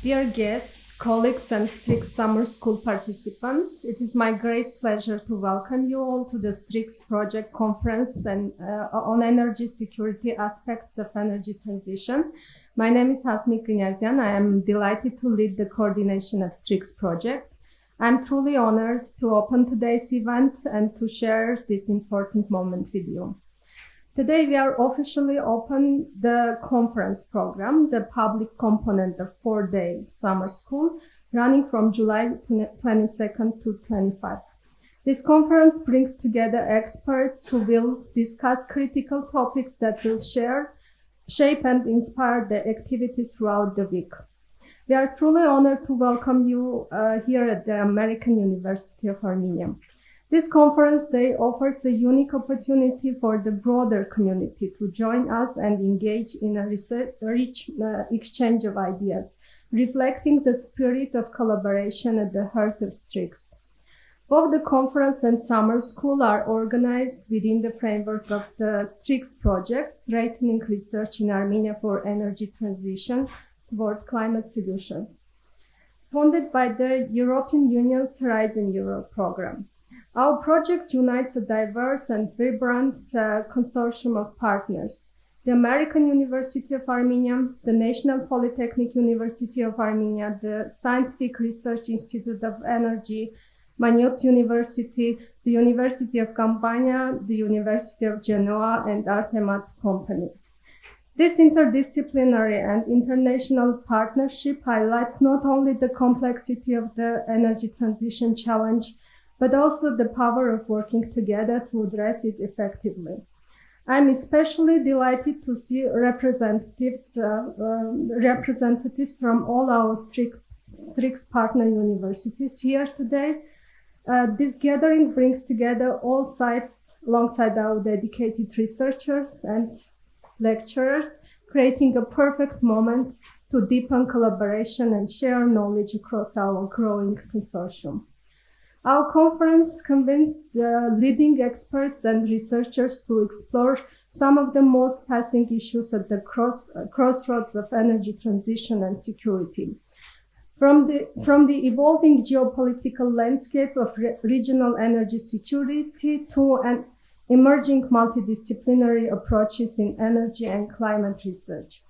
Dear guests, colleagues, and STREACS Summer School participants, it is my great pleasure to welcome you all to the STREACS Project Conference on energy security aspects of energy transition. My name is Hasmi Knyazyan. I am delighted to lead the coordination of STREACS project. I'm truly honored to open today's event and to share this important moment with you. Today, we are officially open the conference program, the public component of 4-day summer school, running from July 22nd to 25th. This conference brings together experts who will discuss critical topics that will shape and inspire the activities throughout the week. We are truly honored to welcome you here at the American University of Armenia. This conference day offers a unique opportunity for the broader community to join us and engage in a rich exchange of ideas, reflecting the spirit of collaboration at the heart of STREACS. Both the conference and summer school are organized within the framework of the STREACS project, strengthening research in Armenia for energy transition toward climate solutions, funded by the European Union's Horizon Europe program. Our project unites a diverse and vibrant consortium of partners: the American University of Armenia, the National Polytechnic University of Armenia, the Scientific Research Institute of Energy, Maynooth University, the University of Campania, the University of Genoa, and Artemat company. This interdisciplinary and international partnership highlights not only the complexity of the energy transition challenge, but also the power of working together to address it effectively. I'm especially delighted to see representatives from all our STREACS partner universities here today. This gathering brings together all sides alongside our dedicated researchers and lecturers, creating a perfect moment to deepen collaboration and share knowledge across our growing consortium. Our conference convinced the leading experts and researchers to explore some of the most pressing issues at the crossroads of energy transition and security. From the evolving geopolitical landscape of regional energy security to an emerging multidisciplinary approaches in energy and climate research.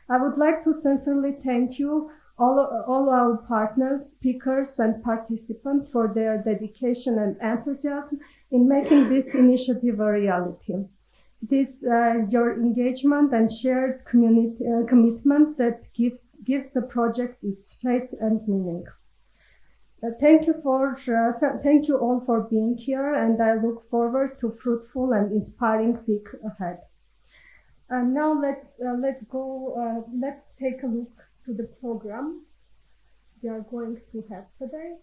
I would like to sincerely thank you, all our partners, speakers, and participants for their dedication and enthusiasm in making this initiative a reality. It is your engagement and shared commitment that gives the project its shape and meaning. Thank you all for being here, and I look forward to fruitful and inspiring week ahead. And now let's take a look to the program we are going to have today.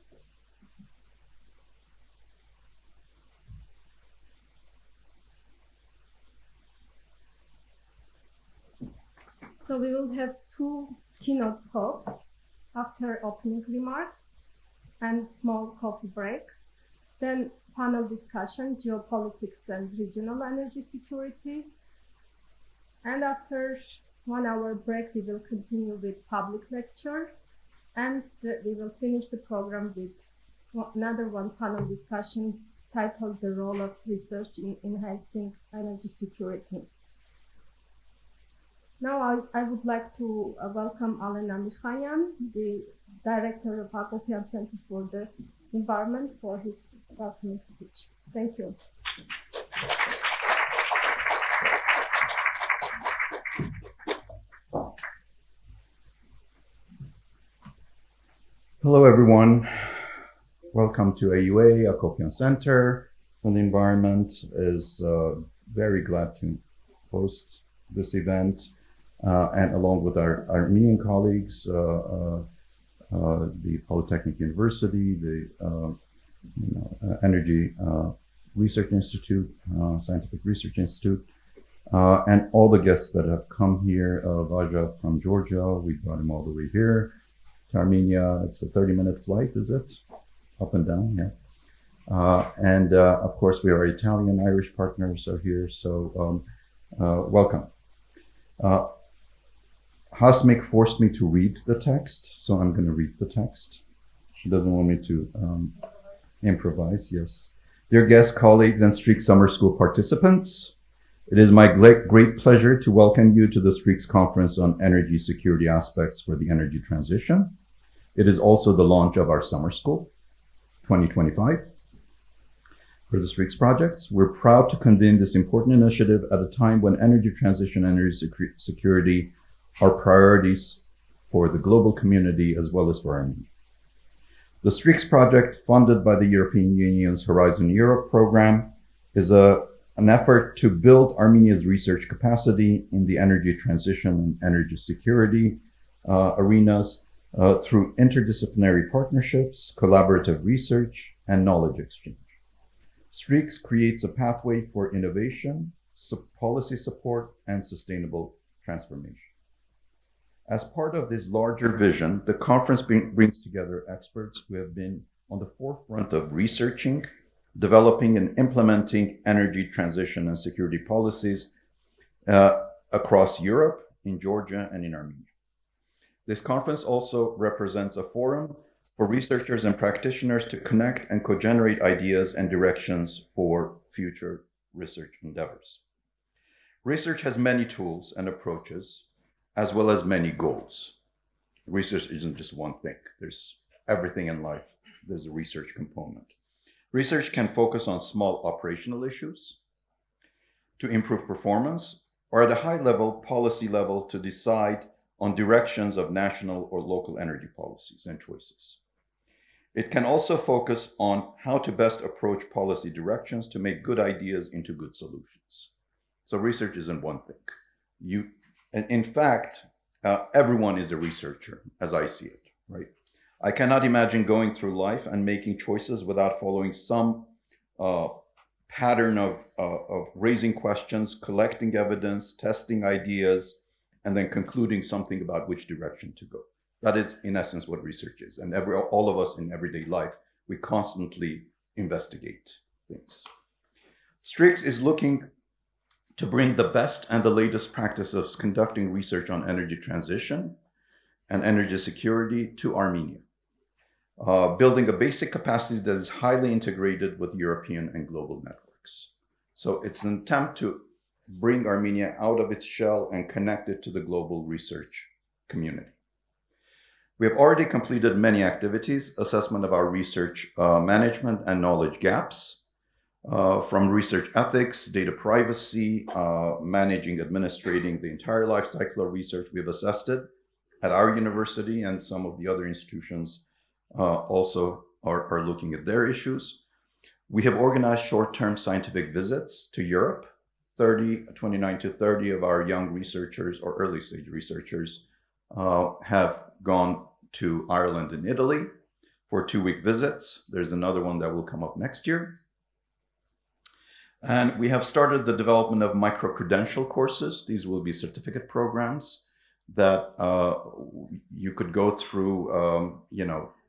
So we will have 2 keynote talks after opening remarks and small coffee break. Then panel discussion, geopolitics and regional energy security. And after 1 hour break, we will continue with public lecture, and we will finish the program with another 1 panel discussion titled The Role of Research in Enhancing Energy Security. Now I would like to welcome Alen Amirkhanyan, the Director of Acopian Center for the Environment, for his welcoming speech. Thank you. Hello, everyone. Welcome to AUA Acopian Center for the Environment. Is very glad to host this event, and along with our Armenian colleagues, the Polytechnic University, the Energy Research Institute, Scientific Research Institute, and all the guests that have come here. Vaja from Georgia, we brought him all the way here to Armenia. It's a 30-minute flight, is it? Up and down, yeah. And of course, we are Italian, Irish partners are here, so welcome. Hasmik forced me to read the text, so I'm going to read the text. She doesn't want me to improvise, yes. Dear guests, colleagues, and STREACS Summer School participants, it is my great pleasure to welcome you to the STREACS Conference on Energy Security Aspects for the Energy Transition. It is also the launch of our Summer School 2025 for the STREACS projects. We're proud to convene this important initiative at a time when energy transition and energy security are priorities for the global community as well as for Armenia. The STREACS project, funded by the European Union's Horizon Europe program, is an effort to build Armenia's research capacity in the energy transition and energy security arenas through interdisciplinary partnerships, collaborative research, and knowledge exchange. STREACS creates a pathway for innovation, policy support, and sustainable transformation. As part of this larger vision, the conference brings together experts who have been on the forefront of researching, developing, and implementing energy transition and security policies across Europe, in Georgia, and in Armenia. This conference also represents a forum for researchers and practitioners to connect and co-generate ideas and directions for future research endeavors. Research has many tools and approaches, as well as many goals. Research isn't just one thing. There's everything in life. There's a research component. Research can focus on small operational issues to improve performance, or at a high level, policy level, to decide on directions of national or local energy policies and choices. It can also focus on how to best approach policy directions to make good ideas into good solutions. So research isn't one thing. In fact, everyone is a researcher, as I see it, right? I cannot imagine going through life and making choices without following some pattern of raising questions, collecting evidence, testing ideas, and then concluding something about which direction to go. That is, in essence, what research is. And all of us in everyday life, we constantly investigate things. STREACS is looking to bring the best and the latest practice of conducting research on energy transition and energy security to Armenia, building a basic capacity that is highly integrated with European and global networks. So it's an attempt to bring Armenia out of its shell and connect it to the global research community. We have already completed many activities, assessment of our research management and knowledge gaps, from research ethics, data privacy, managing, administrating the entire life cycle of research. We've assessed it at our university, and some of the other institutions also are looking at their issues. We have organized short-term scientific visits to Europe. 29 to 30 of our young researchers or early stage researchers have gone to Ireland and Italy for 2-week visits. There's another one that will come up next year. And we have started the development of micro-credential courses. These will be certificate programs that you could go through,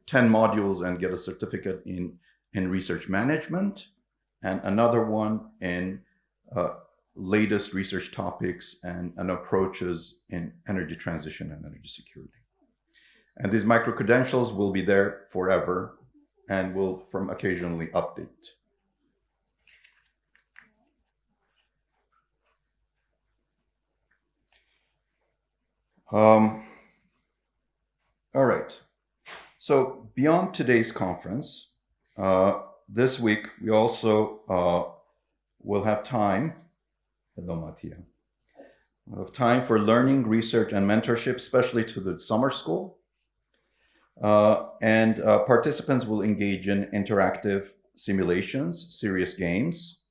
10 modules and get a certificate in research management, and another one in latest research topics and approaches in energy transition and energy security. And these micro-credentials will be there forever and will occasionally update. All right. So beyond today's conference, this week we also will have time. Hello, Mattia. We'll have time for learning, research, and mentorship, especially to the summer school. And participants will engage in interactive simulations, serious games.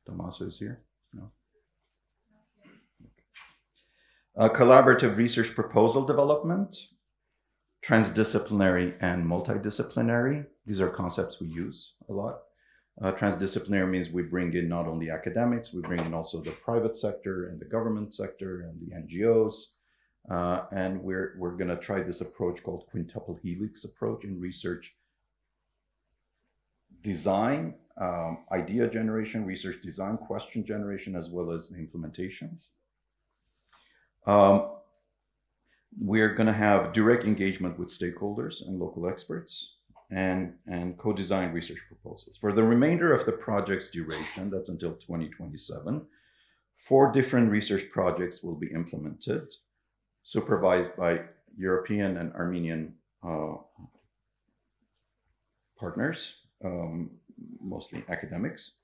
Tommaso is here? No. Collaborative research proposal development, transdisciplinary and multidisciplinary. These are concepts we use a lot. Transdisciplinary means we bring in not only academics, we bring in also the private sector and the government sector and the NGOs. And we're going to try this approach called quintuple helix approach in research design, idea generation, research design, question generation, as well as the implementations. we're going to have direct engagement with stakeholders and local experts and co-design research proposals. For the remainder of the project's duration, that's until 2027, 4 different research projects will be implemented, supervised by European and Armenian partners, mostly academics.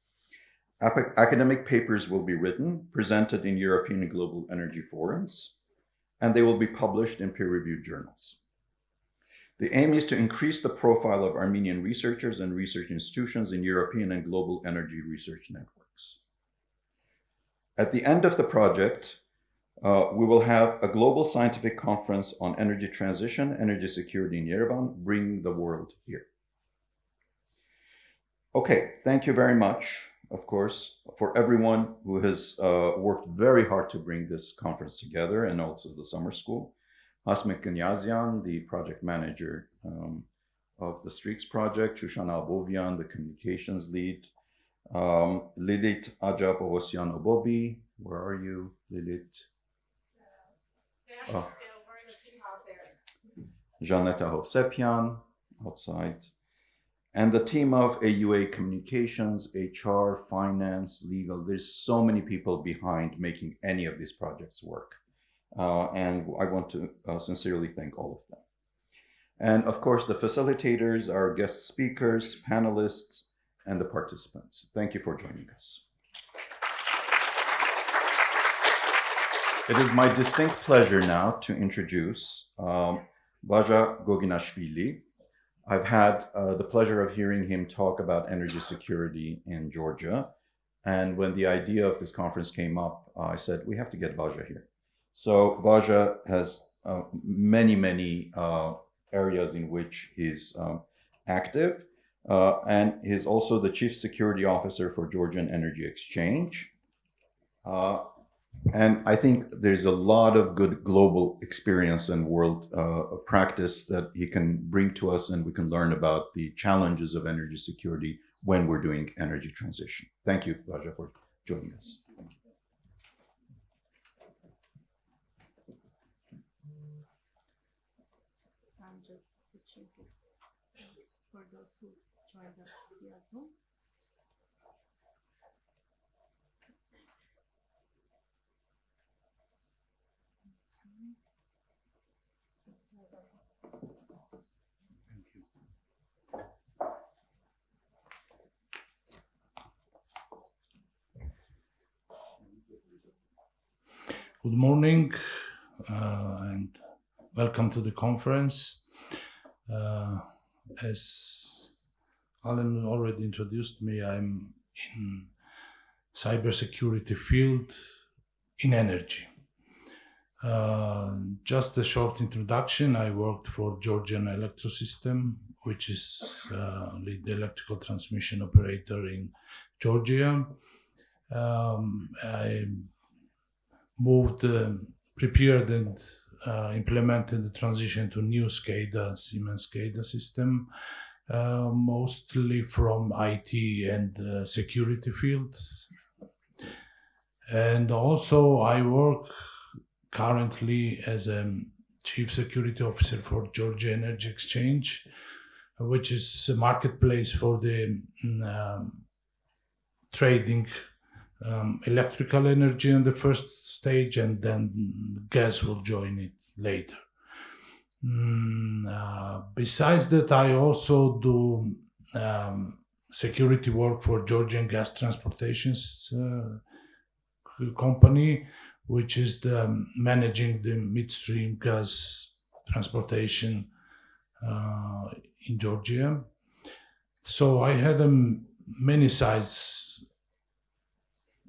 Academic papers will be written, presented in European and global energy forums, and they will be published in peer-reviewed journals. The aim is to increase the profile of Armenian researchers and research institutions in European and global energy research networks. At the end of the project, we will have a global scientific conference on energy transition, energy security in Yerevan, bringing the world here. Okay, thank you very much, of course, for everyone who has worked very hard to bring this conference together, and also the summer school. Hasmik Ganyazian, the project manager of the STREACS project, Shushan Albovian, the communications lead, Lilith Ajap Obobi, where are you, Lilith? We're in the team out there. Janeta Hovsepian, outside. And the team of AUA Communications, HR, Finance, Legal. There's so many people behind making any of these projects work. And I want to sincerely thank all of them. And of course, the facilitators, our guest speakers, panelists, and the participants. Thank you for joining us. It is my distinct pleasure now to introduce Vaja Goginashvili. I've had the pleasure of hearing him talk about energy security in Georgia. And when the idea of this conference came up, I said, we have to get Vaja here. So Vaja has many areas in which he's active. And he's also the Chief Security Officer for Georgian Energy Exchange. And I think there's a lot of good global experience and world practice that he can bring to us, and we can learn about the challenges of energy security when we're doing energy transition. Thank you, Vaja, for joining us. Thank you. I'm just switching it for those who joined us via Zoom. Good morning and welcome to the conference. As Alan already introduced me, I'm in cybersecurity field in energy. Just a short introduction. I worked for Georgian Electrosystem, which is the electrical transmission operator in Georgia. I moved, prepared and implemented the transition to new SCADA, Siemens SCADA system, mostly from IT and security fields. And also I work currently as a Chief Security Officer for Georgia Energy Exchange, which is a marketplace for the trading electrical energy in the first stage, and then gas will join it later. Besides that, I also do security work for Georgian Gas Transportation's company, which is managing the midstream gas transportation in Georgia. So I had many sides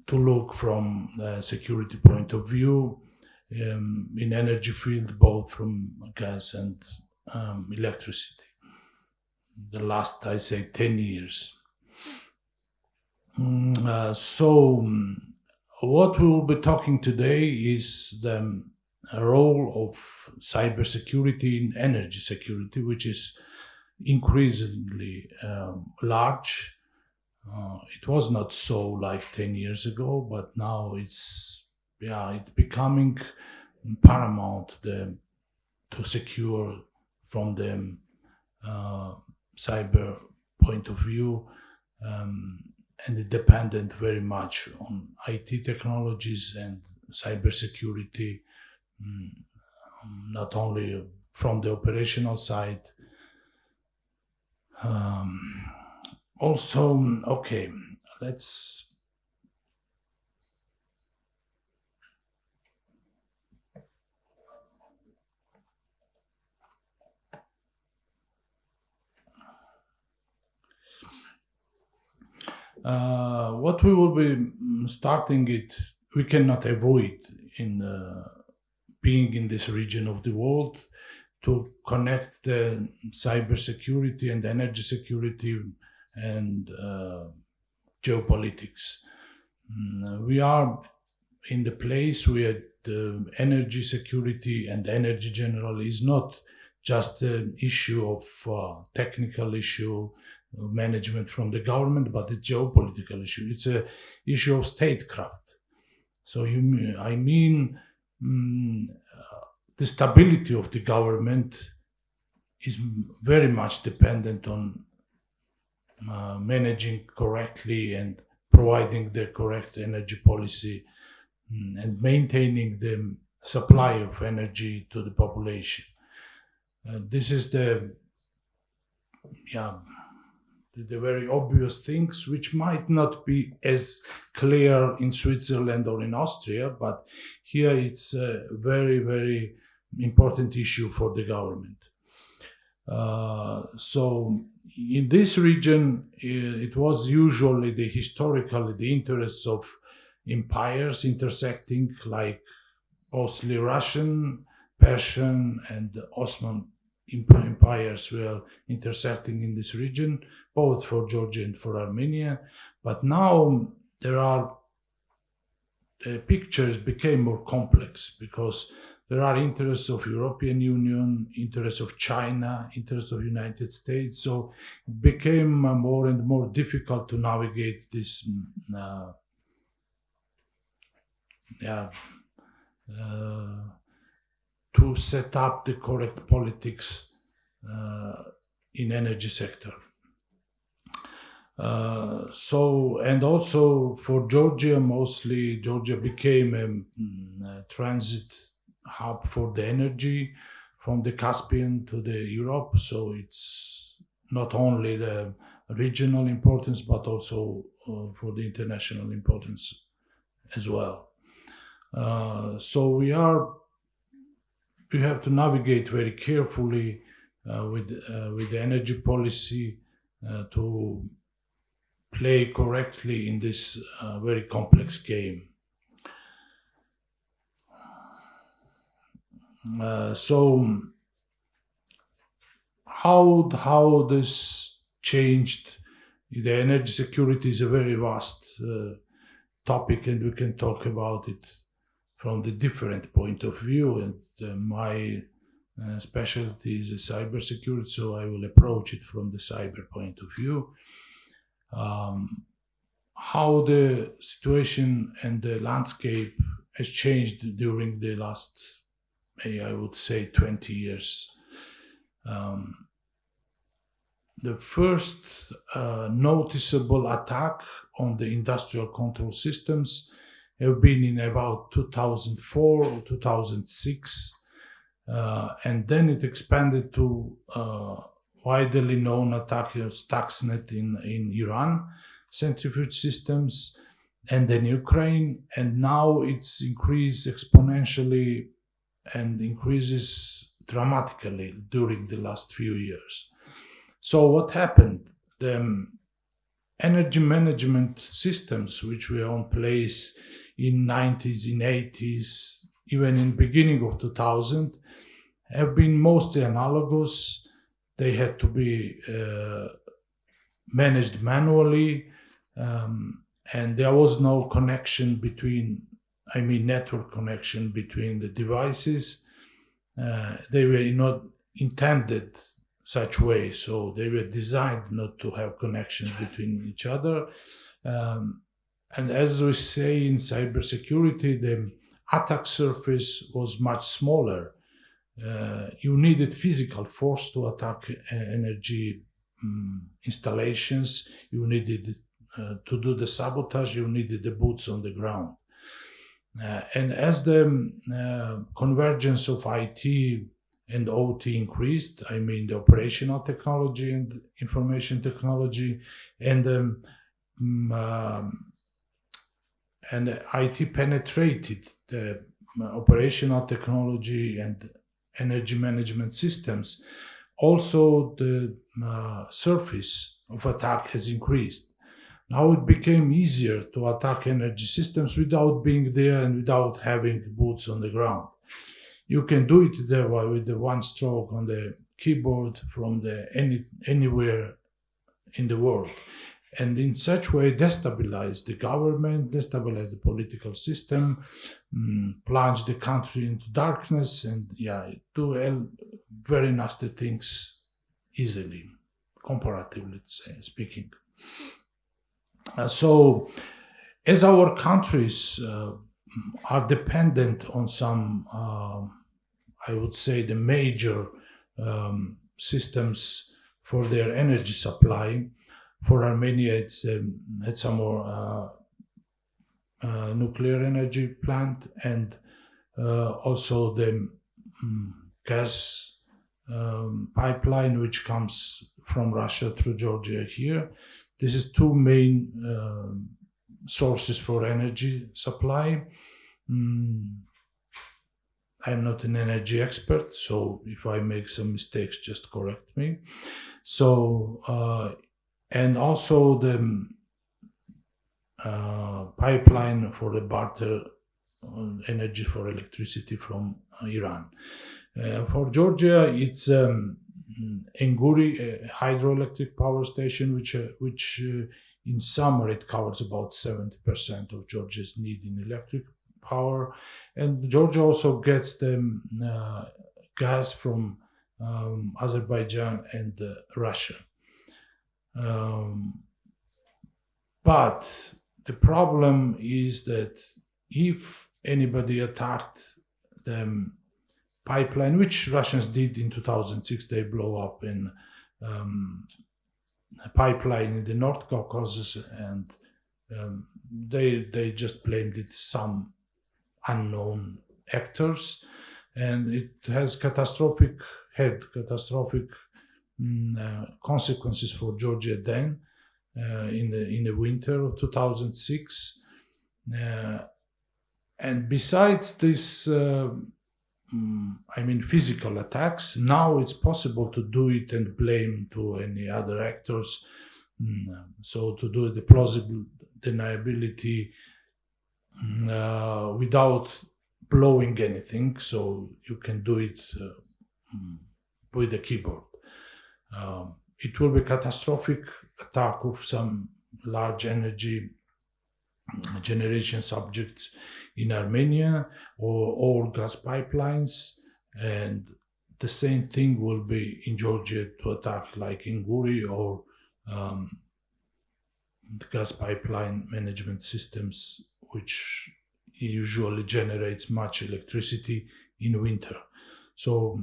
to look from the security point of view in energy field, both from gas and electricity. The last, I say, 10 years. So what we will be talking today is the role of cybersecurity in energy security, which is increasingly large. It was not so like 10 years ago, but now it's becoming paramount, the to secure from the cyber point of view, and it depended very much on IT technologies and cybersecurity, not only from the operational side. Also, okay, let's what we will be starting it, we cannot avoid in being in this region of the world, to connect the cybersecurity and energy security and geopolitics. We are in the place where the energy security and energy generally is not just an issue of technical issue, management from the government, but a geopolitical issue. It's an issue of statecraft. So the stability of the government is very much dependent on managing correctly and providing the correct energy policy and maintaining the supply of energy to the population. This is the very obvious things which might not be as clear in Switzerland or in Austria, but here it's a very, very important issue for the government. So in this region, it was usually historically the interests of empires intersecting, like mostly Russian, Persian, and Ottoman empires were intersecting in this region, both for Georgia and for Armenia. But now the pictures became more complex because there are interests of European Union, interests of China, interests of United States. So it became more and more difficult to navigate this to set up the correct politics in energy sector. And also for Georgia, mostly Georgia became a transit hub for the energy from the Caspian to the Europe. So it's not only the regional importance, but also for the international importance as well. So we have to navigate very carefully with the energy policy to play correctly in this very complex game. So how this changed the energy security is a very vast topic, and we can talk about it from the different point of view. And my specialty is cybersecurity, so I will approach it from the cyber point of view. How the situation and the landscape has changed during the last, I would say, 20 years. The first noticeable attack on the industrial control systems have been in about 2004 or 2006, and then it expanded to widely known attack of Stuxnet in Iran, centrifuge systems, and then Ukraine, and now it's increased exponentially and increases dramatically during the last few years. So what happened? The energy management systems which were in place in 90s, in 80s, even in beginning of 2000, have been mostly analogous. They had to be managed manually, and there was no connection network connection between the devices. They were not intended such way, so they were designed not to have connections between each other. And as we say in cybersecurity, the attack surface was much smaller. you needed physical force to attack energy installations. You needed to do the sabotage. You needed the boots on the ground. And as the convergence of IT and OT increased, I mean the operational technology and information technology, and IT penetrated the operational technology and energy management systems, also the surface of attack has increased. Now it became easier to attack energy systems without being there and without having boots on the ground. You can do it there with the one stroke on the keyboard from anywhere in the world. And in such way, destabilize the government, destabilize the political system, plunge the country into darkness, and do very nasty things easily, comparatively speaking. So, as our countries are dependent on some, I would say, the major systems for their energy supply. For Armenia, it's a more nuclear energy plant, and also the gas pipeline, which comes from Russia through Georgia here. This is two main sources for energy supply. I'm not an energy expert, so if I make some mistakes, just correct me. So, and also the pipeline for the barter energy for electricity from Iran. For Georgia, it's Enguri hydroelectric power station, which in summer it covers about 70% of Georgia's need in electric power, and Georgia also gets the gas from Azerbaijan and Russia. But the problem is that if anybody attacked the pipeline, which Russians did in 2006, they blow up in a pipeline in the North Caucasus, and they just blamed it some unknown actors, and it has catastrophic consequences for Georgia then in the winter of 2006. And besides this, physical attacks, now it's possible to do it and blame to any other actors. So to do the plausible deniability without blowing anything, so you can do it with the keyboard. It will be catastrophic attack of some large energy generation subjects in Armenia or gas pipelines, and the same thing will be in Georgia to attack like Enguri or the gas pipeline management systems, which usually generates much electricity in winter. So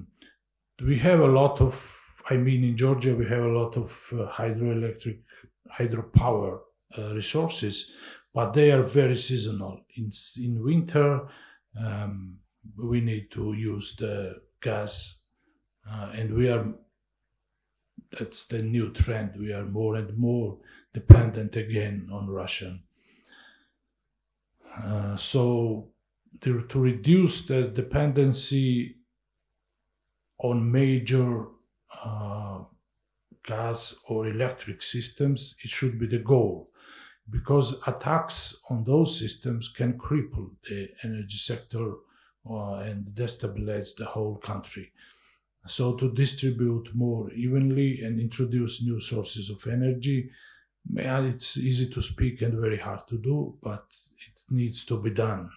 we have a lot of, in Georgia we have a lot of hydropower resources, but they are very seasonal. In winter, we need to use the gas, and that's the new trend. We are more and more dependent again on Russia. So to reduce the dependency on major gas or electric systems, it should be the goal, because attacks on those systems can cripple the energy sector and destabilize the whole country. So to distribute more evenly and introduce new sources of energy, it's easy to speak and very hard to do, but it needs to be done.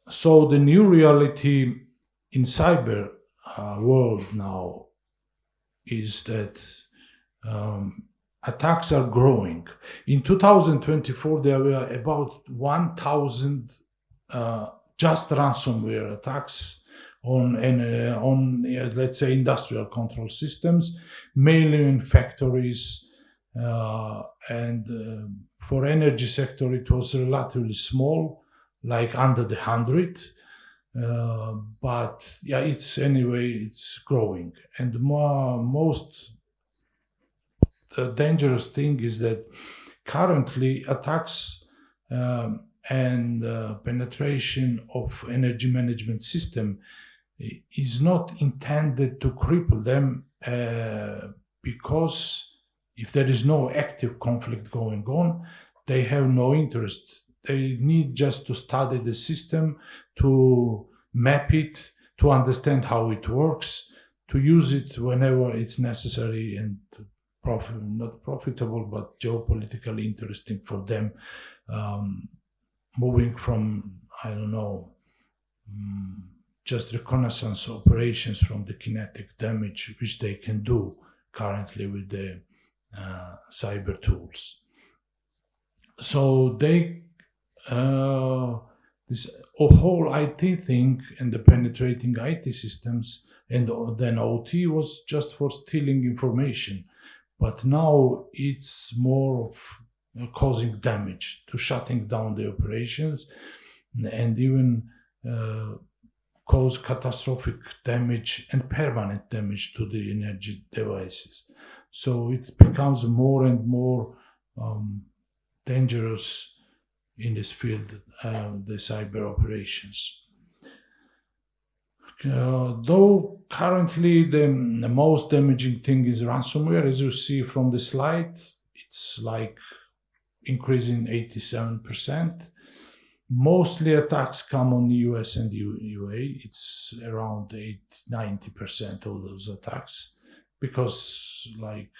So the new reality in cyber world now is that attacks are growing. In 2024, there were about 1,000 just ransomware attacks on let's say industrial control systems, mainly in factories, and for energy sector it was relatively small, like under the 100. But yeah, it's growing. And the most dangerous thing is that currently attacks and penetration of energy management system is not intended to cripple them, because if there is no active conflict going on, they have no interest. They need just to study the system, to map it, to understand how it works, to use it whenever it's necessary and not profitable, but geopolitically interesting for them. Moving from, I don't know, just reconnaissance operations from the kinetic damage, which they can do currently with the cyber tools. So they this whole IT thing and the penetrating IT systems and then OT was just for stealing information, but now it's more of causing damage, to shutting down the operations, and even cause catastrophic damage and permanent damage to the energy devices. So it becomes more and more dangerous in this field, the cyber operations. Though currently the most damaging thing is ransomware, as you see from the slide, it's like increasing 87%. Mostly attacks come on the US and UA. It's around 90% of those attacks, because like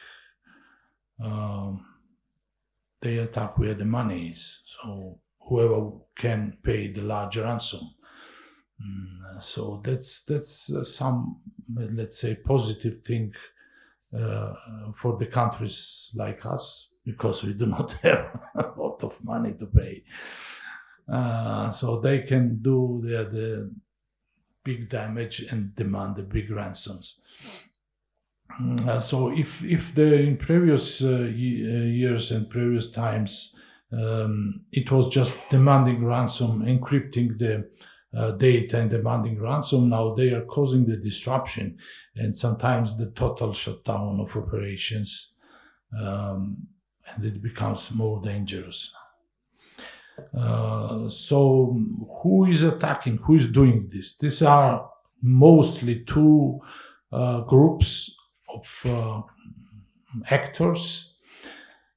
they attack where the money is. So whoever can pay the large ransom. So that's some, let's say, positive thing for the countries like us, because we do not have a lot of money to pay. So they can do the big damage and demand the big ransoms. So if in previous years and previous times it was just demanding ransom, encrypting the data and demanding ransom, now they are causing the disruption and sometimes the total shutdown of operations, and it becomes more dangerous. So who is attacking? Who is doing this? These are mostly two groups of actors.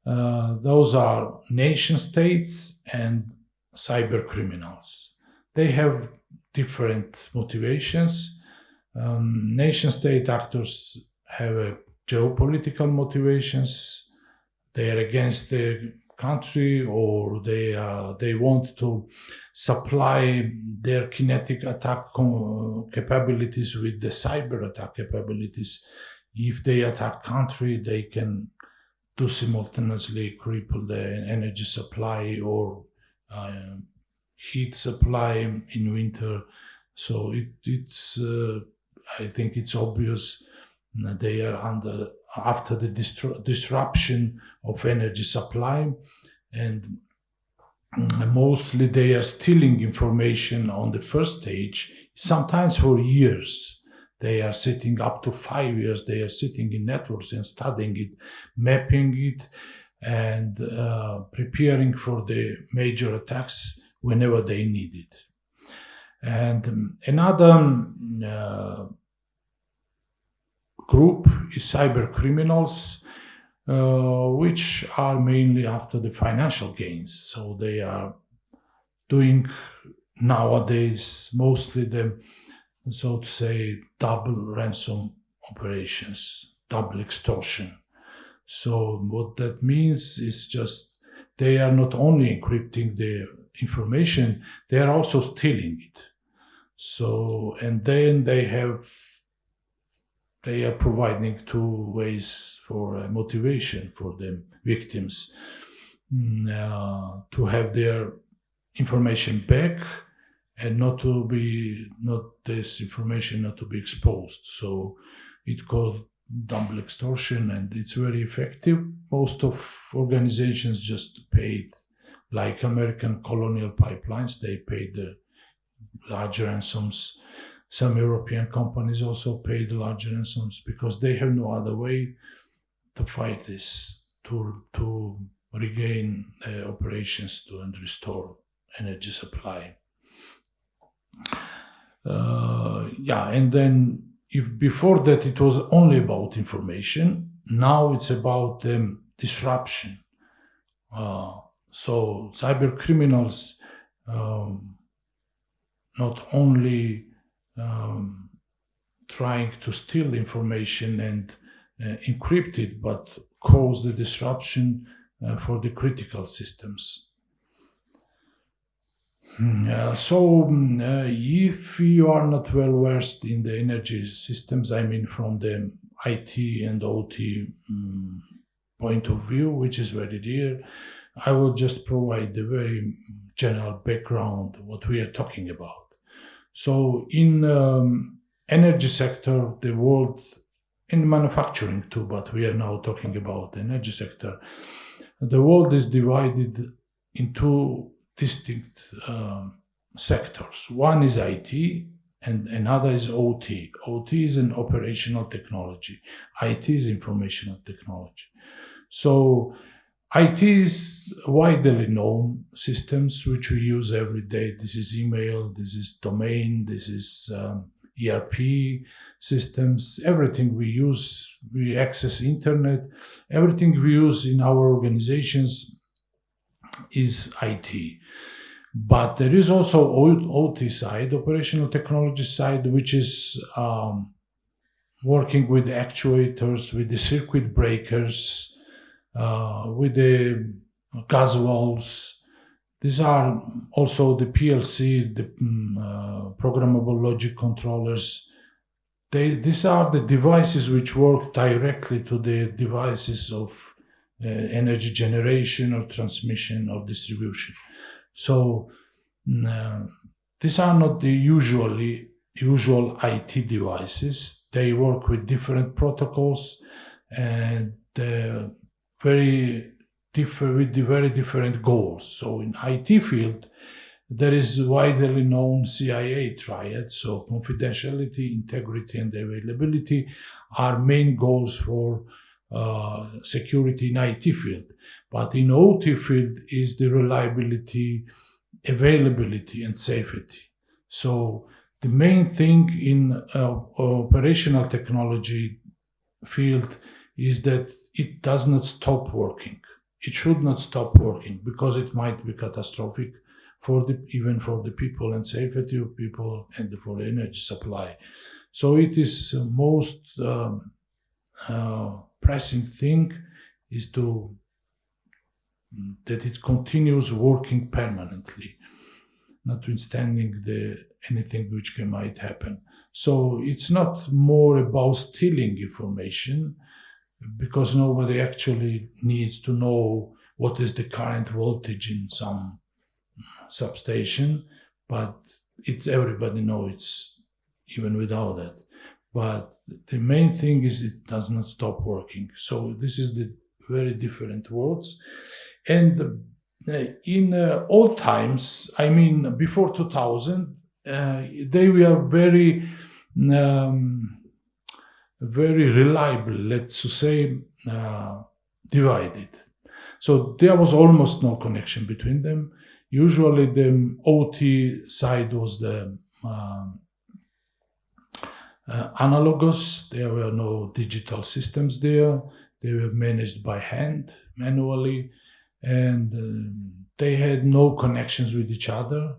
Those are nation states and cyber criminals. They have different motivations. Nation state actors have geopolitical motivations. They are against the country, or they want to supply their kinetic attack capabilities with the cyber attack capabilities. If they attack country, they can do simultaneously cripple the energy supply or heat supply in winter. So it's I think it's obvious that they are after the disruption of energy supply, and mostly they are stealing information on the first stage, sometimes for years. They are sitting up to 5 years. They are sitting in networks and studying it, mapping it, and preparing for the major attacks whenever they need it. And another group is cyber criminals, which are mainly after the financial gains. So they are doing nowadays mostly the, so to say, double ransom operations, double extortion. So what that means is just they are not only encrypting the information, they are also stealing it. So, and then they are providing two ways for motivation for the victims to have their information back and not this information not to be exposed. So it's called double extortion, and it's very effective. Most of organizations just paid, like American colonial pipelines, they paid the large ransoms. Some European companies also paid large ransoms because they have no other way to fight this, to regain operations and restore energy supply. And then if before that it was only about information, now it's about disruption. So cyber criminals not only trying to steal information and encrypt it, but cause the disruption for the critical systems. If you are not well versed in the energy systems, I mean from the IT and OT point of view, which is very dear, I will just provide the very general background, what we are talking about. So in energy sector, the world, in manufacturing too, but we are now talking about the energy sector, the world is divided into distinct sectors. One is IT and another is OT. OT is an operational technology. IT is informational technology. So IT is widely known systems which we use every day. This is email, this is domain, this is ERP systems, everything we use, we access internet, everything we use in our organizations is IT. But there is also OT side, operational technology side, which is working with the actuators, with the circuit breakers, with the gas valves. These are also the PLC, the programmable logic controllers. These are the devices which work directly to the devices of energy generation or transmission or distribution. So these are not the usual IT devices. They work with different protocols and very different goals. So in IT field, there is widely known CIA triad. So confidentiality, integrity, and availability are main goals for security in IT field. But in OT field is the reliability, availability, and safety. So the main thing in operational technology field is that it does not stop working. It should not stop working because it might be catastrophic even for the people and safety of people and for the energy supply. So it is most pressing thing is that it continues working permanently, notwithstanding anything which might happen. So it's not more about stealing information, because nobody actually needs to know what is the current voltage in some substation, but everybody knows it's even without that. But the main thing is it does not stop working. So this is the very different worlds. And in old times, I mean before 2000, they were very reliable, let's say, divided. So there was almost no connection between them. Usually the OT side was the analogous. There were no digital systems there. They were managed by hand, manually, and they had no connections with each other.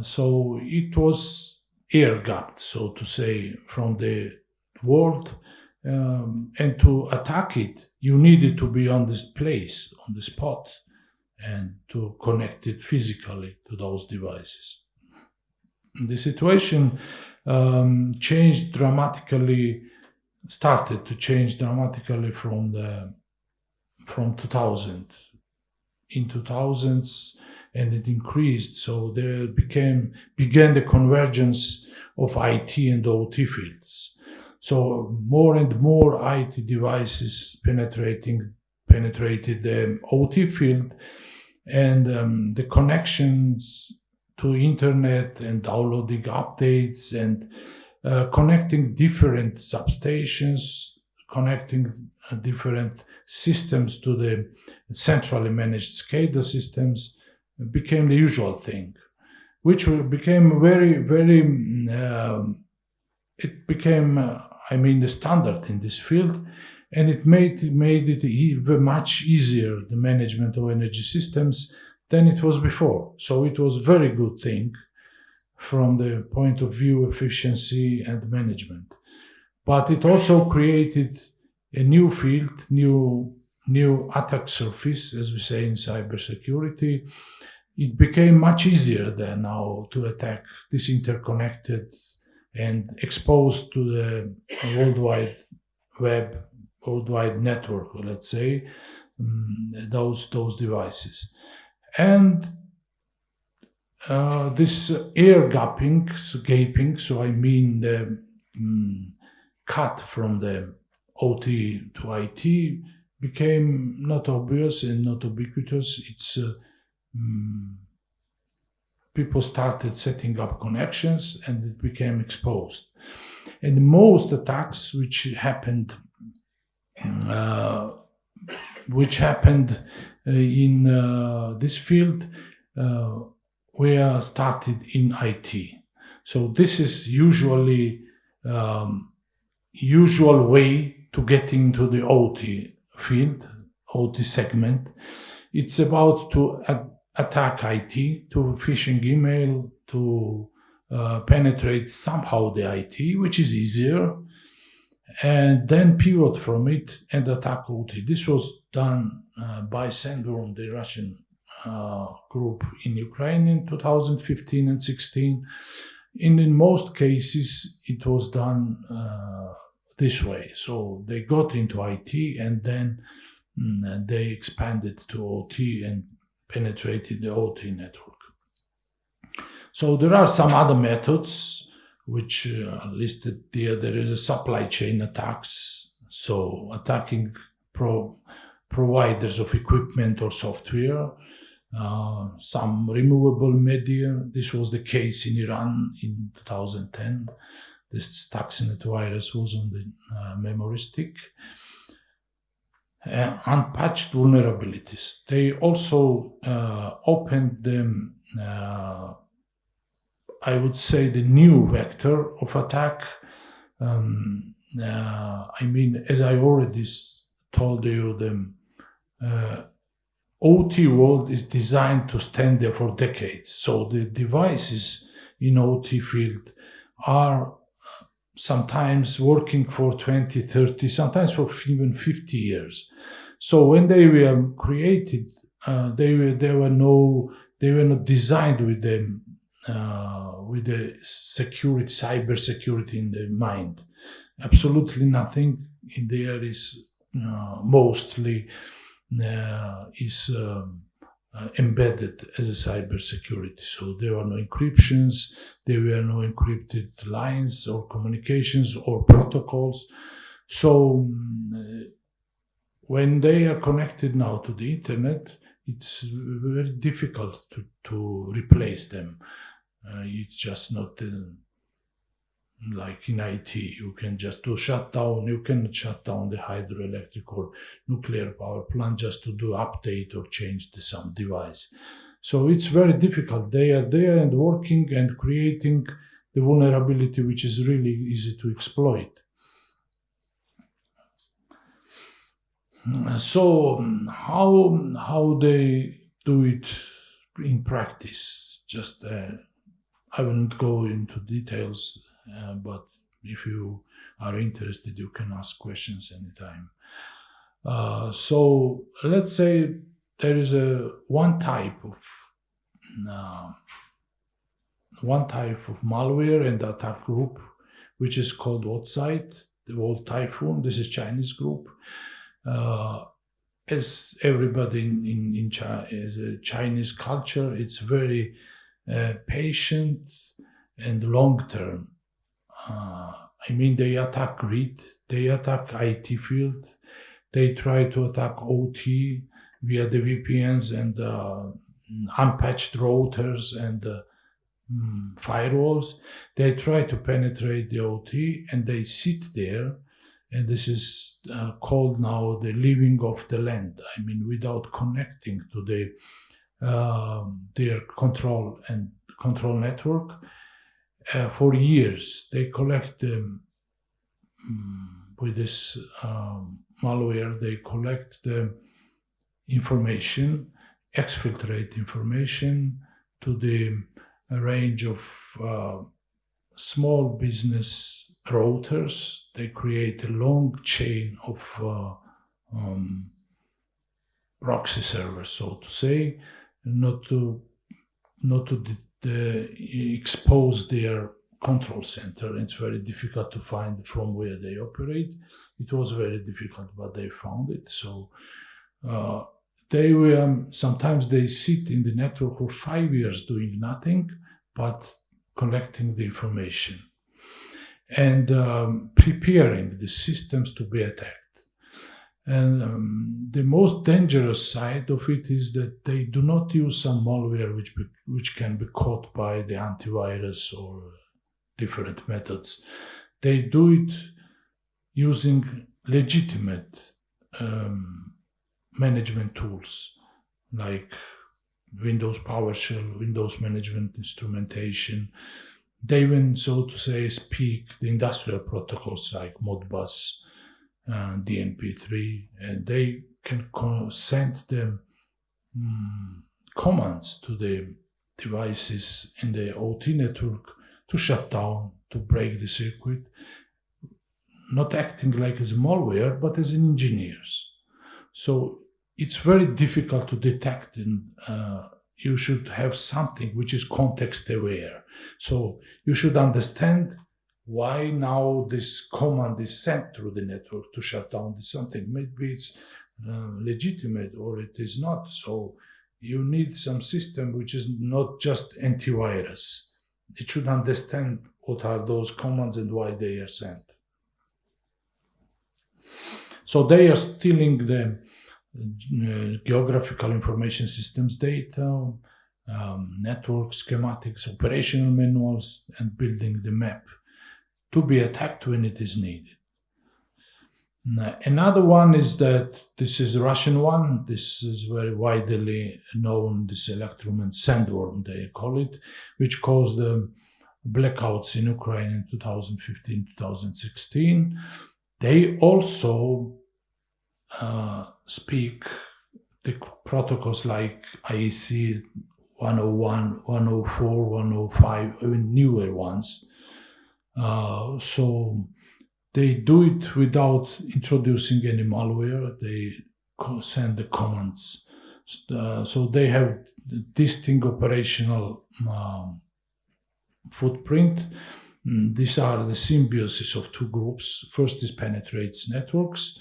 So it was air-gapped, so to say, from the world. And to attack it, you needed to be on this place, on the spot, and to connect it physically to those devices. The situation started to change dramatically from 2000. In 2000s, and it increased. So there began the convergence of IT and OT fields. So more and more IT devices penetrated the OT field, and the connections to internet and downloading updates and connecting different substations, connecting different systems to the centrally managed SCADA systems became the usual thing, which became very, very, it became, the standard in this field, and it made it even much easier, the management of energy systems, than it was before. So it was a very good thing from the point of view of efficiency and management. But it also created a new field, new attack surface, as we say in cybersecurity. It became much easier than now to attack this interconnected and exposed to the World Wide Web, World Wide Network, let's say, those devices. And this air gaping, so I mean the cut from the OT to IT became not obvious and not ubiquitous. It's people started setting up connections and it became exposed. And most attacks which happened in this field were started in IT. So this is usually usual way to get into the OT field, OT segment. It's about to attack IT, to phishing email, to penetrate somehow the IT, which is easier, and then pivot from it and attack OT. This was done by Sendorm, the Russian group in Ukraine in 2015 and 16. In most cases, it was done this way. So they got into IT and then they expanded to OT and penetrated the OT network. So there are some other methods which are listed there. There is a supply chain attacks, so attacking providers of equipment or software, some removable media. This was the case in Iran in 2010. This Stuxnet virus was on the memory stick. Unpatched vulnerabilities. They also opened them, I would say, the new vector of attack. As I already told you, the OT world is designed to stand there for decades. So the devices in OT field are sometimes working for 20, 30, sometimes for even 50 years. So when they were created, they were not designed with the security, cyber security in the mind. Absolutely nothing in there is mostly embedded as a cyber security. So there were no encryptions, there were no encrypted lines or communications or protocols. So when they are connected now to the internet, it's very difficult to replace them. It's just not like in IT. You can just do shutdown. You cannot shut down the hydroelectric or nuclear power plant just to do update or change some device. So it's very difficult. They are there and working and creating the vulnerability, which is really easy to exploit. So how they do it in practice? Just I will not go into details, but if you are interested, you can ask questions anytime. So let's say there is one type of malware and attack group, which is called Outside, the old Typhoon. This is Chinese group. as everybody in Chinese culture, it's very patient and long-term. I mean, they attack grid, they attack IT field, they try to attack OT via the VPNs and unpatched routers and firewalls. They try to penetrate the OT and they sit there, and this is called now the living off the land. I mean, without connecting to their control network. For years, they collect with this malware, they collect the information, exfiltrate information to the range of small business routers. They create a long chain of proxy servers, so to say, not to expose their control center. It's very difficult to find from where they operate. It was very difficult, but they found it. So sometimes they sit in the network for 5 years doing nothing but collecting the information and preparing the systems to be attacked. And the most dangerous side of it is that they do not use some malware which can be caught by the antivirus or different methods. They do it using legitimate management tools like Windows PowerShell, Windows Management Instrumentation. They even, so to say, speak the industrial protocols like Modbus, DNP3, and they can send them commands to the devices in the OT network to shut down, to break the circuit, not acting like as malware, but as engineers. So it's very difficult to detect, and you should have something which is context aware. So you should understand why now this command is sent through the network to shut down something. Maybe it's legitimate or it is not. So you need some system which is not just antivirus. It should understand what are those commands and why they are sent. So they are stealing the geographical information systems data, network schematics, operational manuals, and building the map to be attacked when it is needed. Another one is that this is a Russian one. This is very widely known, this electromagnetic sandworm, they call it, which caused the blackouts in Ukraine in 2015-2016. They also speak the protocols like IEC 101, 104, 105, even newer ones. So they do it without introducing any malware. They send the commands. So they have distinct operational footprint. These are the symbiosis of two groups. First is penetrates networks,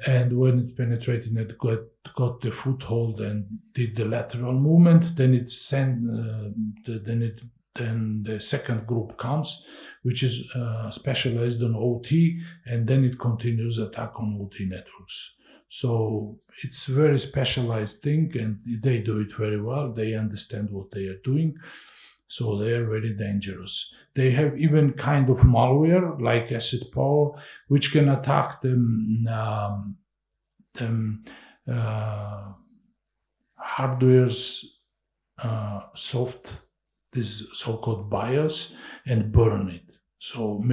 and when it penetrated it got the foothold and did the lateral movement, then it sent then the second group comes, which is specialized on OT, and then it continues attack on OT networks. So it's a very specialized thing, and they do it very well. They understand what they are doing, so they are very dangerous. They have even kind of malware like Acid Power, which can attack hardware's this so-called BIOS, and burn it. So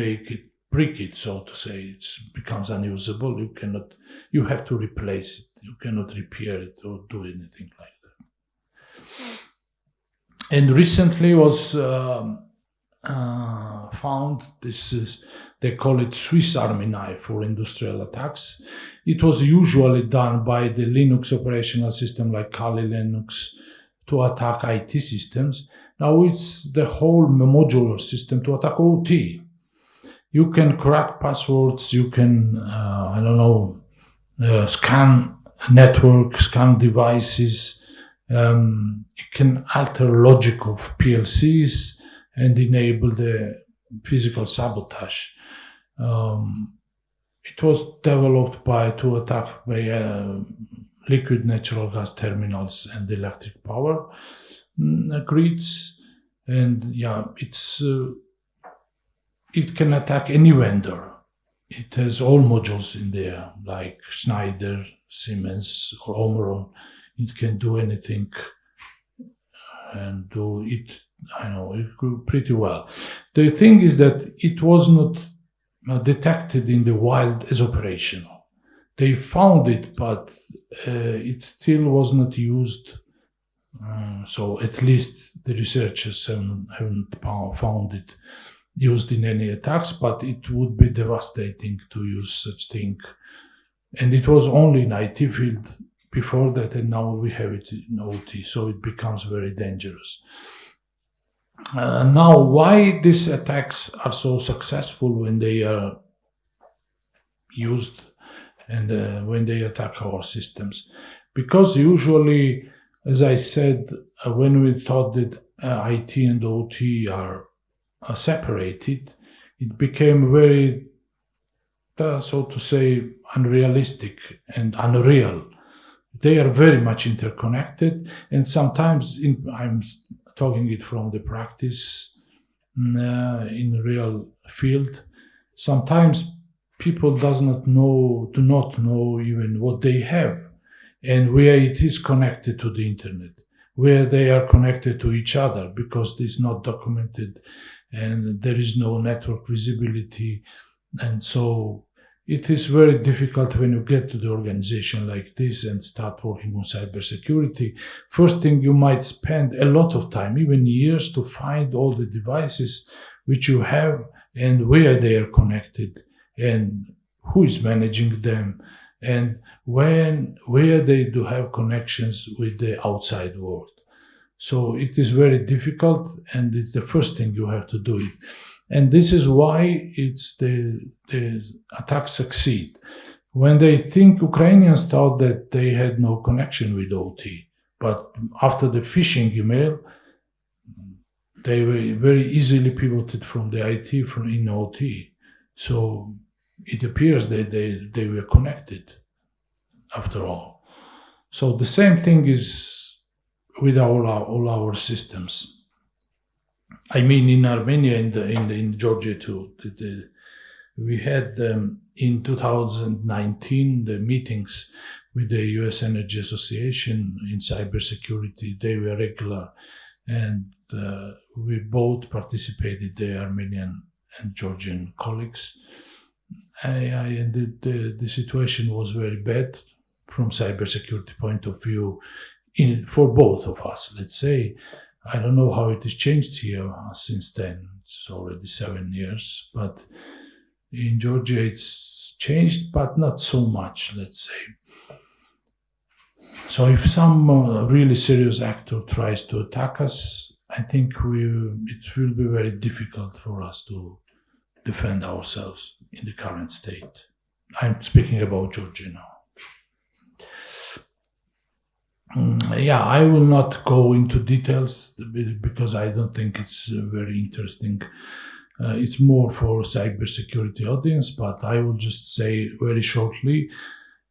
break it, so to say. It becomes unusable. You have to replace it. You cannot repair it or do anything like that. And recently was found, they call it Swiss Army knife for industrial attacks. It was usually done by the Linux operational system like Kali Linux to attack IT systems. Now it's the whole modular system to attack OT. You can crack passwords, you can, scan networks, scan devices. It can alter logic of PLCs and enable the physical sabotage. It was developed to attack by liquid natural gas terminals and electric power grids, and it can attack any vendor. It has all modules in there, like Schneider, Siemens, or Omron. It can do anything and do it. I know it grew pretty well. The thing is that it was not detected in the wild as operational. They found it, but it still was not used. So at least the researchers haven't found it used in any attacks, but it would be devastating to use such thing. And it was only in IT field before that, and now we have it in OT, so it becomes very dangerous. Now, why these attacks are so successful when they are used and when they attack our systems? Because usually, as I said, when we thought that IT and OT are separated, it became very, so to say, unrealistic and unreal. They are very much interconnected, and sometimes I'm talking it from the practice in real field. Sometimes people do not know even what they have and where it is connected to the internet, where they are connected to each other, because this is not documented and there is no network visibility. And so it is very difficult when you get to the organization like this and start working on cybersecurity. First thing, you might spend a lot of time, even years, to find all the devices which you have and where they are connected and who is managing them and where they do have connections with the outside world. So it is very difficult, and it's the first thing you have to do. And this is why the attacks succeed. When they think, Ukrainians thought that they had no connection with OT, but after the phishing email, they were very easily pivoted from the IT in OT. So it appears that they were connected after all. So the same thing is with all our systems. I mean, in Armenia and in Georgia too. We had in 2019 the meetings with the U.S. Energy Association in cybersecurity. They were regular, and we both participated, the Armenian and Georgian colleagues. And the situation was very bad from cybersecurity point of view for both of us, let's say. I don't know how it has changed here since then. It's already 7 years, but in Georgia it's changed, but not so much, let's say. So if some really serious actor tries to attack us, I think it will be very difficult for us to defend ourselves in the current state. I'm speaking about Georgia now. I will not go into details because I don't think it's very interesting. It's more for cybersecurity audience, but I will just say very shortly,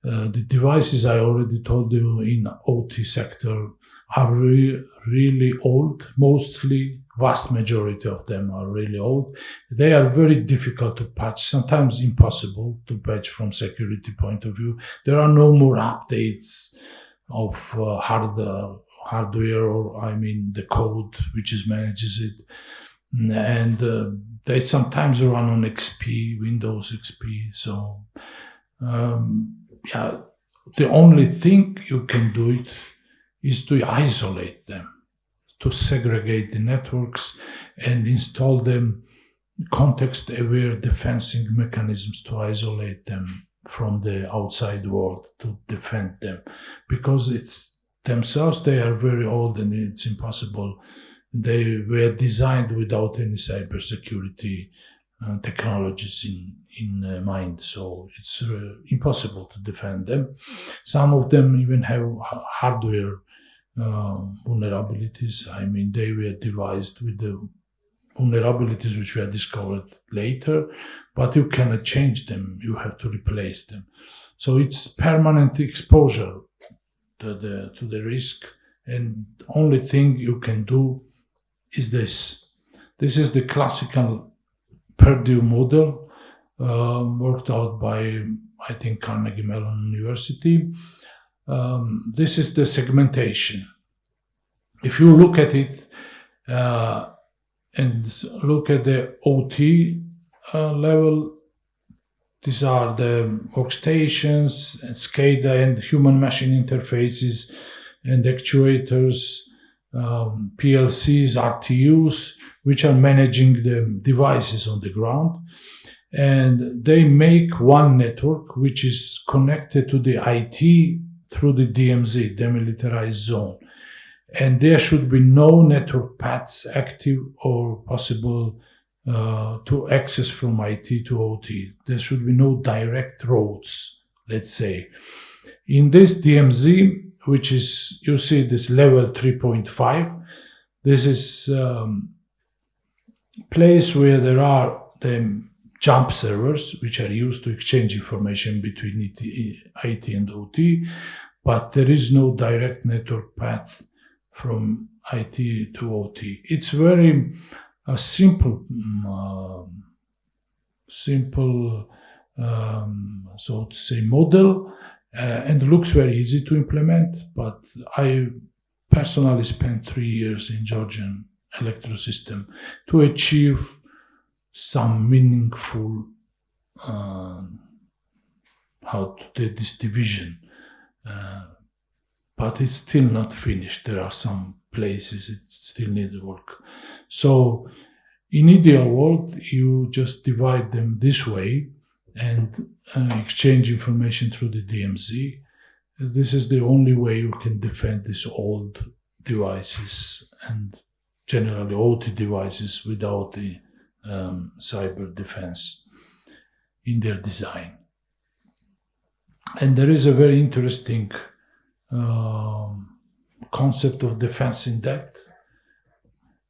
the devices I already told you in OT sector are really old. Mostly, vast majority of them are really old. They are very difficult to patch, sometimes impossible to patch from security point of view. There are no more updates of hardware, or I mean the code which manages it, and they sometimes run on XP, Windows XP. So the only thing you can do it is to isolate them, to segregate the networks and install them context-aware defensing mechanisms to isolate them from the outside world, to defend them, because it's themselves, they are very old and it's impossible. They were designed without any cybersecurity technologies in mind, so it's impossible to defend them. Some of them even have hardware vulnerabilities. I mean, they were devised with the vulnerabilities which were discovered later, but you cannot change them. You have to replace them. So it's permanent exposure to the risk, and only thing you can do is this. This is the classical Purdue model worked out by, I think, Carnegie Mellon University. This is the segmentation. If you look at it and look at the OT level, these are the workstations, and SCADA, and human-machine interfaces, and actuators, PLCs, RTUs, which are managing the devices on the ground. And they make one network which is connected to the IT through the DMZ, demilitarized zone. And there should be no network paths active or possible to access from IT to OT. There should be no direct roads, let's say. In this DMZ, which is, you see this level 3.5, this is place where there are the jump servers, which are used to exchange information between IT and OT, but there is no direct network path from IT to OT. It's very simple, so to say, model, and looks very easy to implement. But I personally spent 3 years in Georgian electro system to achieve some meaningful how to do this division, but it's still not finished. There are some places it still needs work. So in ideal world, you just divide them this way and exchange information through the DMZ. This is the only way you can defend these old devices and generally OT devices without the cyber defense in their design. And there is a very interesting concept of defense in that,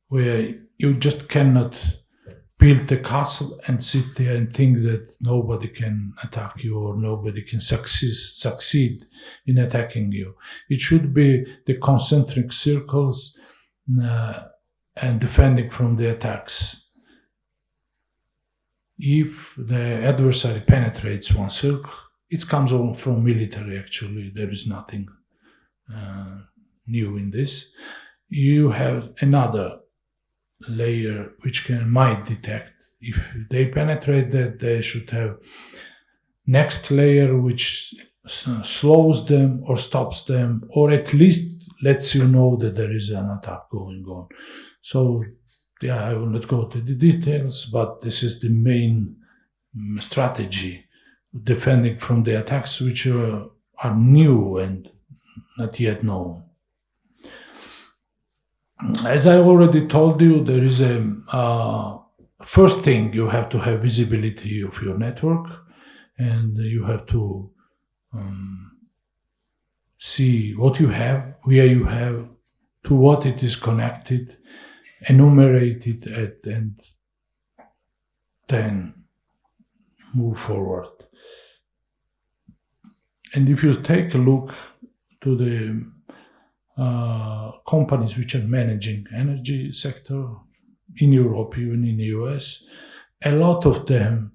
where you just cannot build a castle and sit there and think that nobody can attack you or nobody can succeed in attacking you. It should be the concentric circles and defending from the attacks. If the adversary penetrates one circle, it comes on from military, actually. There is nothing new in this. You have another layer which might detect. If they penetrate that, they should have next layer which slows them or stops them, or at least lets you know that there is an attack going on. So yeah, I will not go to the details, but this is the main strategy, defending from the attacks which are new and not yet known. As I already told you, there is a first thing, you have to have visibility of your network, and you have to see what you have, where you have, to what it is connected, enumerate it, and then move forward. And if you take a look to the companies which are managing energy sector in Europe, even in the US, a lot of them,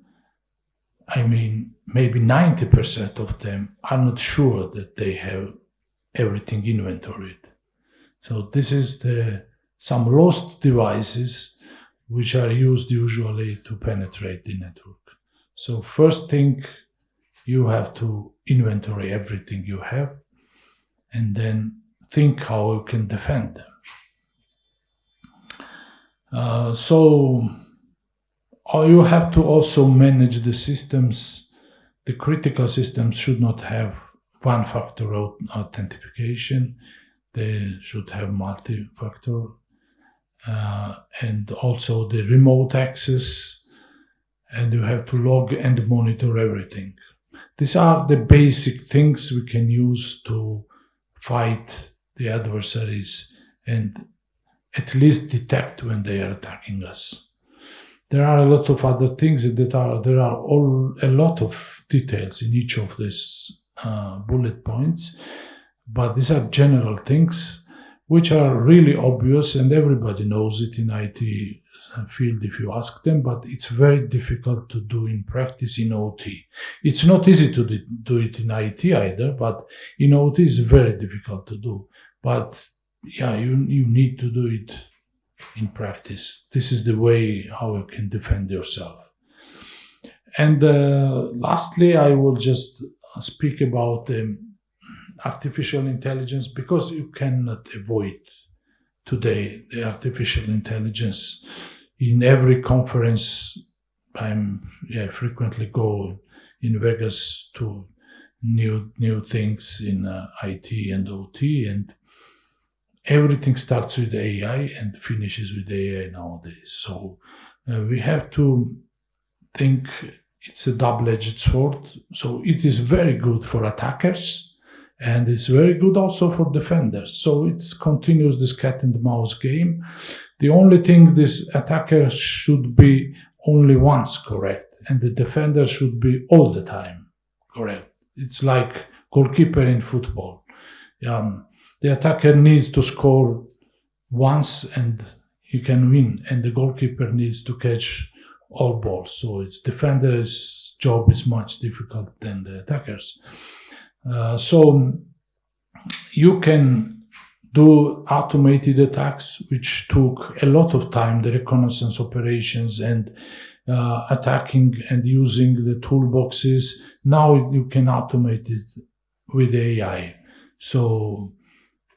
I mean, maybe 90% of them are not sure that they have everything inventoried. So this is some lost devices which are used usually to penetrate the network. So first thing, you have to inventory everything you have, and then think how you can defend them. So you have to also manage the systems. The critical systems should not have one-factor authentication. They should have multi-factor. And also the remote access and you have to log and monitor everything. These are the basic things we can use to fight the adversaries and at least detect when they are attacking us. There are a lot of other things there are a lot of details in each of these bullet points, but these are general things which are really obvious and everybody knows it in IT field if you ask them, but it's very difficult to do in practice in OT. It's not easy to do it in IT either, but in OT it's very difficult to do. But yeah, you need to do it in practice. This is the way how you can defend yourself. And lastly, I will just speak about artificial intelligence, because you cannot avoid today the artificial intelligence. In every conference, I frequently go in Vegas to new things in IT and OT, and everything starts with AI and finishes with AI nowadays. So we have to think it's a double-edged sword. So it is very good for attackers and it's very good also for defenders. So it continues this cat and mouse game. The only thing, this attacker should be only once correct and the defender should be all the time correct. It's like goalkeeper in football. The attacker needs to score once and he can win, and the goalkeeper needs to catch all balls. So its defender's job is much difficult than the attackers. So you can do automated attacks, which took a lot of time, the reconnaissance operations and attacking and using the toolboxes. Now you can automate it with AI. So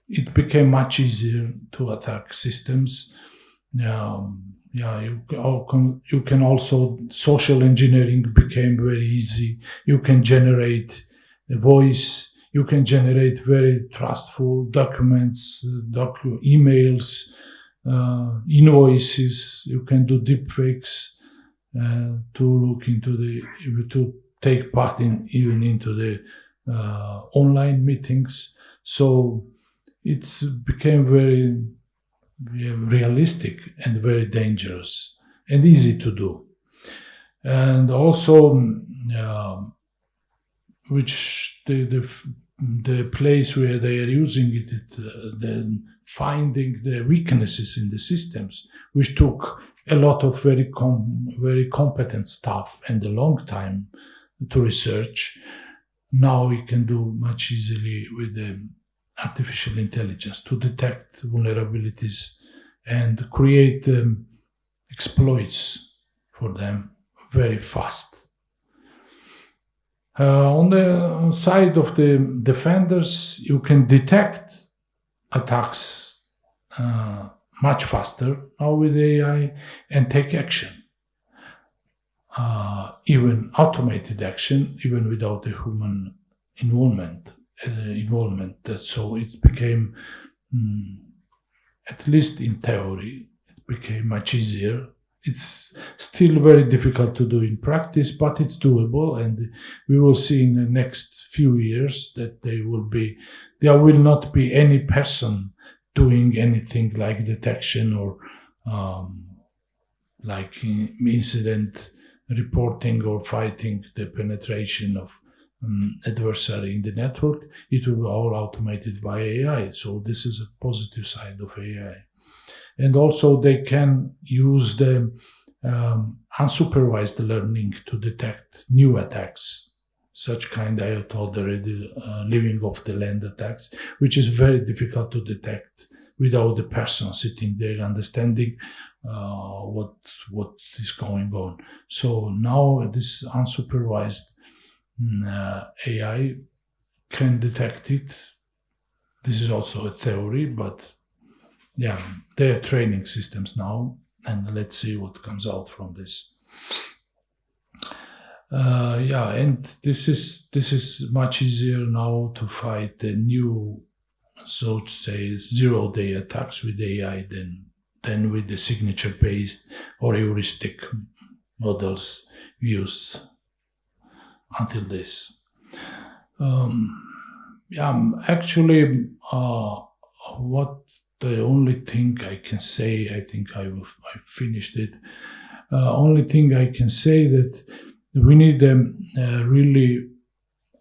it became much easier to attack systems. You can also, social engineering became very easy. You can generate a voice. You can generate very trustful documents, emails, invoices. You can do deepfakes to take part even into the online meetings. So it's became very realistic and very dangerous and easy to do. And also, which the place where they are using it, then finding the weaknesses in the systems, which took a lot of very competent staff and a long time to research. Now we can do much easily with the artificial intelligence to detect vulnerabilities and create exploits for them very fast. On the side of the defenders, you can detect attacks much faster now with AI and take action, even automated action, even without the human involvement. So it became, at least in theory, it became much easier. It's still very difficult to do in practice, but it's doable, and we will see in the next few years that there will not be any person doing anything like detection or like incident reporting or fighting the penetration of adversary in the network. It will be all automated by AI. So this is a positive side of AI. And also they can use the unsupervised learning to detect new attacks, such kind I told already, living off the land attacks, which is very difficult to detect without the person sitting there understanding what is going on. So now this unsupervised AI can detect it. This is also a theory, but yeah, they are training systems now, and let's see what comes out from this. And this is much easier now to fight the new, so to say, zero-day attacks with AI than with the signature-based or heuristic models views until this. Actually, what the only thing I can say, I think I finished it. Only thing I can say that we need really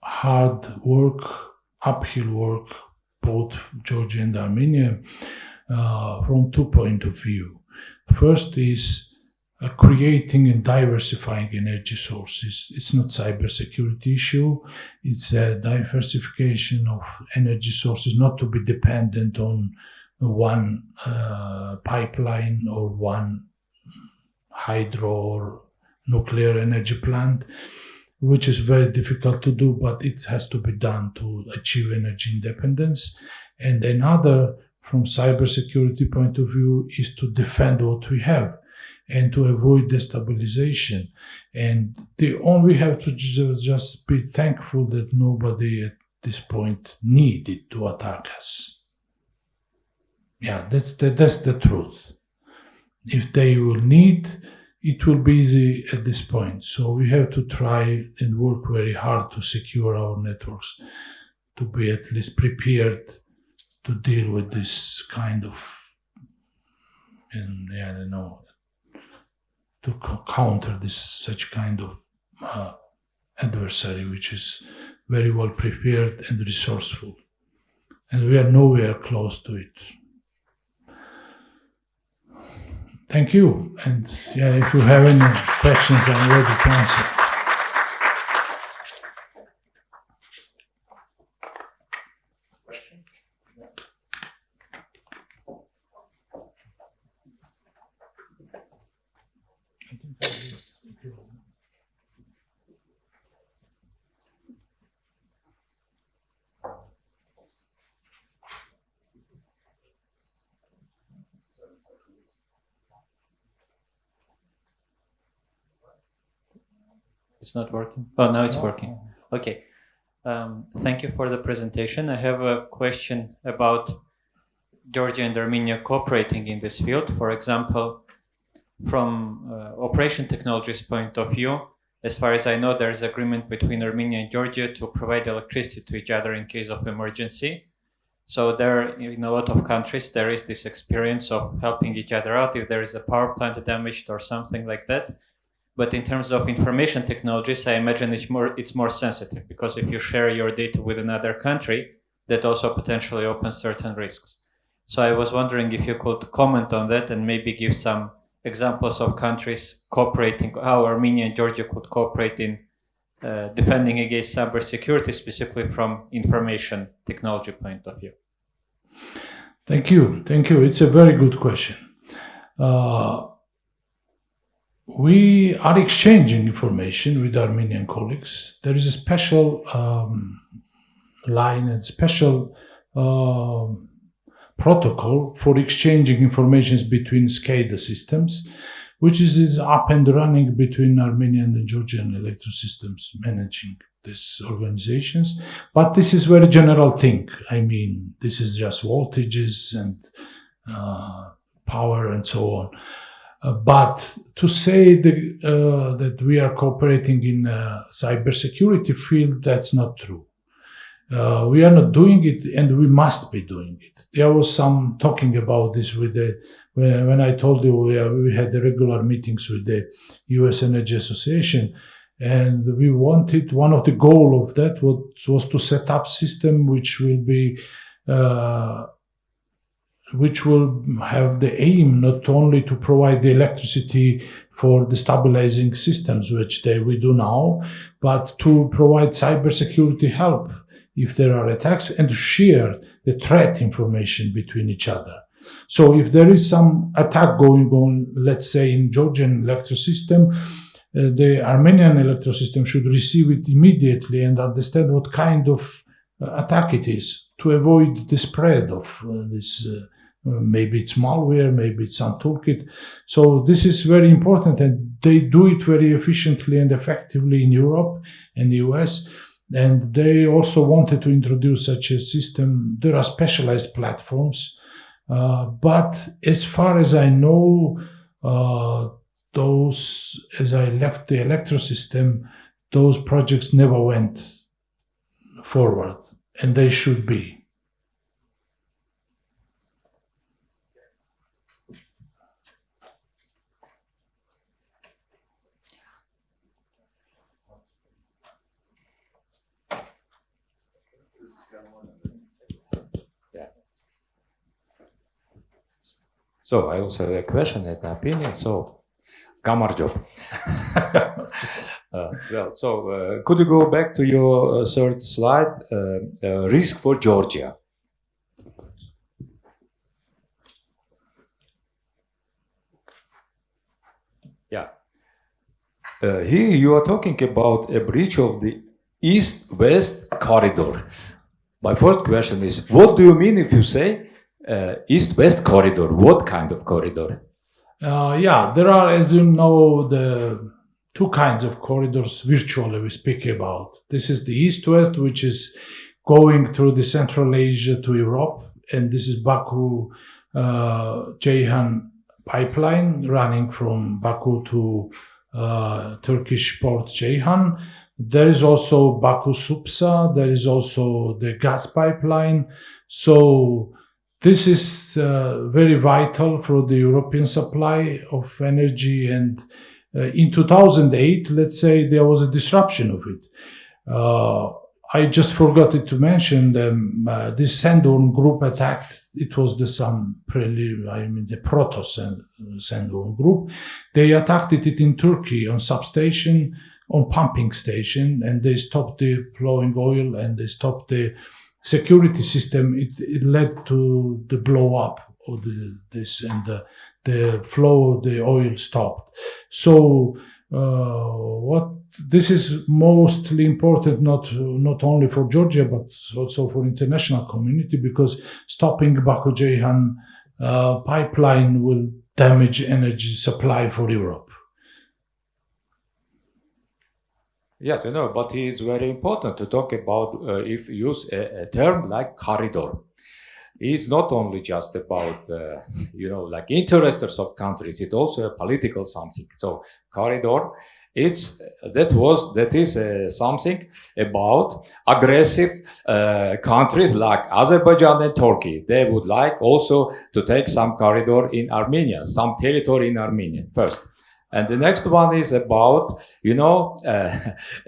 hard work, uphill work, both Georgia and Armenia, from 2 points of view. First is creating and diversifying energy sources. It's not cybersecurity issue. It's a diversification of energy sources, not to be dependent on one pipeline or one hydro or nuclear energy plant, which is very difficult to do, but it has to be done to achieve energy independence. And another, from cybersecurity point of view, is to defend what we have and to avoid destabilization. And we have to just be thankful that nobody at this point needed to attack us. Yeah, that's the truth. If they will need, it will be easy at this point. So we have to try and work very hard to secure our networks, to be at least prepared to deal with this kind of, to counter such kind of adversary, which is very well prepared and resourceful. And we are nowhere close to it. Thank you. And if you have any questions, I'm ready to answer. It's not working? Oh, now it's working. Okay. Thank you for the presentation. I have a question about Georgia and Armenia cooperating in this field. For example, from operation technologies point of view, as far as I know, there is agreement between Armenia and Georgia to provide electricity to each other in case of emergency. So there, in a lot of countries, there is this experience of helping each other out if there is a power plant damaged or something like that. But in terms of information technologies, I imagine it's more sensitive, because if you share your data with another country, that also potentially opens certain risks. So I was wondering if you could comment on that and maybe give some examples of countries cooperating, how Armenia and Georgia could cooperate in defending against cybersecurity, specifically from information technology point of view. Thank you. It's a very good question. We are exchanging information with Armenian colleagues. There is a special line and special protocol for exchanging information between SCADA systems, which is up and running between Armenian and Georgian electro systems managing these organizations. But this is very general thing. I mean, this is just voltages and power and so on. But to say that we are cooperating in cybersecurity field, that's not true. We are not doing it, and we must be doing it. There was some talking about this when I told you we had the regular meetings with the U.S. Energy Association, and we wanted, one of the goal of that was to set up system which will have the aim not only to provide the electricity for the stabilizing systems, which we do now, but to provide cybersecurity help if there are attacks and to share the threat information between each other. So if there is some attack going on, let's say in Georgian electro system, the Armenian electro system should receive it immediately and understand what kind of attack it is to avoid the spread of this. Maybe it's malware, maybe it's some toolkit. So this is very important, and they do it very efficiently and effectively in Europe and the US. And they also wanted to introduce such a system. There are specialized platforms. But as far as I know, those, as I left the electro system, those projects never went forward, and they should be. So I also have a question and opinion. So, Gamarjo. Could you go back to your third slide? Risk for Georgia. Yeah. Here you are talking about a breach of the East-West corridor. My first question is, what do you mean if you say East-West corridor? What kind of corridor? There are, as you know, the two kinds of corridors virtually we speak about. This is the East-West, which is going through the Central Asia to Europe, and this is Baku-Ceyhan pipeline running from Baku to Turkish port Ceyhan. There is also Baku-Supsa, there is also the gas pipeline. So this is very vital for the European supply of energy, and in 2008, let's say, there was a disruption of it. I just forgot to mention this Sandown group attacked. It was the Proto-Sandown group. They attacked it in Turkey on substation, on pumping station, and they stopped the flowing oil and they stopped the security system. It led to the blow up of this, and the flow of the oil stopped. So this is mostly important, not only for Georgia but also for international community, because stopping Baku-Ceyhan pipeline will damage energy supply for Europe. Yes, but it's very important to talk about if you use a term like corridor. It's not only just about, like interests of countries. It's also a political something. So corridor, that is something about aggressive countries like Azerbaijan and Turkey. They would like also to take some corridor in Armenia, some territory in Armenia first. And the next one is about,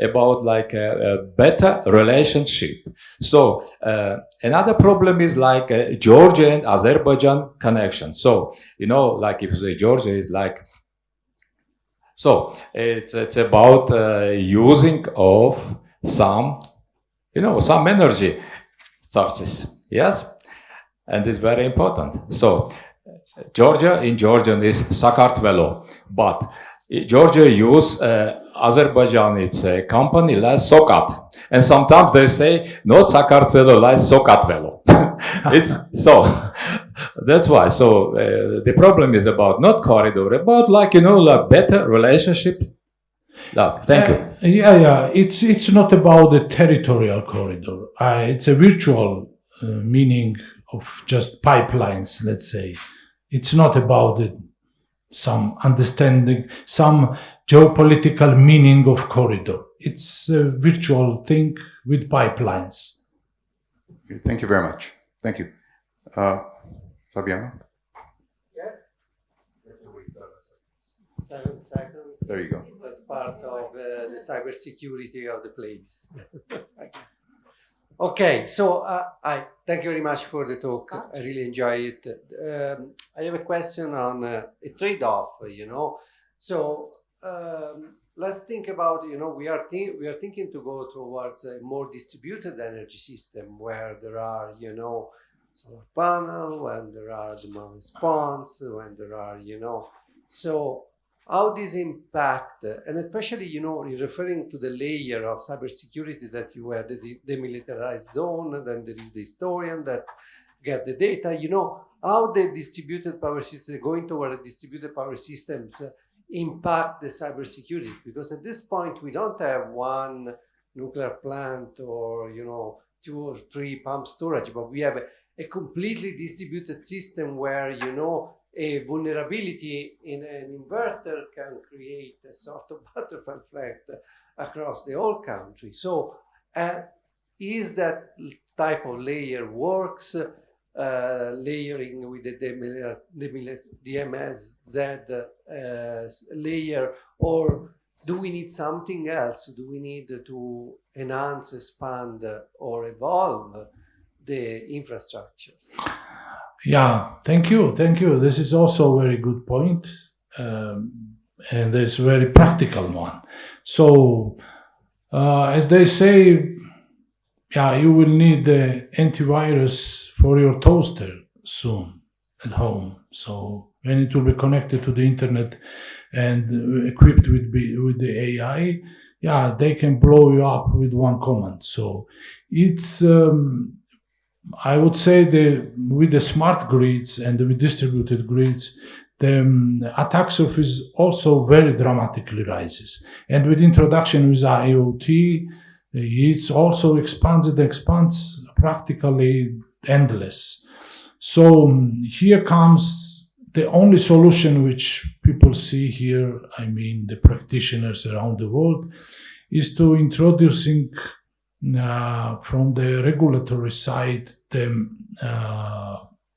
about like a better relationship. So another problem is like Georgia and Azerbaijan connection. So, like if you say Georgia is like, so it's about using of some energy sources. Yes. And it's very important. So Georgia in Georgian is Sakartvelo, but Georgia use Azerbaijan, it's a company like Sokat, and sometimes they say not Sakartvelo, like Sokatvelo. It's so that's why. So the problem is about not corridor, about like better relationship. Thank you. It's not about the territorial corridor. It's a virtual meaning of just pipelines, let's say. It's not about some understanding, some geopolitical meaning of corridor. It's a virtual thing with pipelines. Okay, thank you very much. Thank you. Fabiano? Yeah. 7 seconds. There you go. That's part of the cybersecurity of the place. Okay, so I thank you very much for the talk. I really enjoy it. I have a question on a trade-off. So let's think about we are thinking to go towards a more distributed energy system where there are solar panel, when there are demand response, when there are so. How this impact, and especially, referring to the layer of cybersecurity that you had, the demilitarized zone, then there is the historian that get the data, how the distributed power system, going toward distributed power systems impact the cybersecurity. Because at this point, we don't have one nuclear plant or, 2 or 3 pump storage, but we have a completely distributed system where, a vulnerability in an inverter can create a sort of butterfly effect across the whole country. So is that type of layer works, layering with the DMZ layer, or do we need something else? Do we need to enhance, expand, or evolve the infrastructure? Yeah, thank you. This is also a very good point, and it's a very practical one. So, as they say, yeah, you will need the antivirus for your toaster soon at home. So when it will be connected to the internet and equipped with the AI, yeah, they can blow you up with one command. So it's I would say with the smart grids and with distributed grids, the attack surface also very dramatically rises. And with introduction with IoT, it's also expands practically endless. So here comes the only solution which people see here, I mean the practitioners around the world, is to introducing from the regulatory side the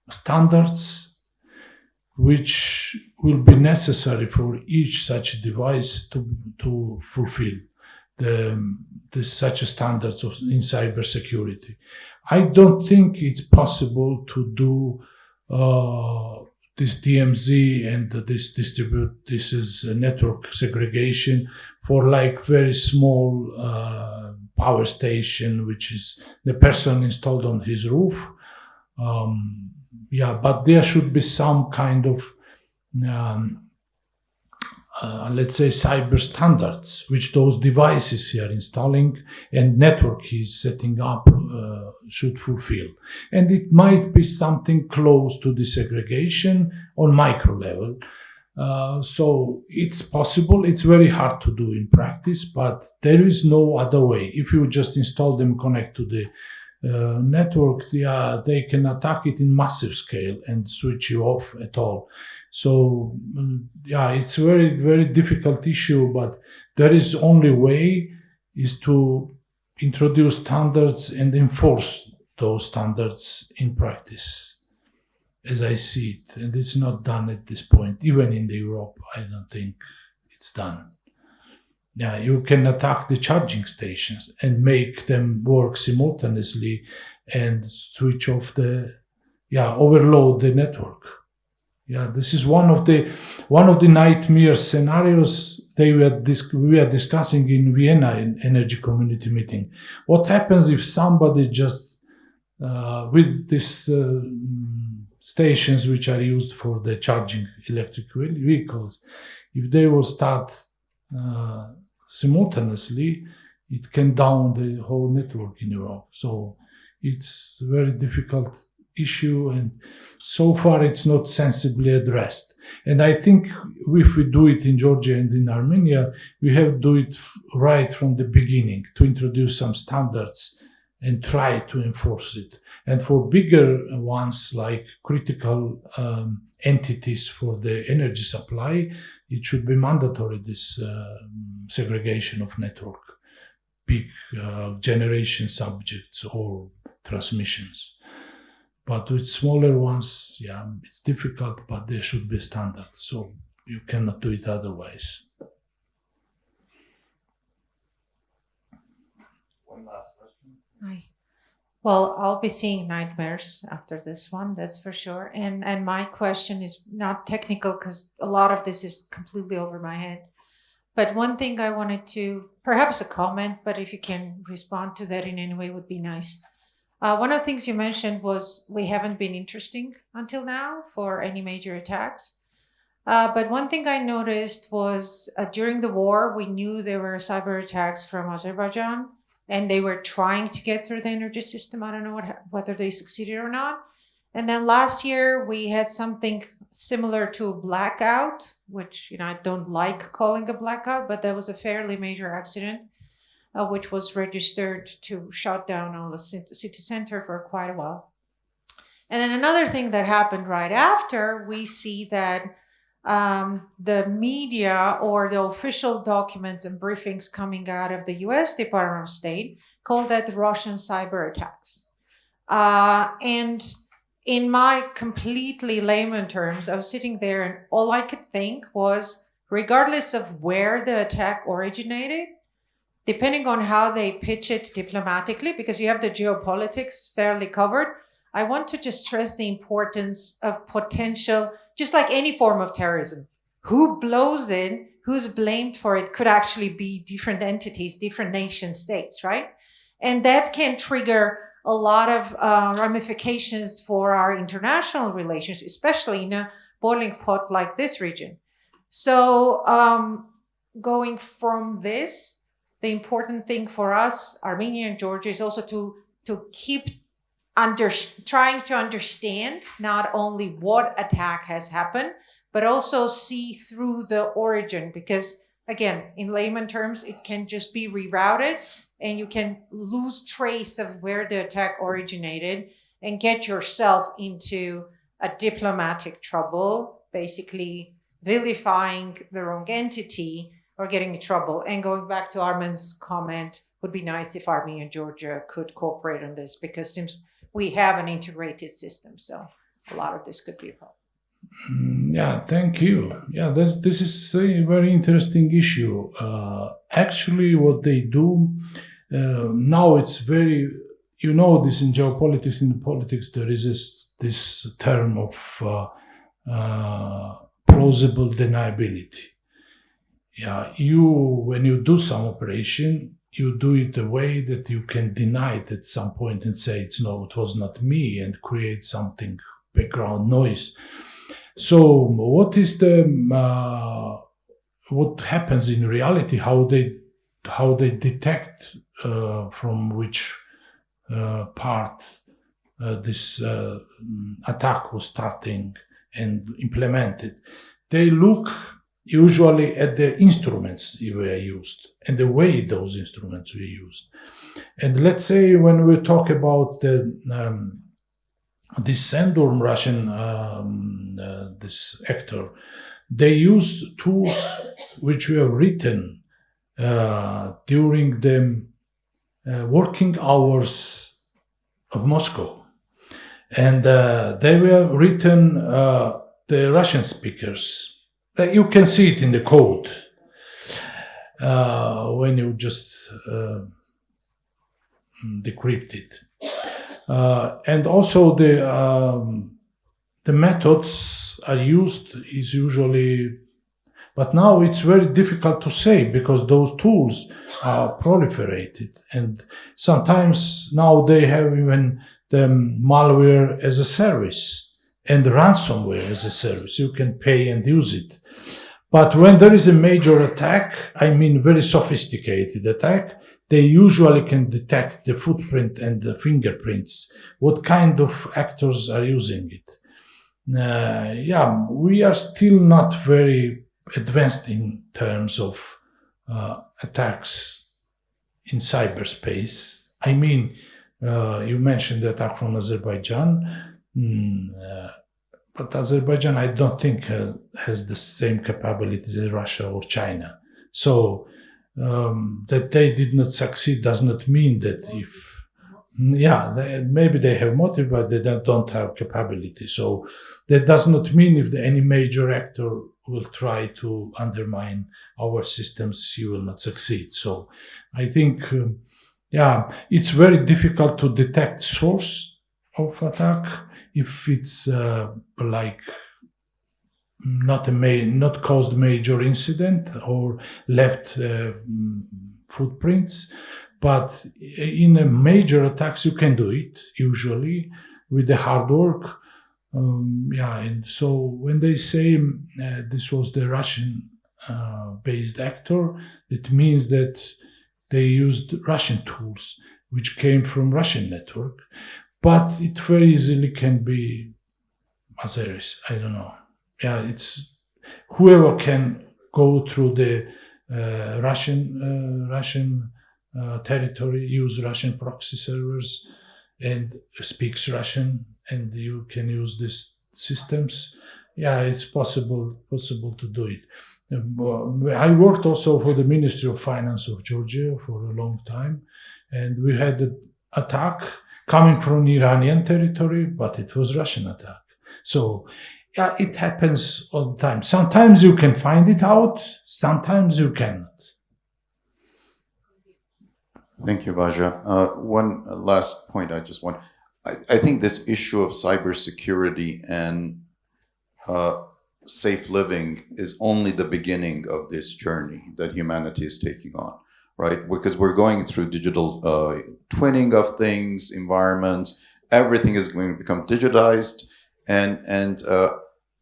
standards which will be necessary for each such device to fulfill such standards in cybersecurity. I don't think it's possible to do this DMZ and this is a network segregation for like very small power station, which is the person installed on his roof. But there should be some kind of let's say cyber standards which those devices here installing and network he's setting up should fulfill. And it might be something close to desegregation on micro level. So it's possible. It's very hard to do in practice, but there is no other way. If you just install them, connect to the network, they can attack it in massive scale and switch you off at all. So it's a very, very difficult issue, but there is only way is to introduce standards and enforce those standards in practice, as I see it. And it's not done at this point. Even in Europe, I don't think it's done. You can attack the charging stations and make them work simultaneously and switch off overload the network. This is one of the nightmare scenarios we were discussing in Vienna in energy community meeting. What happens if somebody just with these stations which are used for the charging electric vehicles, if they will start simultaneously, it can down the whole network in Europe. So it's a very difficult issue, and so far it's not sensibly addressed. And I think if we do it in Georgia and in Armenia, we have to do it right from the beginning to introduce some standards and try to enforce it. And for bigger ones like critical entities for the energy supply, it should be mandatory, this segregation of network, big generation subjects or transmissions. But with smaller ones, it's difficult, but there should be standards. So you cannot do it otherwise. One last question. Hi. Well, I'll be seeing nightmares after this one, that's for sure. And my question is not technical because a lot of this is completely over my head. But one thing I wanted to, perhaps a comment, but if you can respond to that in any way would be nice. One of the things you mentioned was we haven't been interesting until now for any major attacks. But one thing I noticed was during the war, we knew there were cyber attacks from Azerbaijan, and they were trying to get through the energy system. I don't know whether they succeeded or not. And then last year, we had something similar to a blackout, which I don't like calling a blackout, but that was a fairly major accident. Which was registered to shut down all the city center for quite a while. And then another thing that happened right after, we see that the media or the official documents and briefings coming out of the US Department of State call that Russian cyber attacks. And in my completely layman terms, I was sitting there and all I could think was, regardless of where the attack originated, depending on how they pitch it diplomatically, because you have the geopolitics fairly covered, I want to just stress the importance of potential, just like any form of terrorism. Who blows it, who's blamed for it, could actually be different entities, different nation states, right? And that can trigger a lot of ramifications for our international relations, especially in a boiling pot like this region. So going from this, the important thing for us, Armenia and Georgia, is also to keep trying to understand not only what attack has happened, but also see through the origin. Because again, in layman terms, it can just be rerouted and you can lose trace of where the attack originated and get yourself into a diplomatic trouble, basically vilifying the wrong entity or getting in trouble. And going back to Armin's comment, would be nice if Armenia and Georgia could cooperate on this, because since we have an integrated system, so a lot of this could be a problem. Yeah, thank you. Yeah, this is a very interesting issue. Actually, what they do now, it's very, this in geopolitics, in politics, there is this term of plausible deniability. Yeah, when you do some operation, you do it a way that you can deny it at some point and say it was not me, and create something background noise. So what is what happens in reality? How they detect from which part this attack was starting and implemented? They look usually at the instruments were used and the way those instruments were used. And let's say when we talk about this Sandorm Russian, this actor, they use tools which were written during the working hours of Moscow. And they were written, the Russian speakers. You can see it in the code when you just decrypt it. And also the methods are used is usually, but now it's very difficult to say because those tools are proliferated, and sometimes now they have even the malware as a service and ransomware as a service. You can pay and use it. But when there is a major attack, I mean very sophisticated attack, they usually can detect the footprint and the fingerprints, what kind of actors are using it. We are still not very advanced in terms of attacks in cyberspace. I mean, you mentioned the attack from Azerbaijan, but Azerbaijan, I don't think has the same capabilities as Russia or China. So that they did not succeed does not mean that maybe they have motive, but they don't have capability. So that does not mean if any major actor will try to undermine our systems, he will not succeed. So I think, it's very difficult to detect source of attack if it's not caused major incident or left footprints. But in a major attacks, you can do it usually with the hard work. And so when they say this was the Russian based actor, it means that they used Russian tools, which came from Russian network. But it very easily can be Azeris. I don't know. It's whoever can go through the Russian territory, use Russian proxy servers, and speaks Russian, and you can use these systems, yeah, it's possible to do it. I worked also for the Ministry of Finance of Georgia for a long time, and we had an attack coming from Iranian territory, but it was Russian attack. So yeah, it happens all the time. Sometimes you can find it out, sometimes you cannot. Thank you, Vaja. One last point I just want. I think this issue of cybersecurity and safe living is only the beginning of this journey that humanity is taking on, right? Because we're going through digital twinning of things, environments, everything is going to become digitized. And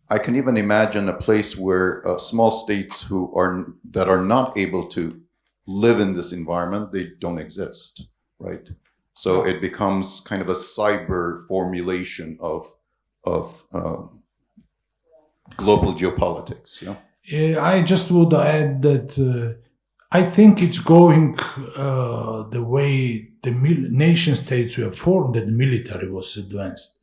I can even imagine a place where small states that are not able to live in this environment, they don't exist, right? So it becomes kind of a cyber formulation of global geopolitics. Yeah? I just would add that I think it's going the way the nation states were formed, that the military was advanced.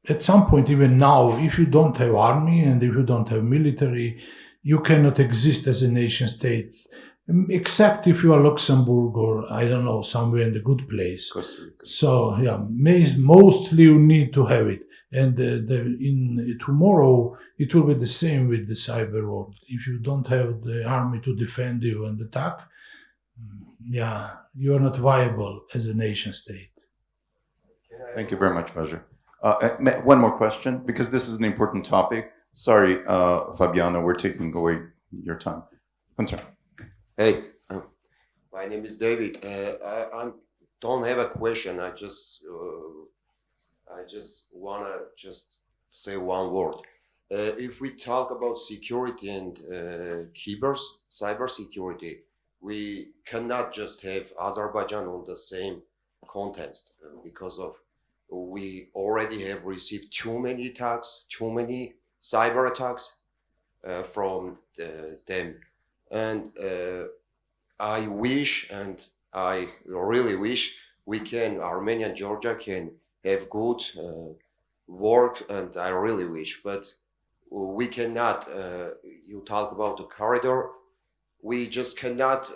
At some point, even now, if you don't have army and if you don't have military, you cannot exist as a nation state, except if you are Luxembourg or, I don't know, somewhere in the good place. Costa Rica. So, yeah, mostly you need to have it. And tomorrow, it will be the same with the cyber world. If you don't have the army to defend you and attack, yeah, you are not viable as a nation state. Thank you very much, Vaja. One more question, because this is an important topic. Sorry, Fabiano, we're taking away your time. Concern. Hey, my name is David. I don't have a question. I just wanna say one word. If we talk about security and cyber security, we cannot just have Azerbaijan on the same context because of we already have received too many attacks, too many cyber attacks from them. And I wish, and I really wish, Armenia and Georgia can have good work, and I really wish, but we cannot, you talk about the corridor, we just cannot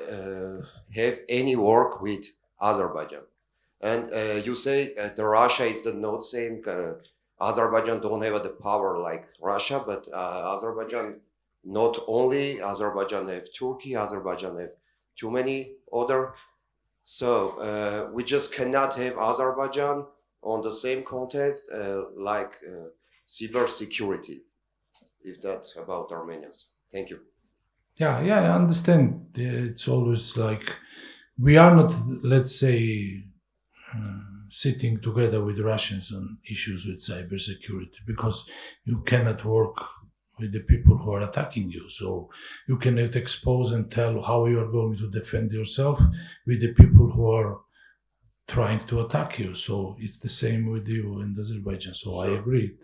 have any work with Azerbaijan. And you say the Russia is not same, Azerbaijan don't have the power like Russia, but Azerbaijan, not only Azerbaijan have Turkey, Azerbaijan have too many other. So we just cannot have Azerbaijan on the same content like cyber security, if that's about Armenians. Thank you. Yeah, I understand. It's always like we are not, let's say, sitting together with Russians on issues with cybersecurity, because you cannot work with the people who are attacking you. So you cannot expose and tell how you are going to defend yourself with the people who are trying to attack you. So it's the same with you in Azerbaijan. So sure. I agree.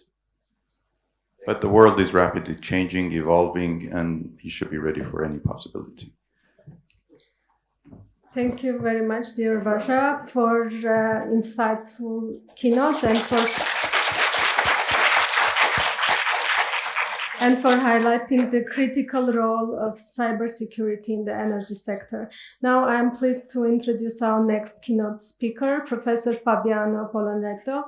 But the world is rapidly changing, evolving, and you should be ready for any possibility. Thank you very much, dear Vaja, for insightful keynote and for highlighting the critical role of cybersecurity in the energy sector. Now I am pleased to introduce our next keynote speaker, Professor Fabiano Polonetto.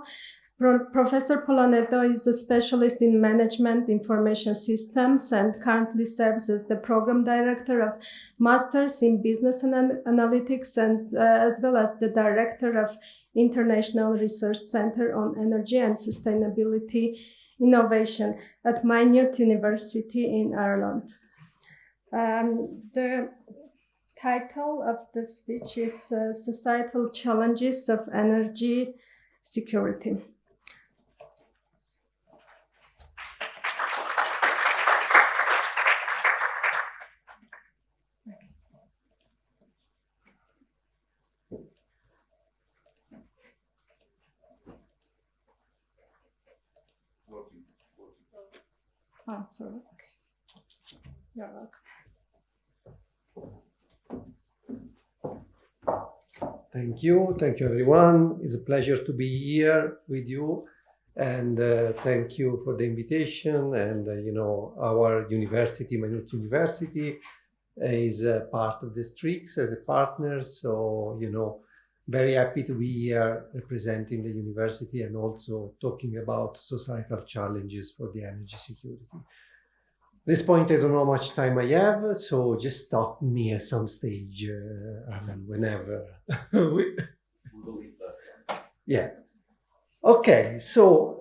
Professor Polonetto is a specialist in management information systems and currently serves as the program director of Masters in Business Analytics and as well as the director of International Research Center on Energy and Sustainability Innovation at Maynooth University in Ireland. The title of the speech is Societal Challenges of Energy Security. Oh, sorry. Okay. You're welcome. Thank you everyone. It's a pleasure to be here with you, and thank you for the invitation. And our university, Maynooth University, is a part of the STREACS as a partner. So very happy to be here representing the university and also talking about societal challenges for the energy security. At this point, I don't know how much time I have, so just stop me at some stage, whenever. Yeah. Okay, so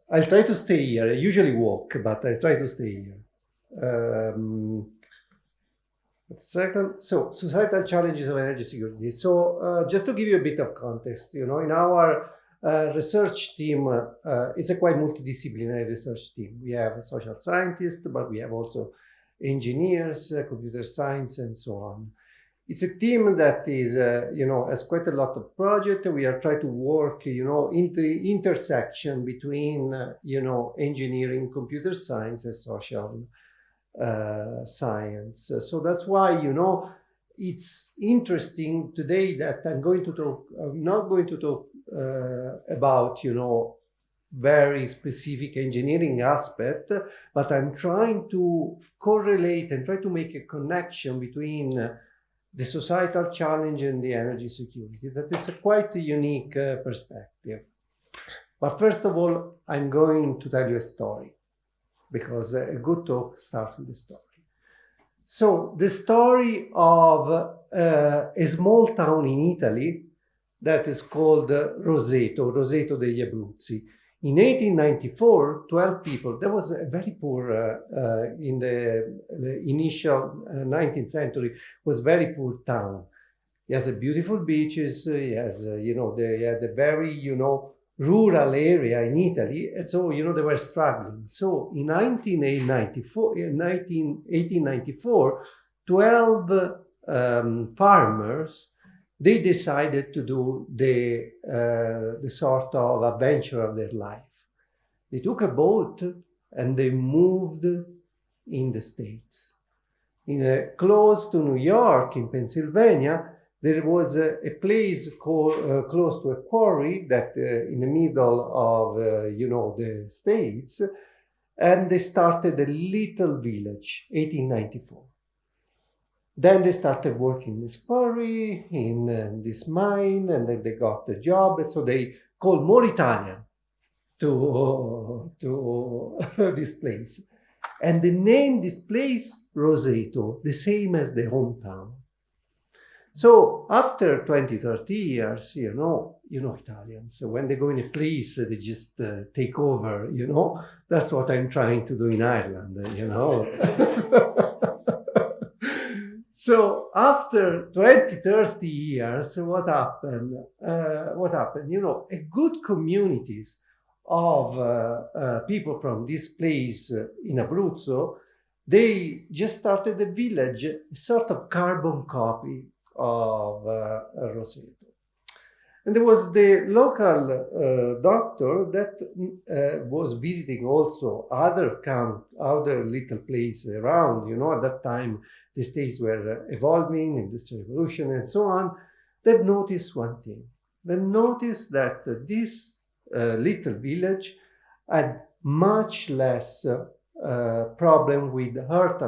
I'll try to stay here. I usually walk, but I try to stay here. A second. So, societal challenges of energy security. So, just to give you a bit of context, in our research team, it's a quite multidisciplinary research team. We have social scientists, but we have also engineers, computer science, and so on. It's a team that is, has quite a lot of projects. We are trying to work, in the intersection between, engineering, computer science, and social science. So that's why, it's interesting today that I'm not going to talk about, very specific engineering aspect, but I'm trying to correlate and try to make a connection between the societal challenge and the energy security. That is a quite unique perspective. But first of all, I'm going to tell you a story, because a good talk starts with a story. So the story of a small town in Italy that is called Roseto degli Abruzzi. In 1894, 12 people, that was a very poor, in the initial 19th century, was very poor town. It has a beautiful beaches, it has, they had a very, rural area in Italy, and so, they were struggling. So in 1894, 12 farmers, they decided to do the sort of adventure of their life. They took a boat and they moved in the States. Close to New York, in Pennsylvania, there was a place close to a quarry that in the middle of, the States, and they started a little village, 1894. Then they started working in this quarry, in this mine, and then they got a job, and so they called more Italian to this place. And they named this place Roseto, the same as the hometown. So after 20, 30 years, Italians, when they go in a place, they just take over, That's what I'm trying to do in Ireland, So after 20, 30 years, what happened? A good communities of people from this place in Abruzzo, they just started a village, a sort of carbon copy of Roseto. And there was the local doctor that was visiting also other little places around. At that time, the states were evolving, industrial revolution, and so on. That noticed one thing. They noticed that this little village had much less problem with heart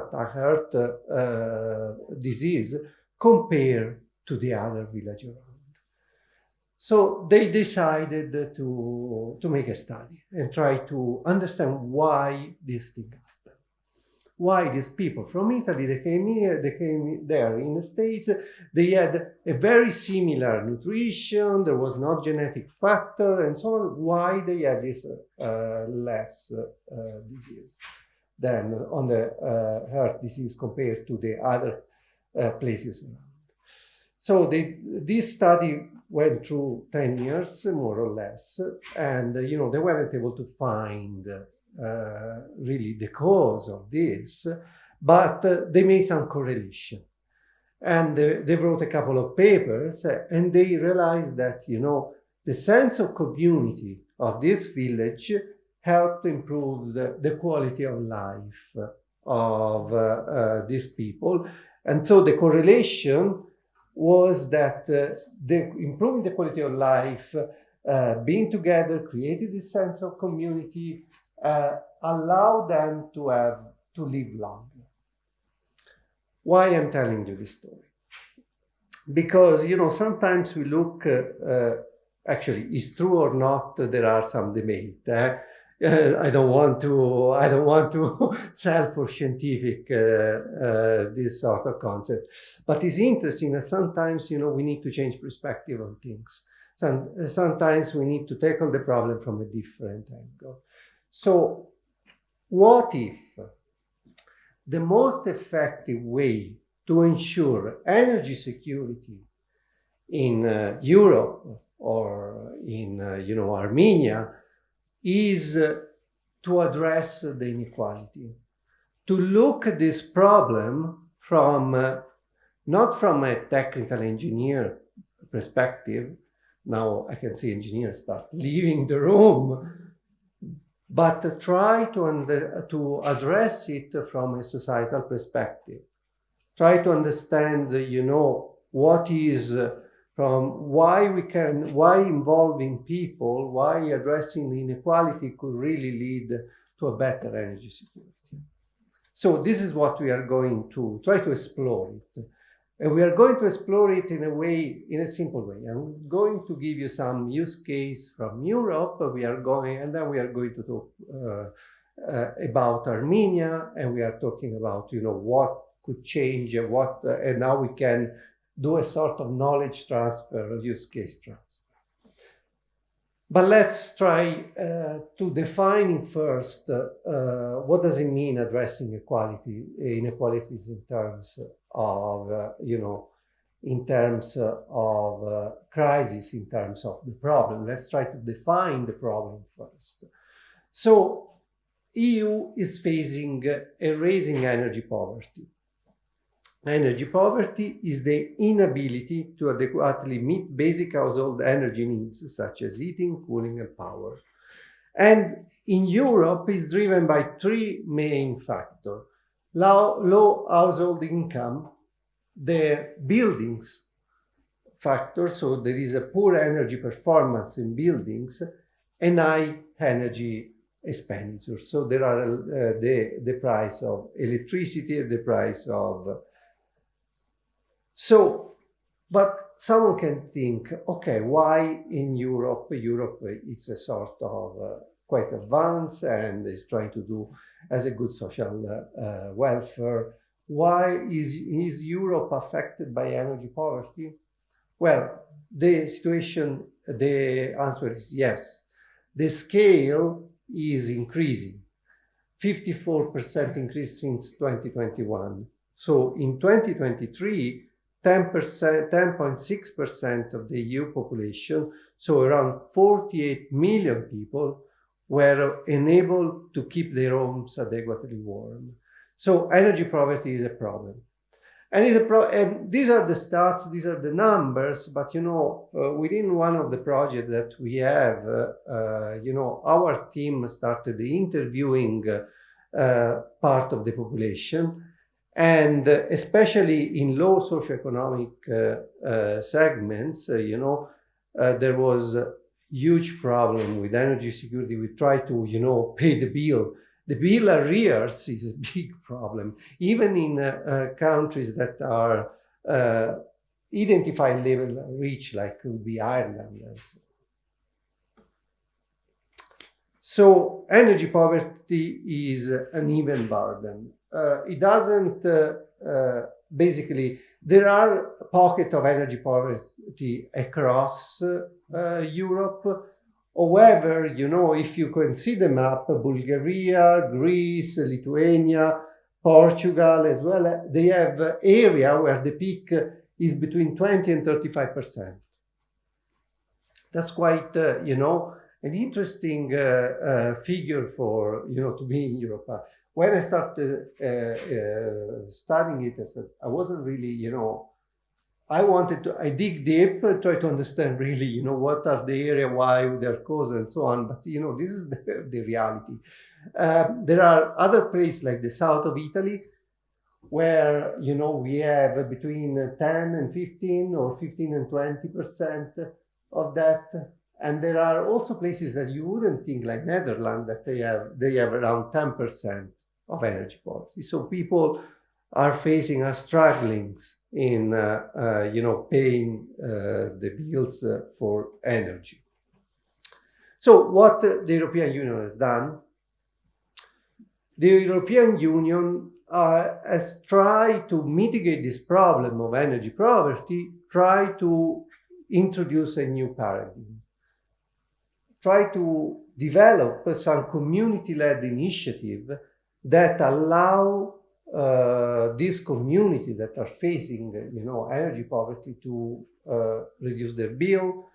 disease compared to the other village around. So they decided to make a study and try to understand why this thing happened. Why these people from Italy, they came there in the States, they had a very similar nutrition, there was no genetic factor and so on. Why they had this less disease than on the heart disease compared to the other places around. So this study went through 10 years, more or less, and they weren't able to find really the cause of this, but they made some correlation. And they wrote a couple of papers, and they realized that, the sense of community of this village helped improve the quality of life of these people. And so the correlation was that improving the quality of life, being together, created this sense of community, allowed them to live longer. Why I'm telling you this story? Because, sometimes we look, actually, is true or not, there are some debate. I don't want to sell for scientific this sort of concept, but it's interesting that sometimes we need to change perspective on things. Sometimes we need to tackle the problem from a different angle. So, what if the most effective way to ensure energy security in Europe or in Armenia is to address the inequality, to look at this problem from not from a technical engineer perspective. Now I can see engineers start leaving the room, but try to address it from a societal perspective. Try to understand, what is why involving people, why addressing the inequality could really lead to a better energy security. So this is what we are going to try to explore it. And we are going to explore it in a simple way. I'm going to give you some use case from Europe. And then we are going to talk about Armenia, and we are talking about, what could change and how we can do a sort of knowledge transfer or use case transfer. But let's try to define first what does it mean addressing inequalities in terms of crisis, in terms of the problem. Let's try to define the problem first. So, EU is facing a rising energy poverty. Energy poverty is the inability to adequately meet basic household energy needs, such as heating, cooling, and power. And in Europe, it's driven by three main factors. Low household income, the buildings factor, so there is a poor energy performance in buildings, and high energy expenditure. So there are the price of electricity, the price of... But someone can think, okay, why in Europe? Europe is a sort of quite advanced and is trying to do as a good social welfare. Why is Europe affected by energy poverty? Well, the answer is yes. The scale is increasing, 54% increase since 2021. So in 2023, 10.6% of the EU population, so around 48 million people, were enabled to keep their homes adequately warm. So energy poverty is a problem. And these are the stats, these are the numbers, but within one of the projects that we have, our team started interviewing part of the population, and especially in low socioeconomic segments, there was a huge problem with energy security. We try to, pay the bill. The bill arrears is a big problem, even in countries that are identified level rich, like could be Ireland. So energy poverty is an even burden. It doesn't, basically, there are pockets of energy poverty across Europe. However, if you can see the map, Bulgaria, Greece, Lithuania, Portugal as well, they have area where the peak is between 20 and 35%. That's quite, an interesting figure for, to be in Europe. When I started studying it, I wasn't really, I dig deep and try to understand really, what are the area, why their cause and so on. But, this is the reality. There are other places like the south of Italy, where, you know, we have between 10 and 15 or 15 and 20% of that. And there are also places that you wouldn't think, like Netherlands, that they have around 10% of energy poverty. So people are struggling in, you know, paying the bills for energy. So what the European Union has done, the European Union has tried to mitigate this problem of energy poverty, try to introduce a new paradigm, try to develop some community-led initiative that allow these communities that are facing, you know, energy poverty to reduce their bill,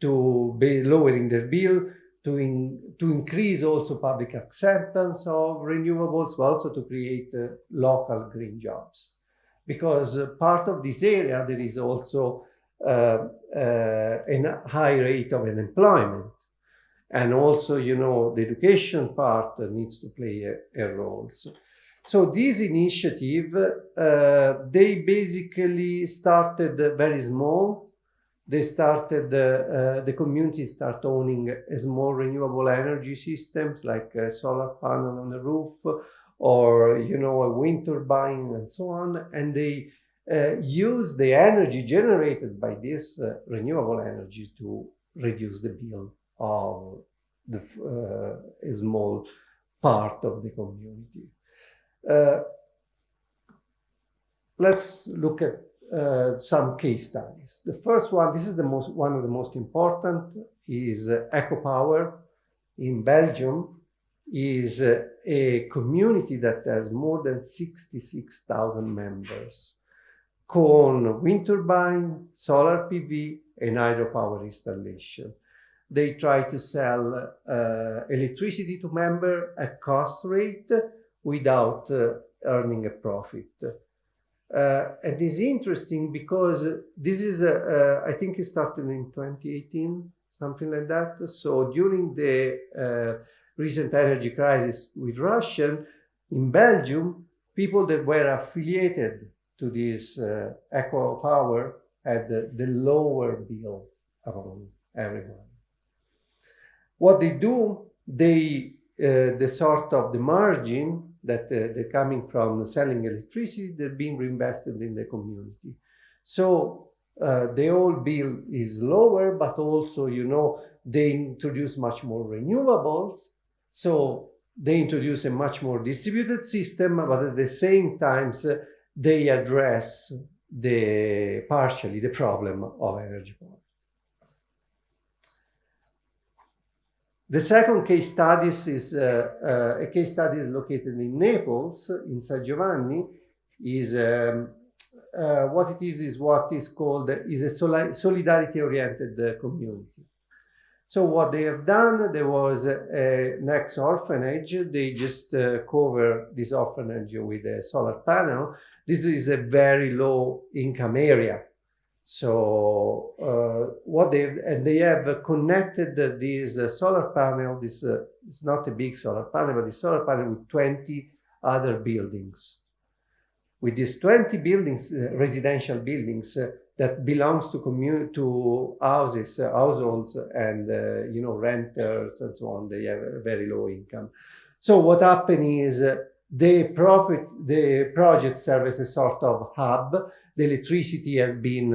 to be lowering their bill, to increase also public acceptance of renewables, but also to create local green jobs. Because part of this area, there is also a high rate of unemployment. And also, you know, the education part needs to play a role. So this initiative, they basically started very small. They started, the community start owning a small renewable energy systems like a solar panel on the roof or, you know, a wind turbine and so on. And they use the energy generated by this renewable energy to reduce the bill of a small part of the community. Let's look at some case studies. The first one, this is one of the most important, is EcoPower in Belgium. Is a community that has more than 66,000 members, con wind turbine, solar PV, and hydropower installation. They try to sell electricity to members at cost rate without earning a profit. And it's interesting because this is, I think it started in 2018, something like that. So during the recent energy crisis with Russia, in Belgium, people that were affiliated to this EcoPower had the lower bill among everyone. What they do, the sort of the margin that they're coming from selling electricity, they're being reinvested in the community. So the whole bill is lower, but also, you know, they introduce much more renewables. So they introduce a much more distributed system, but at the same time, they address partially the problem of energy poverty. The second case study is a case study located in Naples, in San Giovanni. Is what it is what is called is a solidarity-oriented community. So what they have done, there was an ex-orphanage. They just cover this orphanage with a solar panel. This is a very low income area. So they have connected this solar panel, it's not a big solar panel, but the solar panel with 20 other buildings. With these 20 buildings, residential buildings that belongs to households and you know, renters and so on, they have a very low income. So what happened is the project serves as a sort of hub. The electricity has been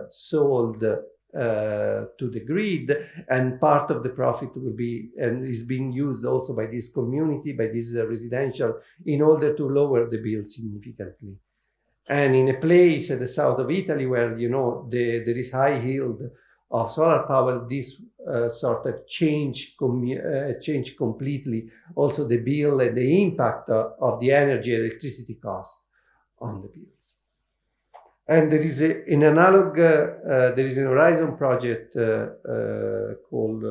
sold to the grid, and part of the profit will be and is being used also by this community, by this residential, in order to lower the bill significantly. And in a place at the south of Italy where, you know, there is high yield of solar power, this sort of change completely also the bill and the impact of the energy and electricity cost on the bills. And there is an analog, there is an Horizon project called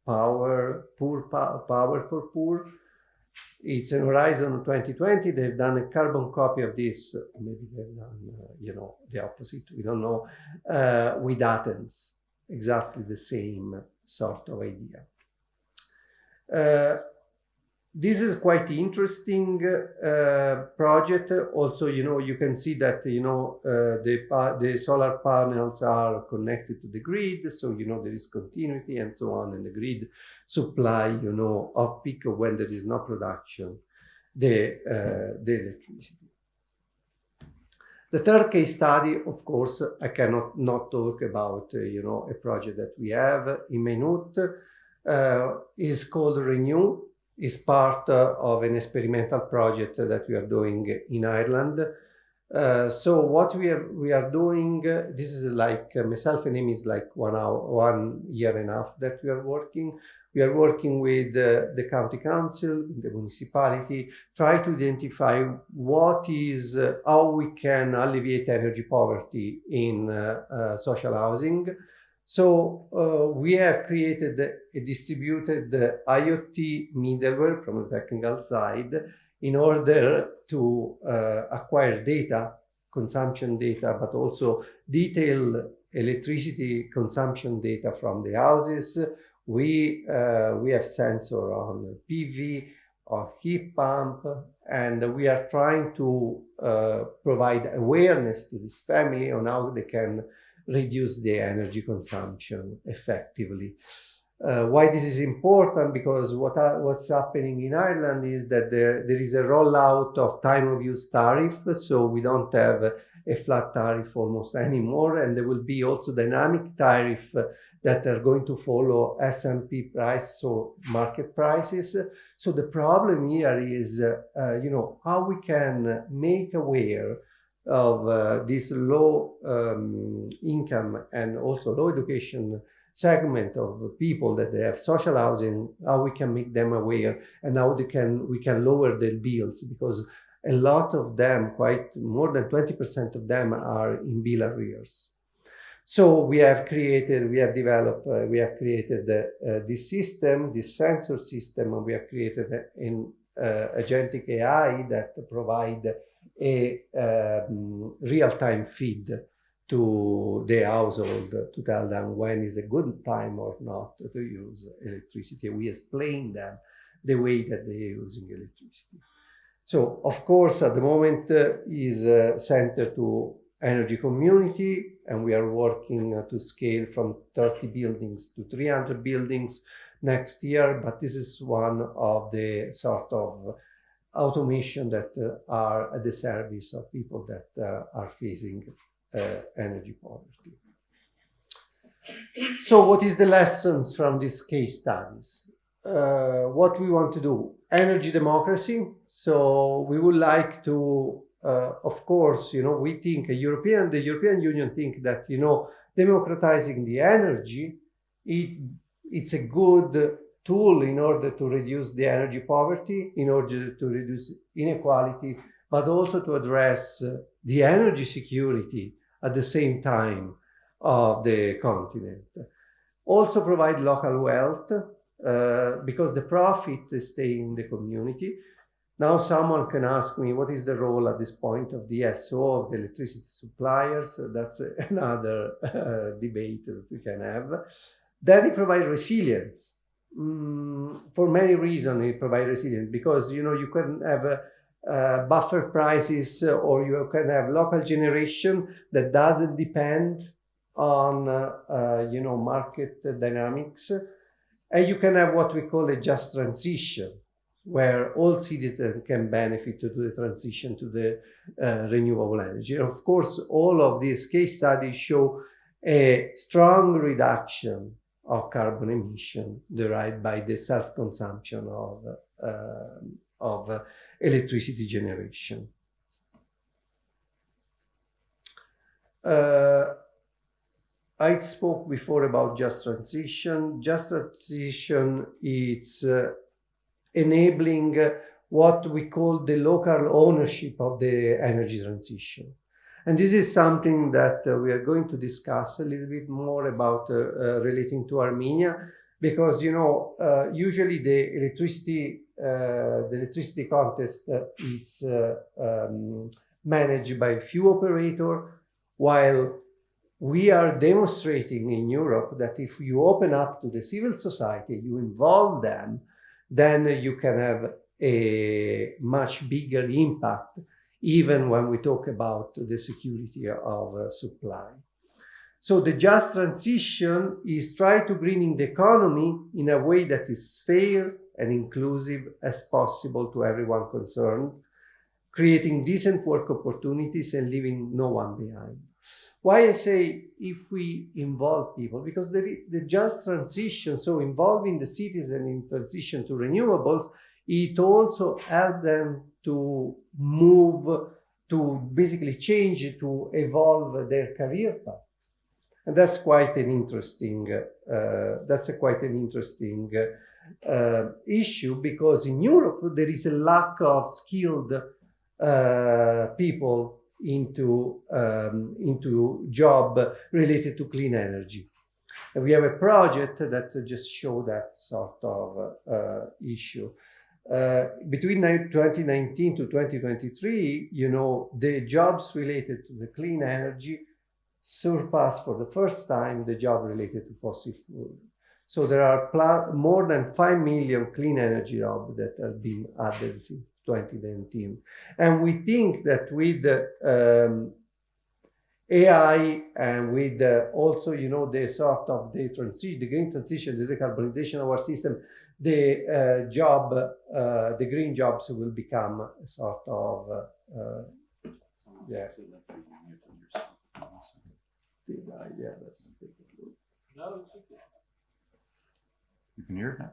Power for Poor. It's an Horizon 2020. They've done a carbon copy of this. Maybe they've done, you know, the opposite. We don't know. With Athens, exactly the same sort of idea. this is quite interesting project. Also, you can see that, the solar panels are connected to the grid. So, there is continuity and so on. And the grid supply, off peak when there is no production, the electricity. The third case study, of course, I cannot not talk about, a project that we have in Maynooth, is called Renew. Is part of an experimental project that we are doing in Ireland. So what we are doing, this is like myself and him is like 1 year and a half that we are working. We are working with the county council, the municipality, try to identify how we can alleviate energy poverty in social housing. So we have created a distributed IoT middleware from the technical side in order to acquire data, consumption data, but also detailed electricity consumption data from the houses. We have sensor on PV, on heat pump, and we are trying to provide awareness to this family on how they can reduce the energy consumption effectively. Why this is important? Because what's happening in Ireland is that there is a rollout of time of use tariff, so we don't have a flat tariff almost anymore, and there will be also dynamic tariff that are going to follow S&P price, so market prices. So the problem here is, how we can make aware of this low income and also low education segment of people that they have social housing, how we can make them aware and how we can lower their bills, because a lot of them, quite more than 20% of them, are in bill arrears. So we have created this system, this sensor system, and we have created an agentic AI that provide a real-time feed to the household to tell them when is a good time or not to use electricity. We explain them the way that they are using electricity. So, of course, at the moment is centered to energy community, and we are working to scale from 30 buildings to 300 buildings next year. But this is one of the sort of automation that are at the service of people that are facing energy poverty. So what is the lessons from these case studies? What we want to do? Energy democracy. So we would like to, of course, we think the European Union think that, democratizing the energy, it's a good tool in order to reduce the energy poverty, in order to reduce inequality, but also to address the energy security at the same time of the continent. Also provide local wealth, because the profit stays in the community. Now someone can ask me, what is the role at this point of the SO, of the electricity suppliers? That's another debate that we can have. Then it provides resilience. For many reasons it provides resilience, because you can have buffer prices, or you can have local generation that doesn't depend on market dynamics, and you can have what we call a just transition, where all citizens can benefit to do the transition to the renewable energy. And of course, all of these case studies show a strong reduction of carbon emission derived by the self-consumption of electricity generation. I spoke before about just transition. Just transition is enabling what we call the local ownership of the energy transition. And this is something that we are going to discuss a little bit more about relating to Armenia, because usually the electricity contest is managed by a few operators, while we are demonstrating in Europe that if you open up to the civil society, you involve them, then you can have a much bigger impact, even when we talk about the security of supply. So the just transition is try to greening the economy in a way that is fair and inclusive as possible to everyone concerned, creating decent work opportunities and leaving no one behind. Why I say if we involve people, because the just transition, so involving the citizen in transition to renewables, it also helps them to move, to basically change, to evolve their career path. And that's quite an interesting, issue, because in Europe there is a lack of skilled people into job related to clean energy. And we have a project that just show that sort of issue. Between 2019 to 2023, the jobs related to the clean energy surpassed for the first time the job related to fossil fuel. So there are more than 5 million clean energy jobs that have been added since 2019. And we think that with AI and with also, the sort of the green transition, the decarbonization of our system, the green jobs will become a sort of, let's take a look. No, it's okay. You can hear it now?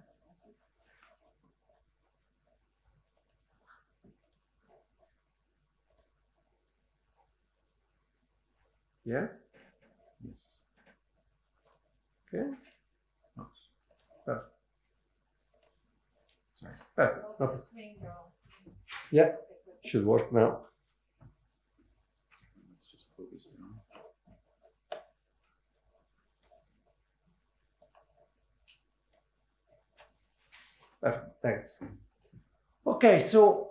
Yeah? Yes. Okay. Oops. Perfect. Sorry. Perfect. Okay. Yeah, should work now. Let's just focus it on. Perfect. Thanks. Okay, so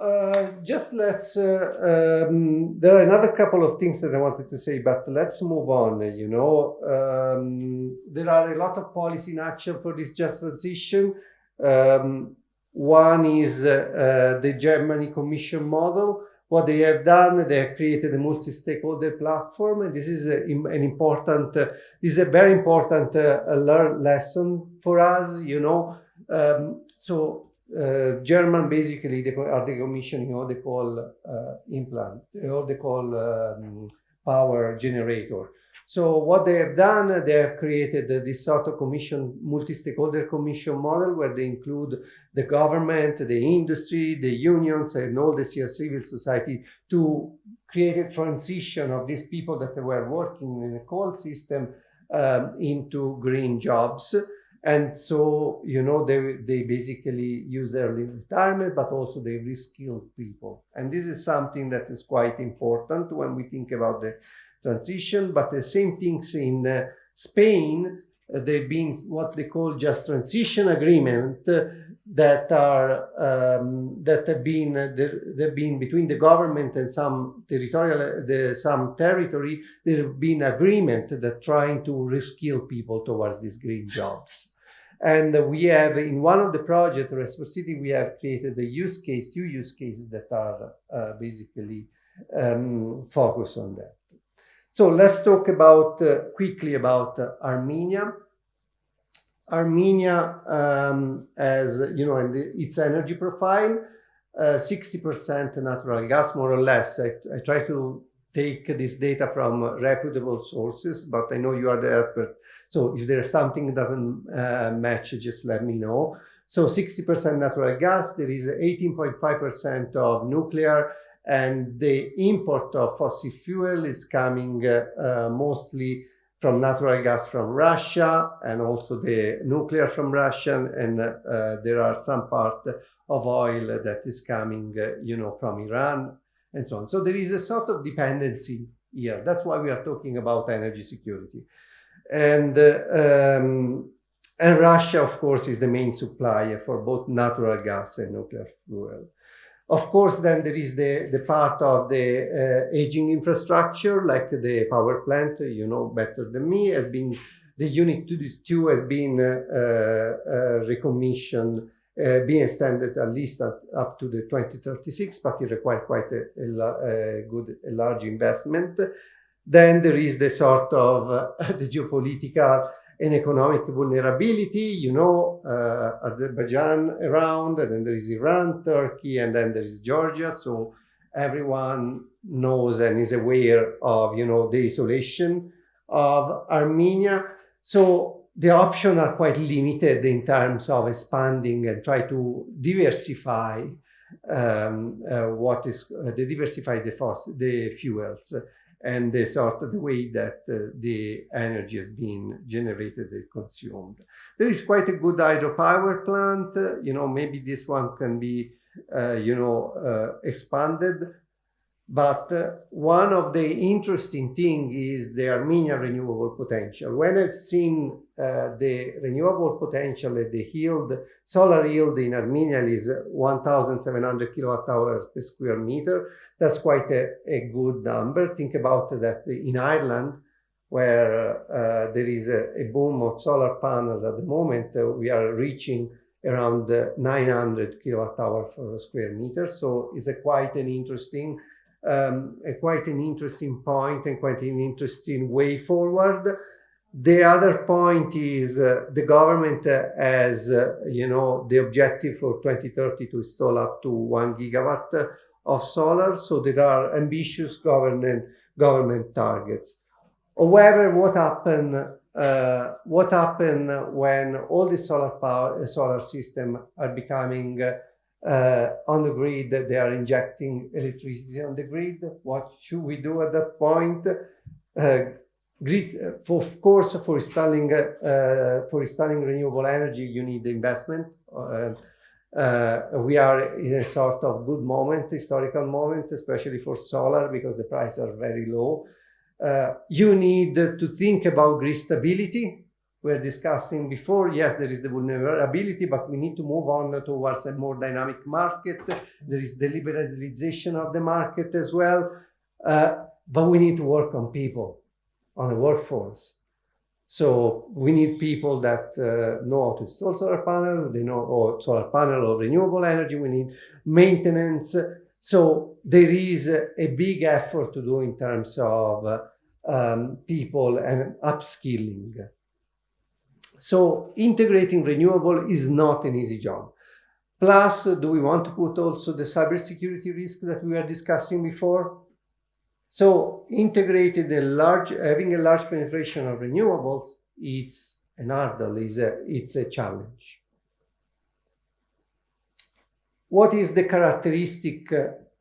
just let's, there are another couple of things that I wanted to say, but let's move on. There are a lot of policy in action for this just transition. One is the Germany Commission model. What they have done, they have created a multi-stakeholder platform, and this is a very important lesson for us. German basically they are decommissioning what they call power generator. So what they have done, they have created this sort of multi-stakeholder commission model where they include the government, the industry, the unions, and all the civil society to create a transition of these people that were working in a coal system into green jobs. And so, they basically use early retirement, but also they reskill people. And this is something that is quite important when we think about the transition. But the same things in Spain, they've been what they call just transition agreement that have been between the government and some territory. There have been agreement that trying to reskill people towards these green jobs. And we have in one of the projects, Reciprocity, we have created two use cases that are basically focused on that. So let's talk quickly about Armenia. Armenia has, and its energy profile, 60% natural gas, more or less. I try to take this data from reputable sources, but I know you are the expert. So if there's something that doesn't match, just let me know. So 60% natural gas, there is 18.5% of nuclear, and the import of fossil fuel is coming mostly from natural gas from Russia, and also the nuclear from Russia, and there are some part of oil that is coming, from Iran, and so on. So there is a sort of dependency here. That's why we are talking about energy security. And Russia, of course, is the main supplier for both natural gas and nuclear fuel. Of course, then there is the part of the aging infrastructure, like the power plant, better than me, has been, the Unit 2 has been recommissioned being extended at least up to the 2036, but it requires quite a large investment. Then there is the sort of the geopolitical and economic vulnerability, Azerbaijan around, and then there is Iran, Turkey, and then there is Georgia. So everyone knows and is aware of, the isolation of Armenia. So the options are quite limited in terms of expanding and try to diversify the fuels and the sort of the way that the energy has been generated and consumed. There is quite a good hydropower plant. Maybe this one can be, expanded. But one of the interesting things is the Armenian renewable potential. When I've seen the renewable potential at the solar yield in Armenia is 1,700 kilowatt hours per square meter. That's quite a good number. Think about that in Ireland, where there is a boom of solar panels at the moment, we are reaching around 900 kilowatt hours per square meter. So it's quite an interesting point and quite an interesting way forward. The other point is the government has, the objective for 2030 to install up to 1 gigawatt of solar. So there are ambitious government targets. However, what happened when all the solar system are becoming on the grid, they are injecting electricity on the grid? What should we do at that point? Grid, of course, for installing renewable energy, you need the investment. We are in a sort of good moment, historical moment, especially for solar, because the prices are very low. You need to think about grid stability. We're discussing before, yes, there is the vulnerability, but we need to move on towards a more dynamic market. There is the liberalization of the market as well. But we need to work on people, on the workforce. So we need people that know how to install solar panel, or solar panel or renewable energy. We need maintenance. So there is a big effort to do in terms of people and upskilling. So integrating renewable is not an easy job. Plus, do we want to put also the cybersecurity risk that we were discussing before? So having a large penetration of renewables, it's an hurdle, it's a challenge. What is the characteristic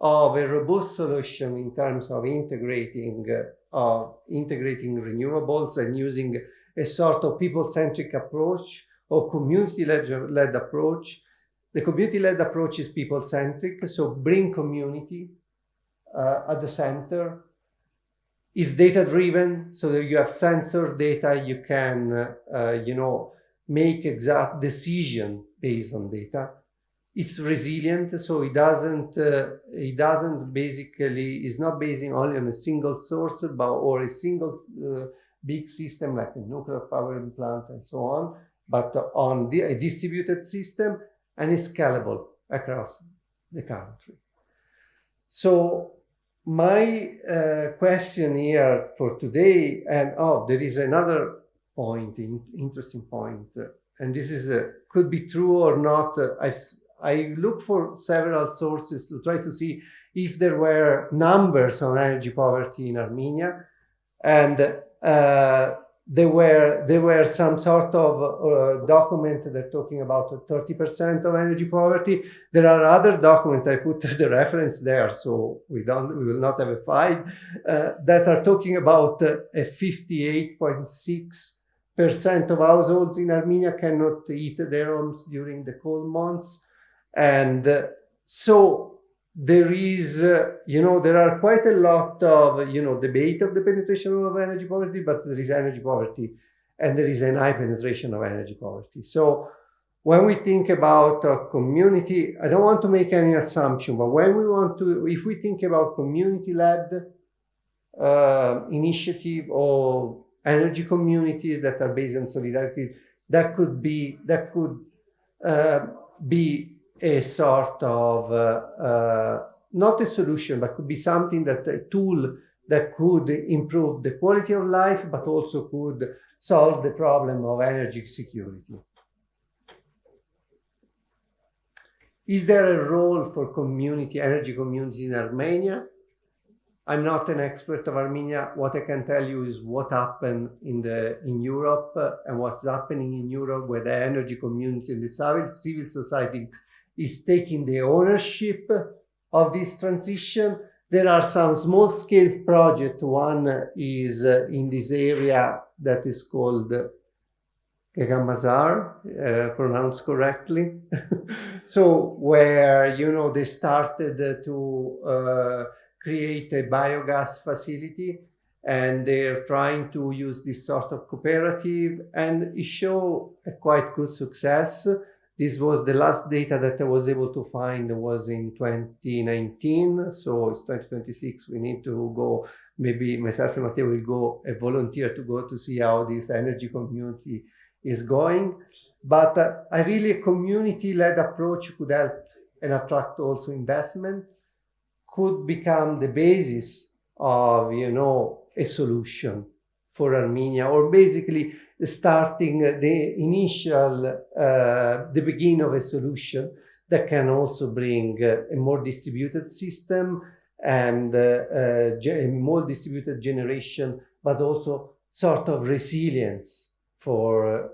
of a robust solution in terms of integrating renewables and using a sort of people-centric approach or community-led approach? The community-led approach is people-centric, so bring community at the center. Is data-driven, so that you have sensor data, you can, make exact decision based on data. It's resilient, so it's not basing only on a single source, or a single big system like a nuclear power plant and so on, but on a distributed system, and is scalable across the country. So my question here for today, and there is another point, interesting point, and this is could be true or not. I look for several sources to try to see if there were numbers on energy poverty in Armenia, and there were some sort of document that talking about 30% of energy poverty. There are other documents, I put the reference there, so we will not have a fight, that are talking about a 58.6% of households in Armenia cannot heat their homes during the cold months. And so there is, there are quite a lot of, debate of the penetration of energy poverty, but there is energy poverty and there is a high penetration of energy poverty. So when we think about community, I don't want to make any assumption, but if we think about community-led initiative or energy communities that are based on solidarity, that could be a sort of not a solution, but could be something that a tool that could improve the quality of life, but also could solve the problem of energy security. Is there a role for energy community in Armenia? I'm not an expert of Armenia. What I can tell you is what happened in Europe and what's happening in Europe, where the energy community and the civil society is taking the ownership of this transition. There are some small-scale projects. One is in this area that is called Gagamazar, pronounced correctly. So where, they started to create a biogas facility, and they're trying to use this sort of cooperative, and it showed a quite good success. This was the last data that I was able to find was in 2019. So it's 2026. We need to go, maybe myself and Matteo will go, a volunteer to go to see how this energy community is going. But a really community-led approach could help and attract also investment, could become the basis of, a solution for Armenia, or basically starting the initial, the beginning of a solution that can also bring a more distributed system and a more distributed generation, but also sort of resilience for,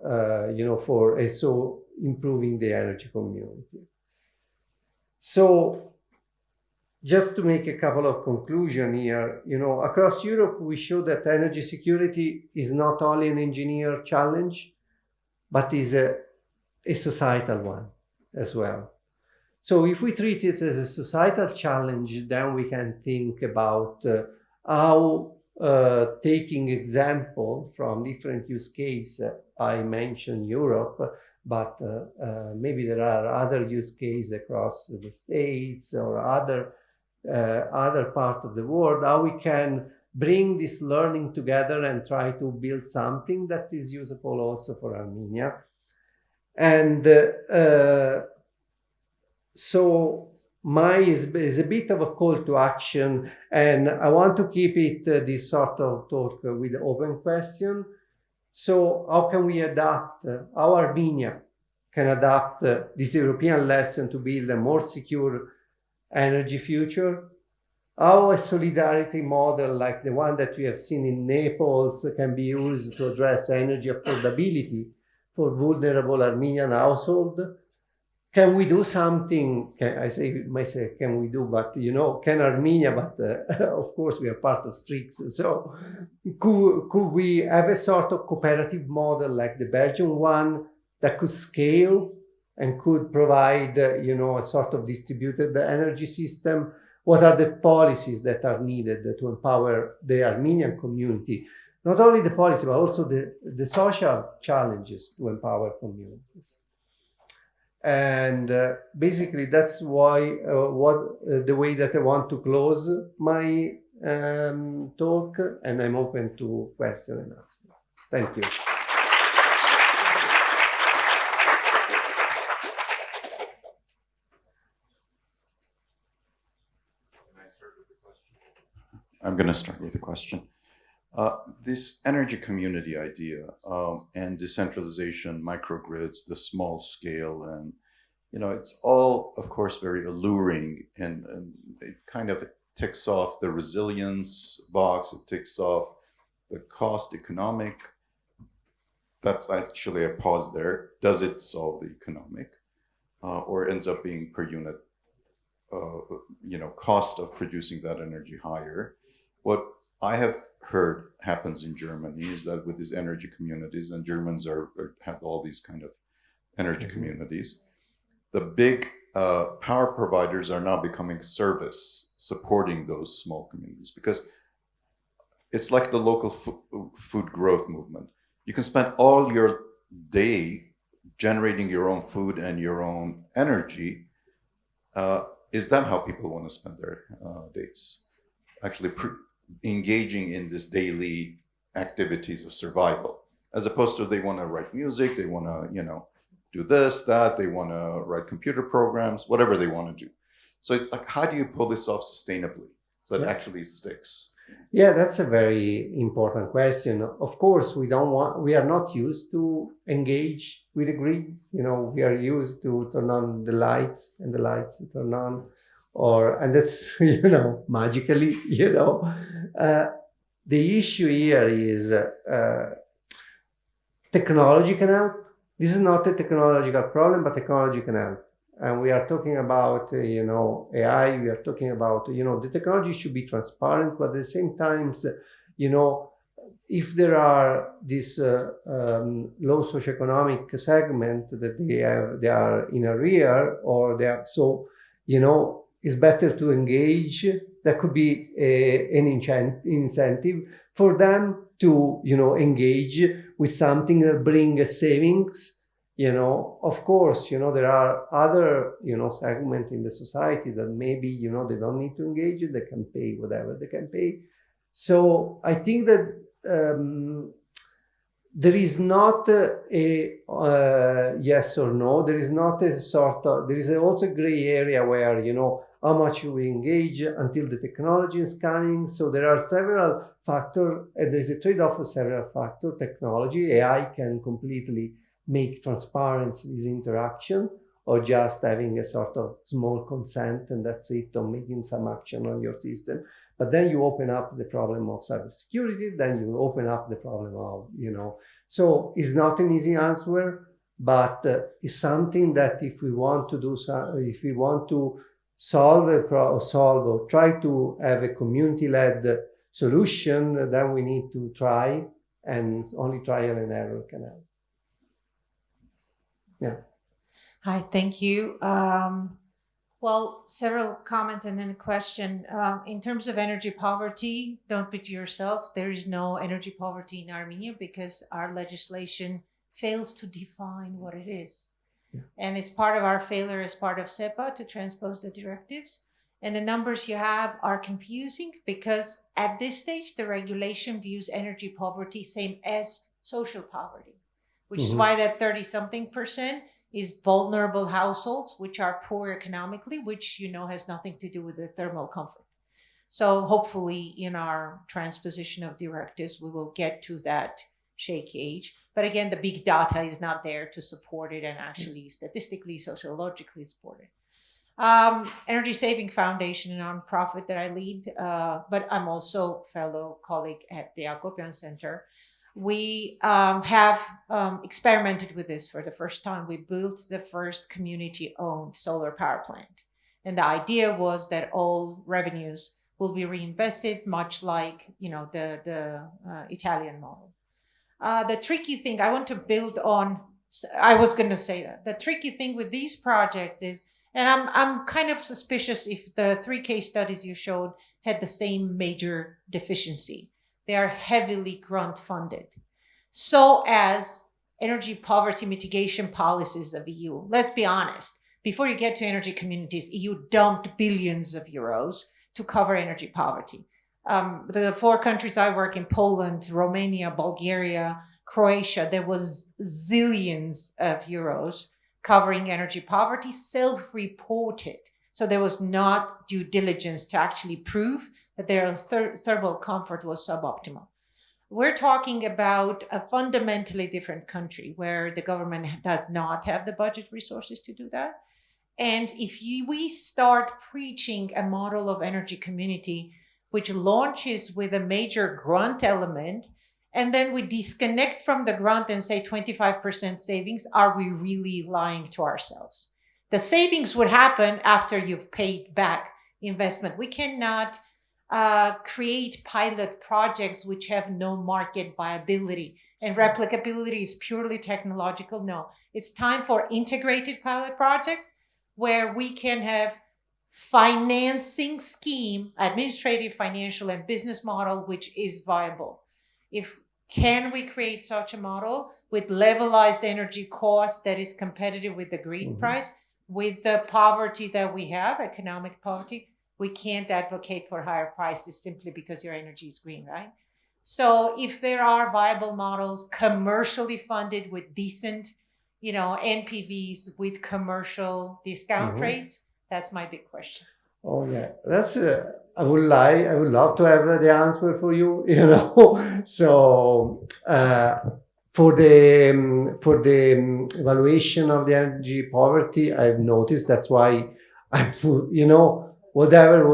so improving the energy community. So just to make a couple of conclusions here, across Europe, we show that energy security is not only an engineer challenge, but is a societal one as well. So if we treat it as a societal challenge, then we can think about how taking example from different use cases. I mentioned Europe, but maybe there are other use cases across the States or other part of the world, how we can bring this learning together and try to build something that is useful also for Armenia. And so mine is a bit of a call to action, and I want to keep it this sort of talk with open question. So how can we adapt, how Armenia can adapt this European lesson to build a more secure energy future? How a solidarity model like the one that we have seen in Naples can be used to address energy affordability for vulnerable Armenian households? Can we do something? Can we do, but can Armenia, but of course we are part of STREACS. So could we have a sort of cooperative model like the Belgian one that could scale and could provide, a sort of distributed energy system? What are the policies that are needed to empower the Armenian community? Not only the policy, but also the social challenges to empower communities. And basically, that's why the way that I want to close my talk, and I'm open to questions and answers. Thank you. I'm going to start with a question. This energy community idea and decentralization, microgrids, the small scale, and it's all, of course, very alluring, and it kind of ticks off the resilience box. It ticks off the cost economic. That's actually a pause there. Does it solve the economic, or ends up being per unit, cost of producing that energy higher? What I have heard happens in Germany is that with these energy communities, and Germans have all these kind of energy communities, the big power providers are now becoming service, supporting those small communities, because it's like the local food growth movement. You can spend all your day generating your own food and your own energy. Is that how people want to spend their days? Actually engaging in this daily activities of survival, as opposed to they want to write music, they want to, do this, that. They want to write computer programs, whatever they want to do. So it's like, how do you pull this off sustainably so that actually sticks? Yeah, that's a very important question. Of course, we are not used to engage with the grid. We are used to turn on the lights and the lights turn on, and that's, magically, the issue here is technology can help. This is not a technological problem, but technology can help. And we are talking about, AI, we are talking about, the technology should be transparent, but at the same time, if there are this low socioeconomic segment that they are in arrear, or they are, so, it's better to engage. That could be an incentive for them to, engage with something that brings savings. Of course, there are other, segments in the society that maybe, they don't need to engage, they can pay whatever they can pay. So I think that there is not a yes or no. There is not a there is also a gray area where, how much you engage until the technology is coming. So there are several factors, and there's a trade-off of several factors. Technology, AI can completely make transparent this interaction, or just having a sort of small consent and that's it, or making some action on your system. But then you open up the problem of cybersecurity, then you open up the problem of, so it's not an easy answer, but it's something that if we want to do, if we want to solve or try to have a community-led solution, then we need to try, and only trial and error can help. Yeah. Hi, thank you. Well, several comments and then a question. In terms of energy poverty, don't pity yourself. There is no energy poverty in Armenia because our legislation fails to define what it is. Yeah. And it's part of our failure as part of SEPA to transpose the directives. And the numbers you have are confusing because at this stage, the regulation views energy poverty same as social poverty, which is why that 30-something% is vulnerable households, which are poor economically, which, has nothing to do with the thermal comfort. So hopefully in our transposition of directives, we will get to that shaky age. But again, the big data is not there to support it and actually statistically, sociologically support it. Energy Saving Foundation, a nonprofit that I lead, but I'm also fellow colleague at the Acopian Center. We have experimented with this for the first time. We built the first community-owned solar power plant. And the idea was that all revenues will be reinvested, much like, the Italian model. The tricky thing I want to build on, I was going to say that. The tricky thing with these projects is, and I'm kind of suspicious if the 3 case studies you showed had the same major deficiency. They are heavily grant funded. So as energy poverty mitigation policies of EU, let's be honest, before you get to energy communities, EU dumped billions of euros to cover energy poverty. The 4 countries I work in, Poland, Romania, Bulgaria, Croatia, there was zillions of euros covering energy poverty, self-reported. So there was not due diligence to actually prove that their thermal comfort was suboptimal. We're talking about a fundamentally different country where the government does not have the budget resources to do that. And if we start preaching a model of energy community, which launches with a major grant element, and then we disconnect from the grant and say 25% savings, are we really lying to ourselves? The savings would happen after you've paid back investment. We cannot create pilot projects which have no market viability, and replicability is purely technological. No, it's time for integrated pilot projects where we can have financing scheme, administrative, financial, and business model, which is viable. Can we create such a model with levelized energy cost that is competitive with the green price? With the poverty that we have, economic poverty, we can't advocate for higher prices simply because your energy is green, right? So if there are viable models commercially funded with decent, NPVs with commercial discount rates? That's my big question. Oh yeah, that's. I would love to have the answer for you. So for the evaluation of the energy poverty, I've noticed that's why I put whatever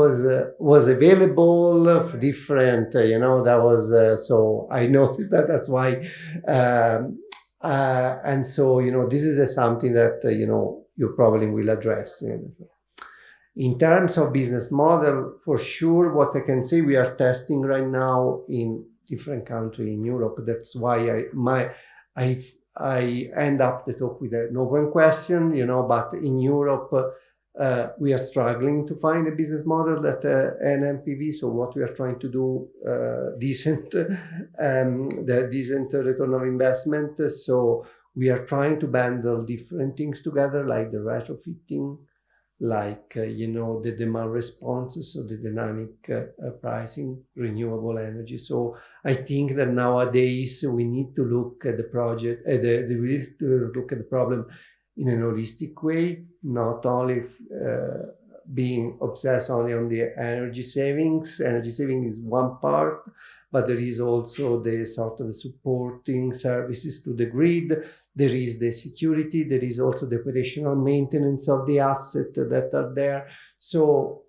was available for different. That was so I noticed that's why. And so this is something that you probably will address. In terms of business model, for sure, what I can say, we are testing right now in different countries in Europe. That's why I end up the talk with an open question, but in Europe, we are struggling to find a business model that an NPV. So what we are trying to do, decent return of investment. So we are trying to bundle different things together, like the retrofitting, like the demand responses, so the dynamic pricing, renewable energy. So I think that nowadays we need to look at the project, we need to look at the problem in an holistic way, not only being obsessed only on the energy savings. Energy saving is one part, but there is also the sort of supporting services to the grid. There is the security. There is also the operational maintenance of the assets that are there. So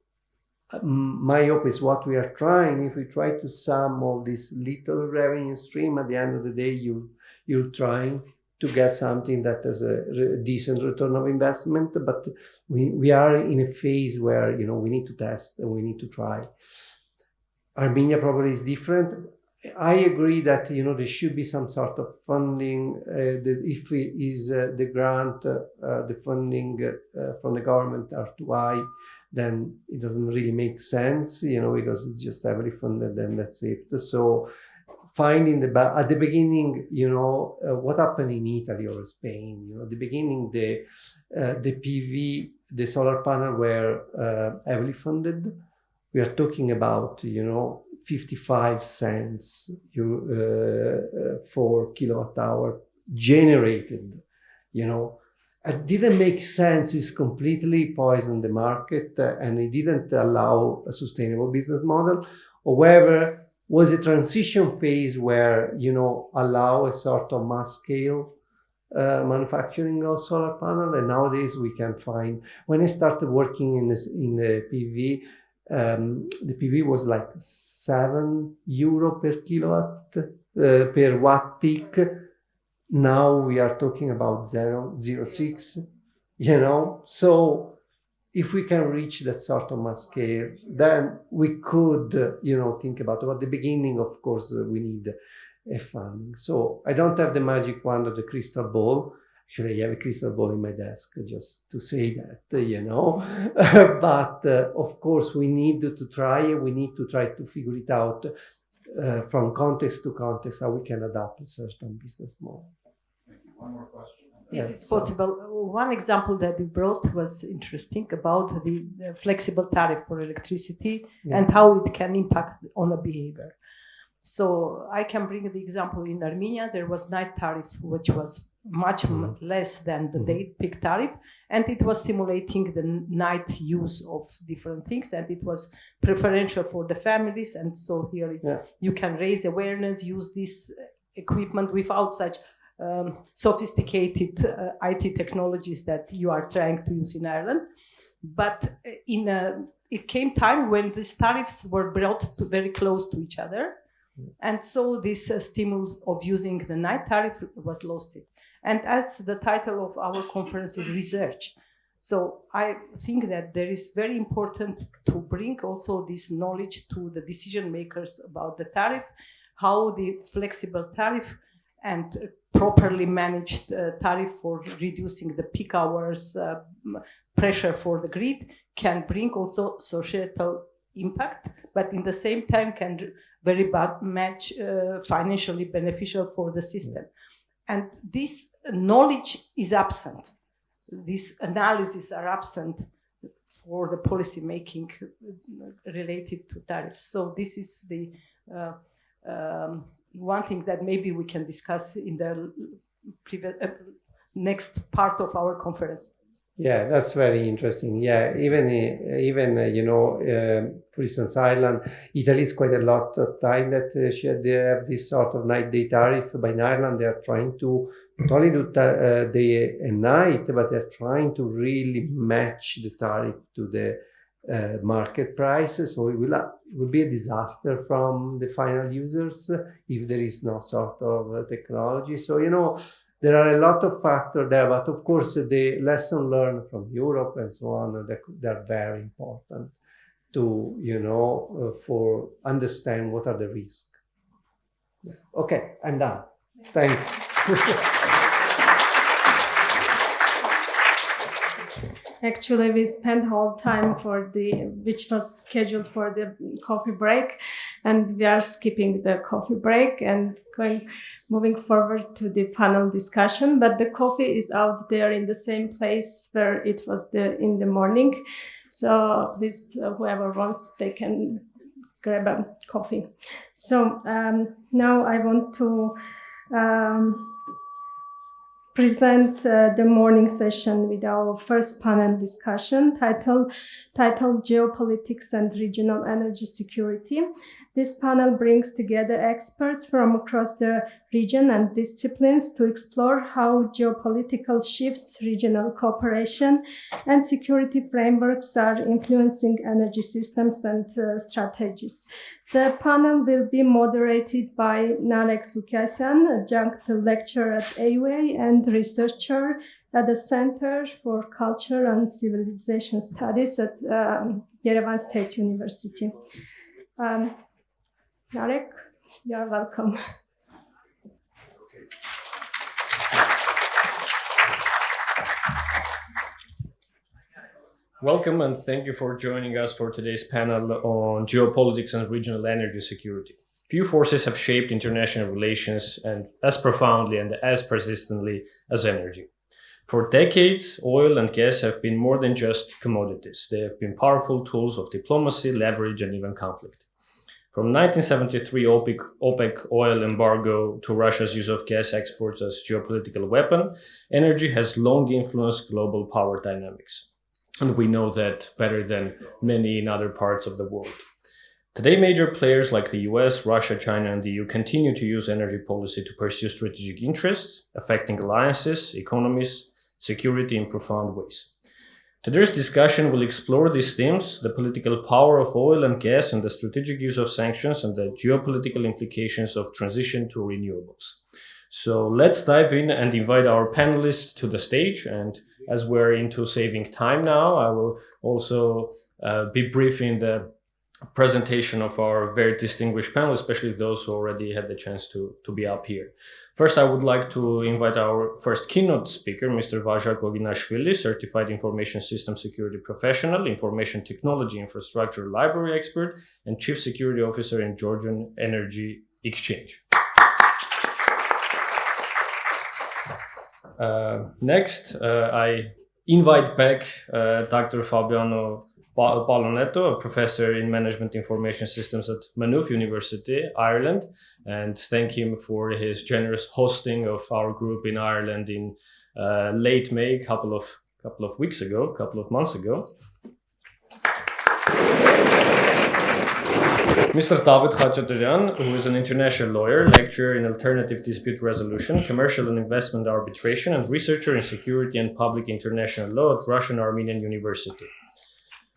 my hope is what we are trying, if we try to sum all this little revenue stream, at the end of the day, you're trying to get something that has a decent return of investment. But we are in a phase where, we need to test and we need to try. Armenia probably is different. I agree that there should be some sort of funding. If it is the grant, the funding from the government are too high, then it doesn't really make sense, because it's just heavily funded and that's it. So finding at the beginning, what happened in Italy or Spain, at the beginning, the PV, the solar panel were heavily funded. We are talking about, 55 cents for kilowatt hour generated, It didn't make sense. It's completely poisoned the market and it didn't allow a sustainable business model. However, was a transition phase where, allow a sort of mass scale manufacturing of solar panel. And nowadays we can find, when I started working in the PV, the PV was like €7 per kilowatt, per watt peak. Now we are talking about 0.06, So if we can reach that sort of mass scale, then we could, think about it. At the beginning, of course, we need a funding. So I don't have the magic wand or the crystal ball. Actually, I have a crystal ball in my desk just to say that, But of course, we need to try. We need to try to figure it out from context to context, how we can adapt a certain business model. Thank you. One more question. If it's possible, one example that you brought was interesting about the flexible tariff for electricity and how it can impact on the behavior. So I can bring the example in Armenia. There was night tariff, which was much less than the day peak tariff, and it was simulating the night use of different things, and it was preferential for the families. And so here is you can raise awareness, use this equipment without such sophisticated IT technologies that you are trying to use in Ireland. But it came time when these tariffs were brought to very close to each other. And so this stimulus of using the night tariff was lost. And as the title of our conference is research, so I think that there is very important to bring also this knowledge to the decision makers about the tariff, how the flexible tariff and properly managed tariff for reducing the peak hours, pressure for the grid can bring also societal impact, but in the same time can very much financially beneficial for the system. And this knowledge is absent. These analyses are absent for the policy making related to tariffs. So this is the one thing that maybe we can discuss in the next part of our conference. Yeah, that's very interesting. Yeah, even for instance, Ireland, Italy is quite a lot of time that they have this sort of night day tariff. But in Ireland, they are trying to not only do day and night, but they're trying to really match the tariff to the market prices. So it will be a disaster from the final users if there is no sort of technology. So, there are a lot of factors there, but of course the lesson learned from Europe and so on, they're very important to, for understand what are the risks. Okay, I'm done. Thanks. Actually, we spent whole time which was scheduled for the coffee break, and we are skipping the coffee break and moving forward to the panel discussion. But the coffee is out there in the same place where it was in the morning. So please, whoever wants, they can grab a coffee. So now I want to present the morning session with our first panel discussion titled Geopolitics and Regional Energy Security. This panel brings together experts from across the region and disciplines to explore how geopolitical shifts, regional cooperation, and security frameworks are influencing energy systems and strategies. The panel will be moderated by Narek Sukyasyan, adjunct lecturer at AUA and researcher at the Center for Culture and Civilization Studies at Yerevan State University. Narek, you're welcome. Welcome and thank you for joining us for today's panel on geopolitics and regional energy security. Few forces have shaped international relations and as profoundly and as persistently as energy. For decades, oil and gas have been more than just commodities. They have been powerful tools of diplomacy, leverage, and even conflict. From 1973 OPEC oil embargo to Russia's use of gas exports as geopolitical weapon, energy has long influenced global power dynamics. And we know that better than many in other parts of the world. Today, major players like the US, Russia, China, and the EU continue to use energy policy to pursue strategic interests, affecting alliances, economies, security in profound ways. Today's discussion will explore these themes, the political power of oil and gas, and the strategic use of sanctions, and the geopolitical implications of transition to renewables. So let's dive in and invite our panelists to the stage. And as we're into saving time now, I will also be brief in the presentation of our very distinguished panel, especially those who already had the chance to be up here. First, I would like to invite our first keynote speaker, Mr. Vazhak Oginashvili, Certified Information System Security Professional, Information Technology Infrastructure Library Expert, and Chief Security Officer in Georgian Energy Exchange. Next, I invite back Dr. Fabiano Palonetto, a professor in Management Information Systems at Maynooth University, Ireland, and thank him for his generous hosting of our group in Ireland in late May, a couple of months ago. Mr. David Khachaturian, who is an international lawyer, lecturer in alternative dispute resolution, commercial and investment arbitration, and researcher in security and public international law at Russian Armenian University.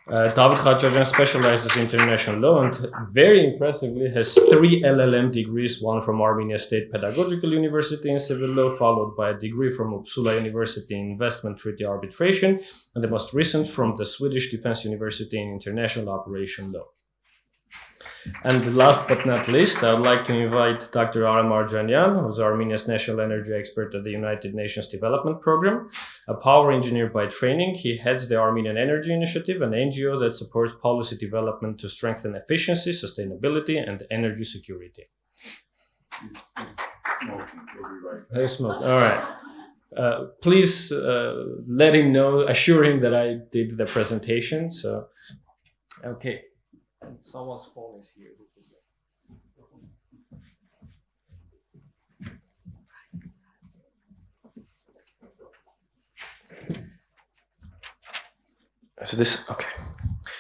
David Khachaturian specializes in international law and very impressively has 3 LLM degrees, one from Armenia State Pedagogical University in civil law, followed by a degree from Uppsala University in investment treaty arbitration, and the most recent from the Swedish Defense University in international operation law. And last but not least, I would like to invite Dr. Arem Arjanyan, who's Armenia's national energy expert at the United Nations Development Program. A power engineer by training, he heads the Armenian Energy Initiative, an NGO that supports policy development to strengthen efficiency, sustainability, and energy security. He's smoking. He'll be right back. Hey, smoke. All right. Please let him know, assure him that I did the presentation. So, okay. And someone's phone is here. Is this okay?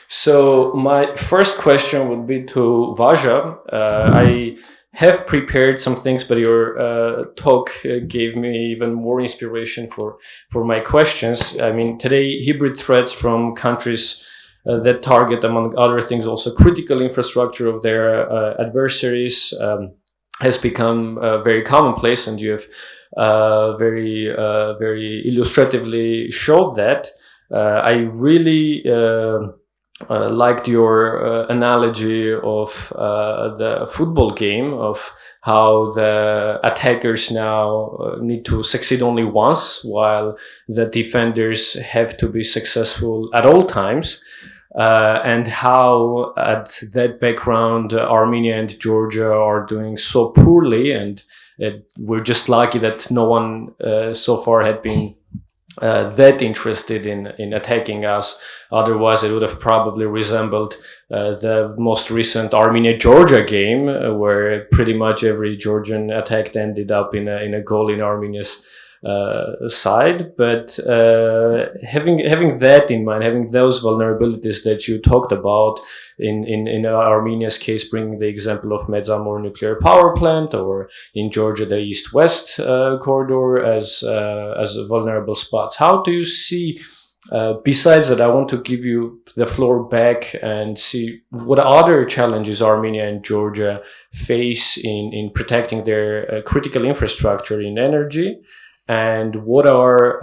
So my first question would be to Vaja. I have prepared some things, but your talk gave me even more inspiration for my questions. I mean, today hybrid threats from countries that target, among other things, also critical infrastructure of their adversaries has become very commonplace, and you have very illustratively showed that. I really liked your analogy of the football game, of how the attackers now need to succeed only once, while the defenders have to be successful at all times. And how at that background Armenia and Georgia are doing so poorly, and we're just lucky that no one so far had been that interested in attacking us. Otherwise, it would have probably resembled the most recent Armenia-Georgia game, where pretty much every Georgian attack ended up in a goal in Armenia's side. But having that in mind, having those vulnerabilities that you talked about in Armenia's case, bringing the example of Medzamor nuclear power plant, or in Georgia the east-west corridor as vulnerable spots, how do you see? Besides that, I want to give you the floor back and see what other challenges Armenia and Georgia face in protecting their critical infrastructure in energy, and what are,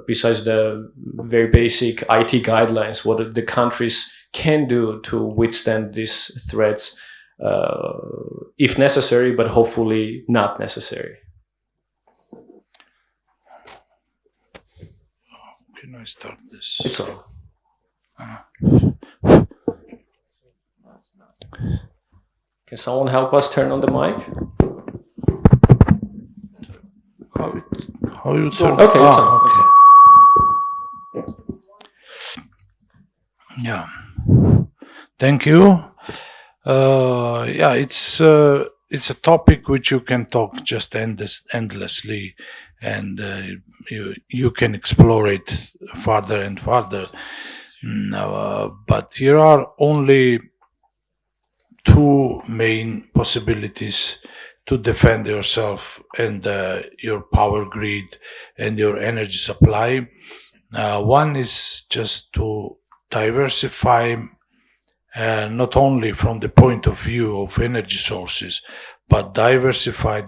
besides the very basic IT guidelines, what the countries can do to withstand these threats, if necessary, but hopefully not necessary. Can I start this? It's all. Can someone help us turn on the mic? How you turn? Okay, it's on. Okay. Yeah. Thank you. Yeah, it's a topic which you can talk just endlessly, and you can explore it farther and farther. But here are only two main possibilities to defend yourself and your power grid and your energy supply. One is just to diversify, not only from the point of view of energy sources, but diversify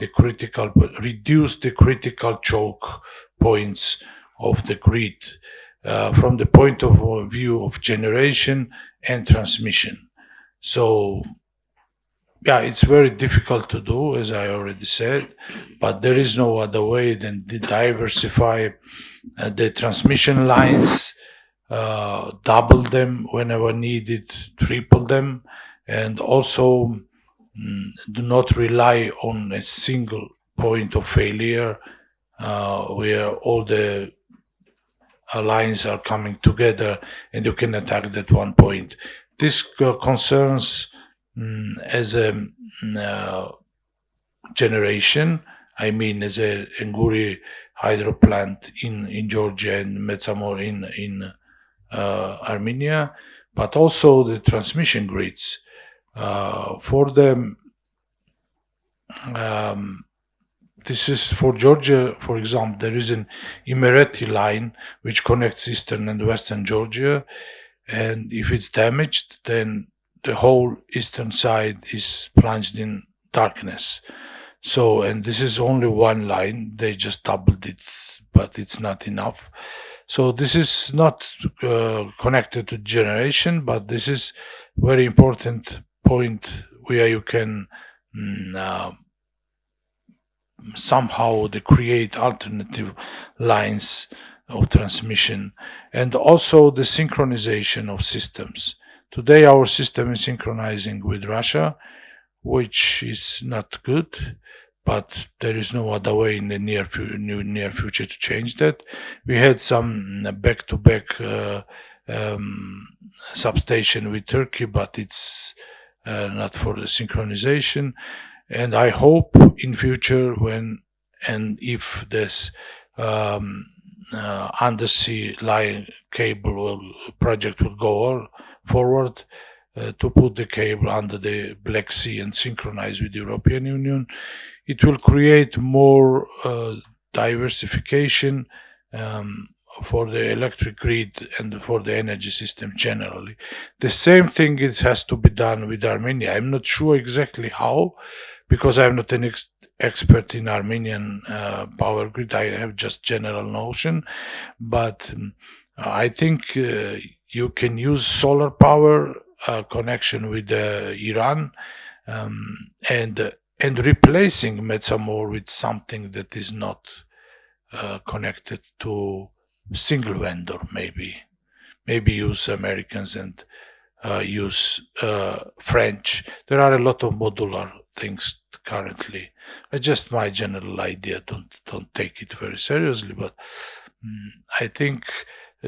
reduce the critical choke points of the grid from the point of view of generation and transmission. So, yeah, it's very difficult to do, as I already said, but there is no other way than to diversify the transmission lines, double them whenever needed, triple them, and also do not rely on a single point of failure where all the lines are coming together and you can attack that one point. This concerns as a generation, I mean as a Nguri hydro plant in Georgia and Medzamor in Armenia, but also the transmission grids. For the this is for Georgia, for example, there is an Emirati line which connects eastern and western Georgia, and if it's damaged, then the whole eastern side is plunged in darkness. So, and this is only one line, they just doubled it, but it's not enough. So this is not connected to generation, but this is very important point where you can somehow create alternative lines of transmission, and also the synchronization of systems. Today our system is synchronizing with Russia, which is not good, but there is no other way in the near future to change that. We had some back-to-back substation with Turkey, but it's not for the synchronization. And I hope in future when and if this undersea line cable project will go on forward to put the cable under the Black Sea and synchronize with the European Union. It will create more diversification for the electric grid and for the energy system generally. The same thing it has to be done with Armenia. I'm not sure exactly how, because I'm not an expert in Armenian power grid. I have just general notion, but I think you can use solar power connection with Iran and replacing Metsamor with something that is not connected to single vendor, maybe use Americans and use French. There are a lot of modular things currently. It's just my general idea. Don't take it very seriously, but I think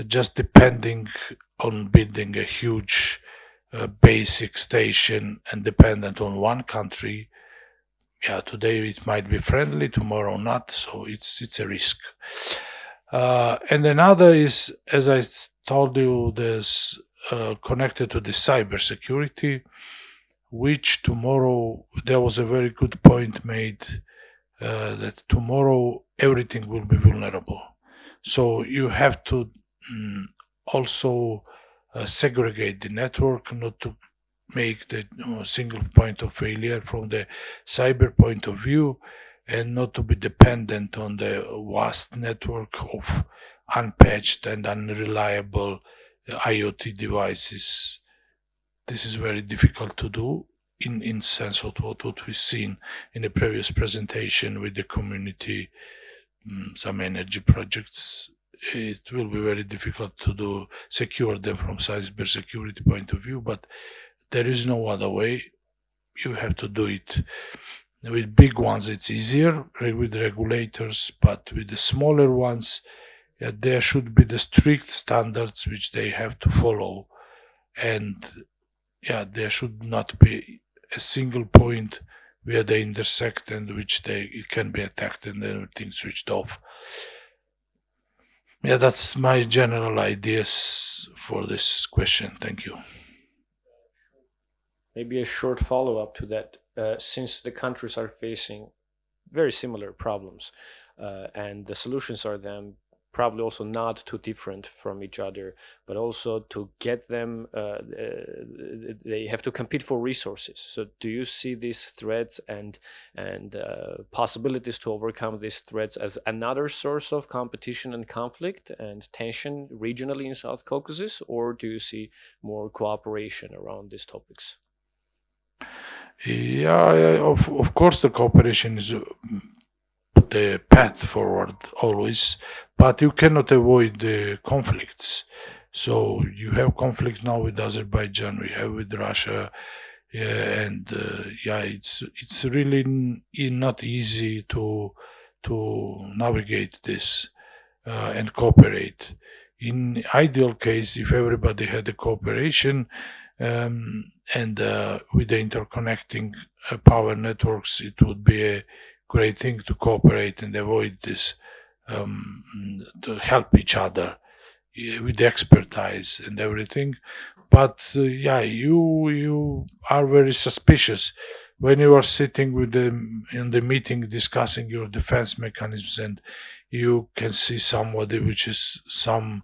just depending on building a huge basic station and dependent on one country, today it might be friendly, tomorrow not, so it's a risk. And another is, as I told you, there's connected to the cybersecurity, which tomorrow, there was a very good point made that tomorrow everything will be vulnerable. So you have to also segregate the network, not to make the single point of failure from the cyber point of view, and not to be dependent on the vast network of unpatched and unreliable IoT devices. This is very difficult to do in sense of what we've seen in the previous presentation with the community, some energy projects. It will be very difficult to secure them from cybersecurity point of view, but there is no other way. You have to do it. With big ones, it's easier with regulators, but with the smaller ones, there should be the strict standards which they have to follow. And there should not be a single point where they intersect and which it can be attacked and everything switched off. That's my general ideas for this question. Thank you. Maybe a short follow-up to that. Since the countries are facing very similar problems and the solutions are then probably also not too different from each other, but also to get them, they have to compete for resources. So do you see these threats and possibilities to overcome these threats as another source of competition and conflict and tension regionally in South Caucasus, or do you see more cooperation around these topics? Of course the cooperation is the path forward always, but you cannot avoid the conflicts. So you have conflict now with Azerbaijan, we have with Russia, it's really not easy to navigate this and cooperate. In ideal case, if everybody had a cooperation, and with the interconnecting power networks, it would be a great thing to cooperate and avoid this, to help each other with the expertise and everything. But you are very suspicious when you are sitting with them in the meeting discussing your defense mechanisms, and you can see somebody which is some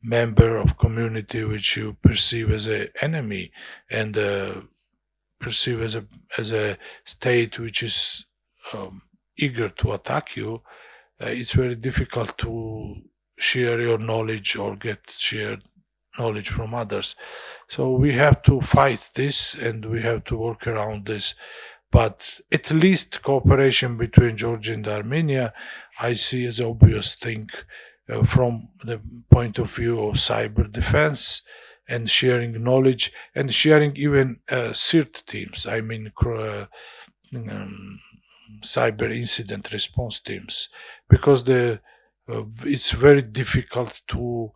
member of community which you perceive as an enemy and perceive as a state which is eager to attack you. It's very difficult to share your knowledge or get shared knowledge from others. So we have to fight this and we have to work around this. But at least cooperation between Georgia and Armenia, I see as an obvious thing from the point of view of cyber defense and sharing knowledge and sharing even CIRT teams, I mean cyber incident response teams, because it's very difficult to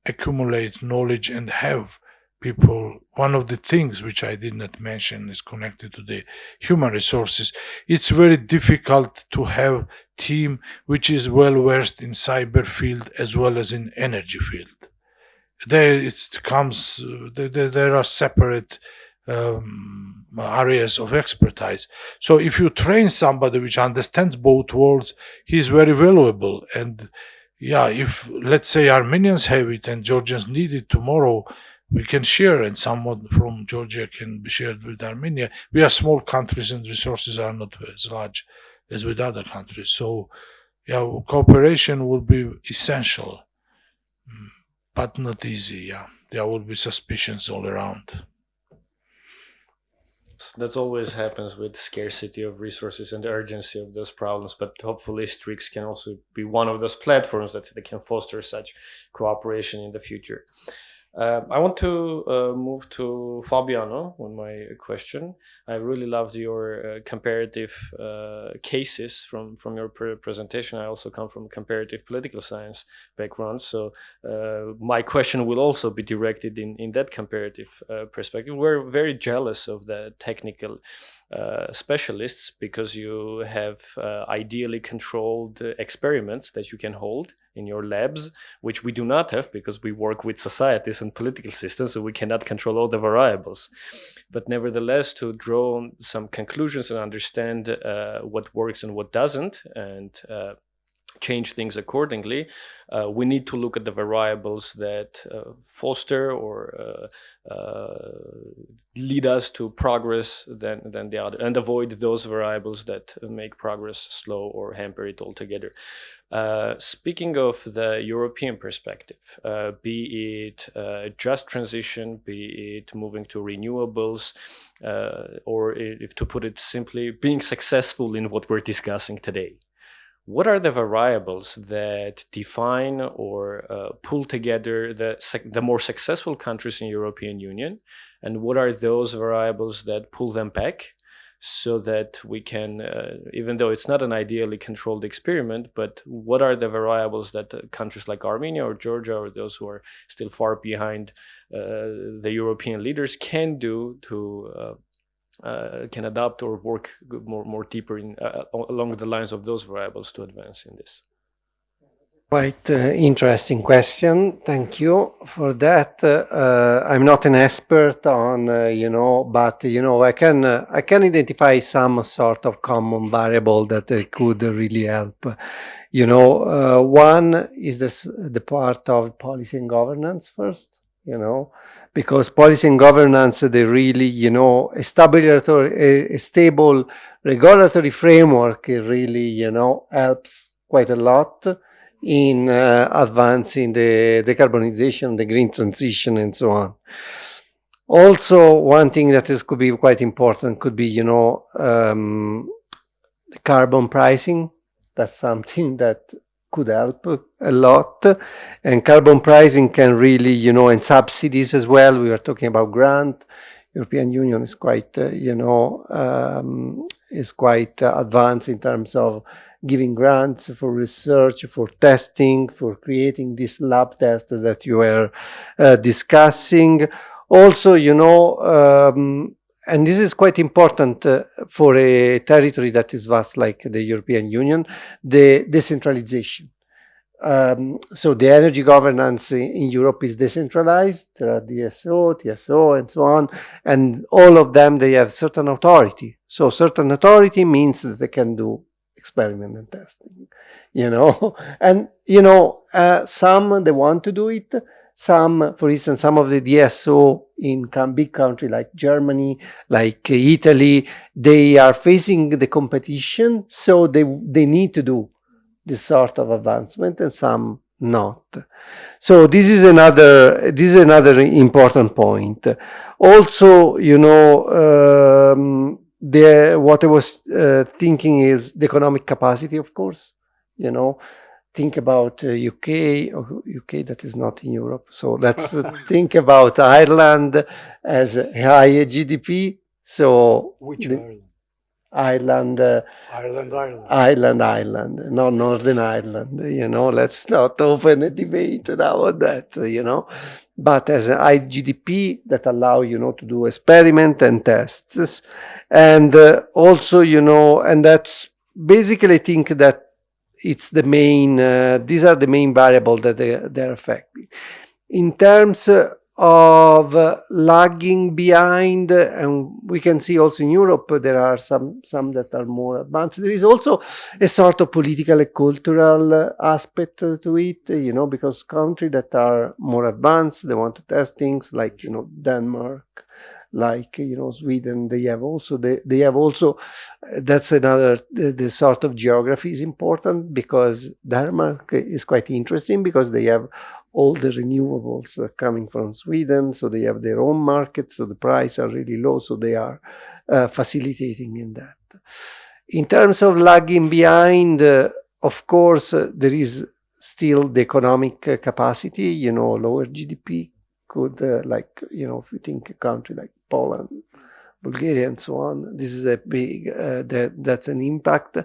accumulate knowledge and have people, one of the things which I did not mention is connected to the human resources. It's very difficult to have team which is well versed in cyber field as well as in energy field. There are separate areas of expertise. So if you train somebody which understands both worlds, he's very valuable. And yeah, if let's say Armenians have it and Georgians need it tomorrow, we can share, and someone from Georgia can be shared with Armenia. We are small countries and resources are not as large as with other countries. So yeah, cooperation will be essential, but not easy. Yeah, there will be suspicions all around. That always happens with scarcity of resources and urgency of those problems, but hopefully STREACS can also be one of those platforms that they can foster such cooperation in the future. I want to move to Fabiano on my question. I really loved your comparative cases from your presentation. I also come from a comparative political science background, so my question will also be directed in that comparative perspective. We're very jealous of the technical specialists because you have ideally controlled experiments that you can hold in your labs, which we do not have because we work with societies and political systems, so we cannot control all the variables. But nevertheless, to draw some conclusions and understand what works and what doesn't, and change things accordingly, we need to look at the variables that foster or lead us to progress than the other, and avoid those variables that make progress slow or hamper it altogether. Speaking of the European perspective, be it just transition, be it moving to renewables, or if to put it simply, being successful in what we're discussing today. What are the variables that define or pull together the more successful countries in the European Union? And what are those variables that pull them back so that we can, even though it's not an ideally controlled experiment, but what are the variables that countries like Armenia or Georgia or those who are still far behind the European leaders can do to can adopt or work more deeper in along the lines of those variables to advance in this? Quite interesting question. Thank you for that. I'm not an expert on, but I can identify some sort of common variable that could really help. One is the part of policy and governance first. Because policy and governance, they really, a stable regulatory framework really, helps quite a lot in advancing the decarbonization, the green transition, and so on. Also, one thing that could be quite important could be, carbon pricing. That's something that could help a lot, and carbon pricing can really, and subsidies as well. We were talking about grant. European Union is quite, advanced in terms of giving grants for research, for testing, for creating this lab test that you were discussing. Also, and this is quite important for a territory that is vast like the European Union, the decentralization. So the energy governance in Europe is decentralized. There are DSO, TSO, and so on. And all of them, they have certain authority. So certain authority means that they can do experiment and testing, And, some, they want to do it. Some, for instance, some of the DSO in big countries like Germany, like Italy, they are facing the competition, so they need to do this sort of advancement, and some not. So this is another important point. Also, what I was thinking is the economic capacity, of course. Think about UK that is not in Europe. So let's think about Ireland as a high GDP. So which Ireland? Ireland, not Northern Ireland, let's not open a debate about that, but as an IGDP that allow, to do experiment and tests. And also, and that's basically, I think that it's the main, these are the main variables that they're affecting. In terms of lagging behind, and we can see also in Europe there are some that are more advanced. There is also a sort of political and cultural aspect to it, because countries that are more advanced, they want to test things like Denmark, like Sweden. They have also that's another, the sort of geography is important, because Denmark is quite interesting because they have all the renewables coming from Sweden, so they have their own market, so the prices are really low, so they are facilitating in that. In terms of lagging behind, of course, there is still the economic capacity, lower GDP could, if you think a country like Poland, Bulgaria, and so on, this is a big, that's an impact.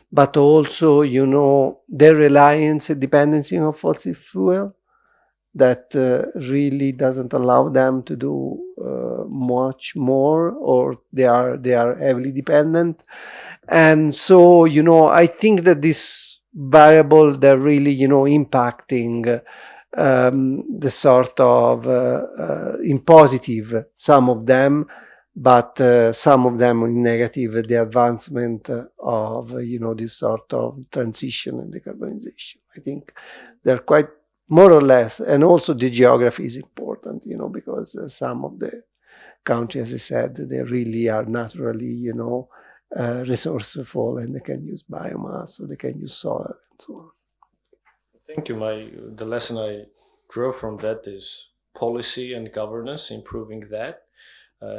But also, their reliance and dependency on fossil fuel, that really doesn't allow them to do much more, or they are heavily dependent. And so, I think that this variable, they're really, impacting the sort of, in positive, some of them, but some of them in negative, the advancement of, this sort of transition and decarbonization. I think they're quite more or less, and also the geography is important, because some of the countries, as I said, they really are naturally, resourceful, and they can use biomass, or they can use solar, and so on. Thank you. The lesson I draw from that is policy and governance, improving that.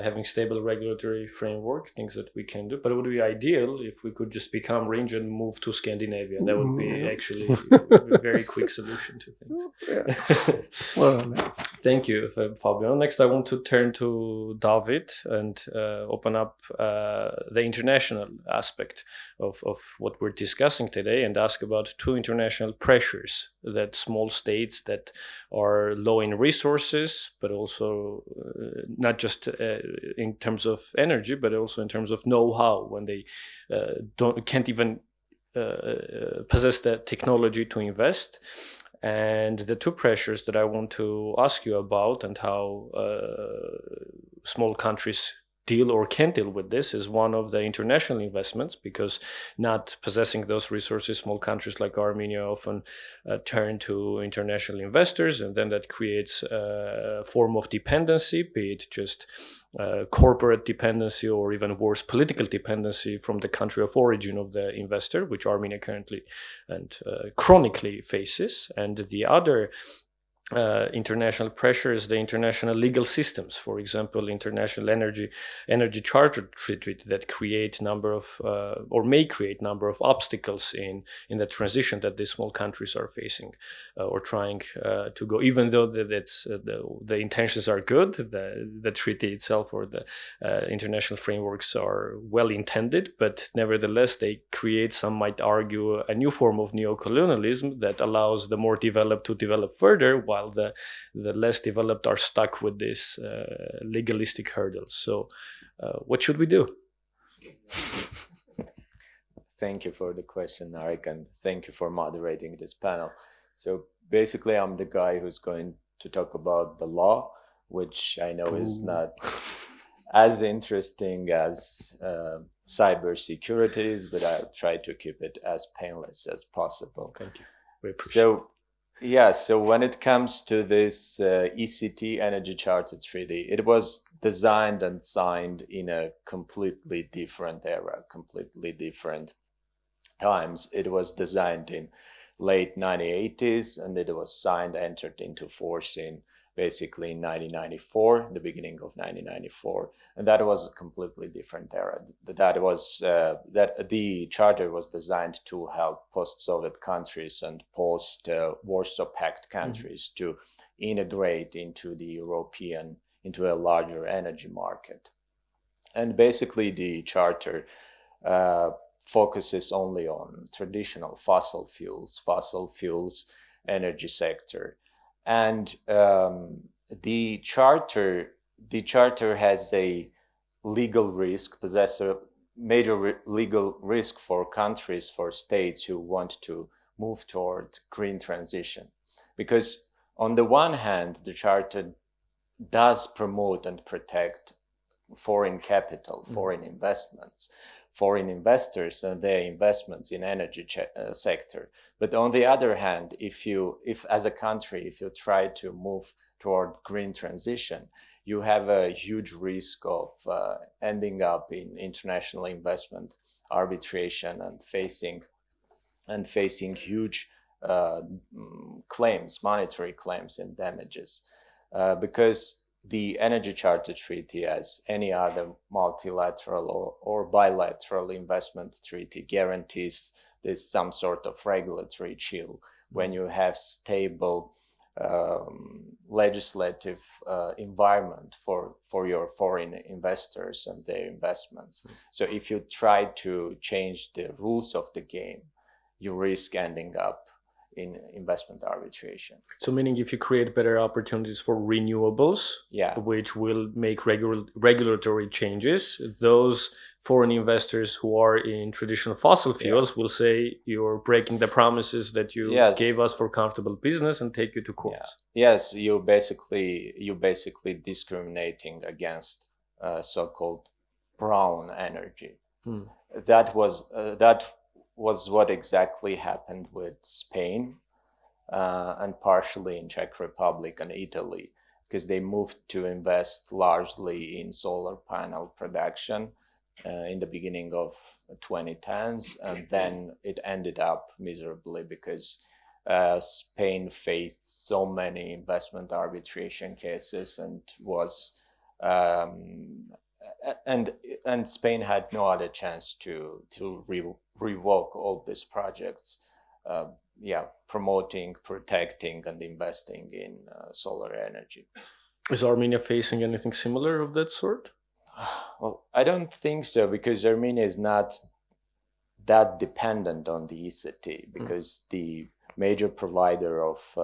Having stable regulatory framework, things that we can do. But it would be ideal if we could just become range and move to Scandinavia. That would be actually a very quick solution to things. Well, thank you, Fabio. Next, I want to turn to David and open up the international aspect of what we're discussing today, and ask about two international pressures that small states that are low in resources, but also not just in terms of energy, but also in terms of know-how, when they can't even possess the technology to invest. And the two pressures that I want to ask you about, and how small countries deal or can't deal with this, is one of the international investments, because not possessing those resources, small countries like Armenia often turn to international investors, and then that creates a form of dependency, be it just corporate dependency, or even worse, political dependency from the country of origin of the investor, which Armenia currently and chronically faces. And the other international pressures, the international legal systems, for example, international energy charter treaty, that create number of or may create number of obstacles in the transition that these small countries are facing or trying to go. Even though the intentions are good, the treaty itself or the international frameworks are well intended, but nevertheless they create, some might argue, a new form of neocolonialism that allows the more developed to develop further, while the less developed are stuck with these legalistic hurdles. So what should we do? Thank you for the question, Arik, and thank you for moderating this panel. So basically, I'm the guy who's going to talk about the law, which I know is not as interesting as cybersecurity is, but I'll try to keep it as painless as possible. Thank you. We appreciate it. So when it comes to this ECT Energy Charter Treaty, it was designed and signed in a completely different era, completely different times. It was designed in late 1980s, and it was signed, entered into force in basically in 1994, the beginning of 1994, and that was a completely different era. That the charter was designed to help post-Soviet countries and post-Warsaw Pact countries to integrate into the European, into a larger energy market. And basically the charter focuses only on traditional fossil fuels energy sector. And the charter has a legal risk, possesses a major legal risk for countries, for states who want to move toward green transition. Because on the one hand, the charter does promote and protect foreign capital, foreign investments, foreign investors and their investments in energy sector. But on the other hand, if as a country, if you try to move toward green transition, you have a huge risk of ending up in international investment arbitration and facing huge claims, monetary claims and damages, because the Energy Charter Treaty, as any other multilateral or bilateral investment treaty, guarantees there's some sort of regulatory chill when you have stable legislative environment for your foreign investors and their investments. So if you try to change the rules of the game, you risk ending up in investment arbitration. So meaning if you create better opportunities for renewables, which will make regulatory changes, those foreign investors who are in traditional fossil fuels will say you're breaking the promises that you gave us for comfortable business and take you to court. Yes, you basically discriminating against so-called brown energy. That was what exactly happened with Spain and partially in Czech Republic and Italy, because they moved to invest largely in solar panel production in the beginning of 2010s, and then it ended up miserably because Spain faced so many investment arbitration cases and was and Spain had no other chance to revoke all these projects, promoting, protecting, and investing in solar energy. Is Armenia facing anything similar of that sort? Well, I don't think so, because Armenia is not that dependent on the ECT, because the major provider of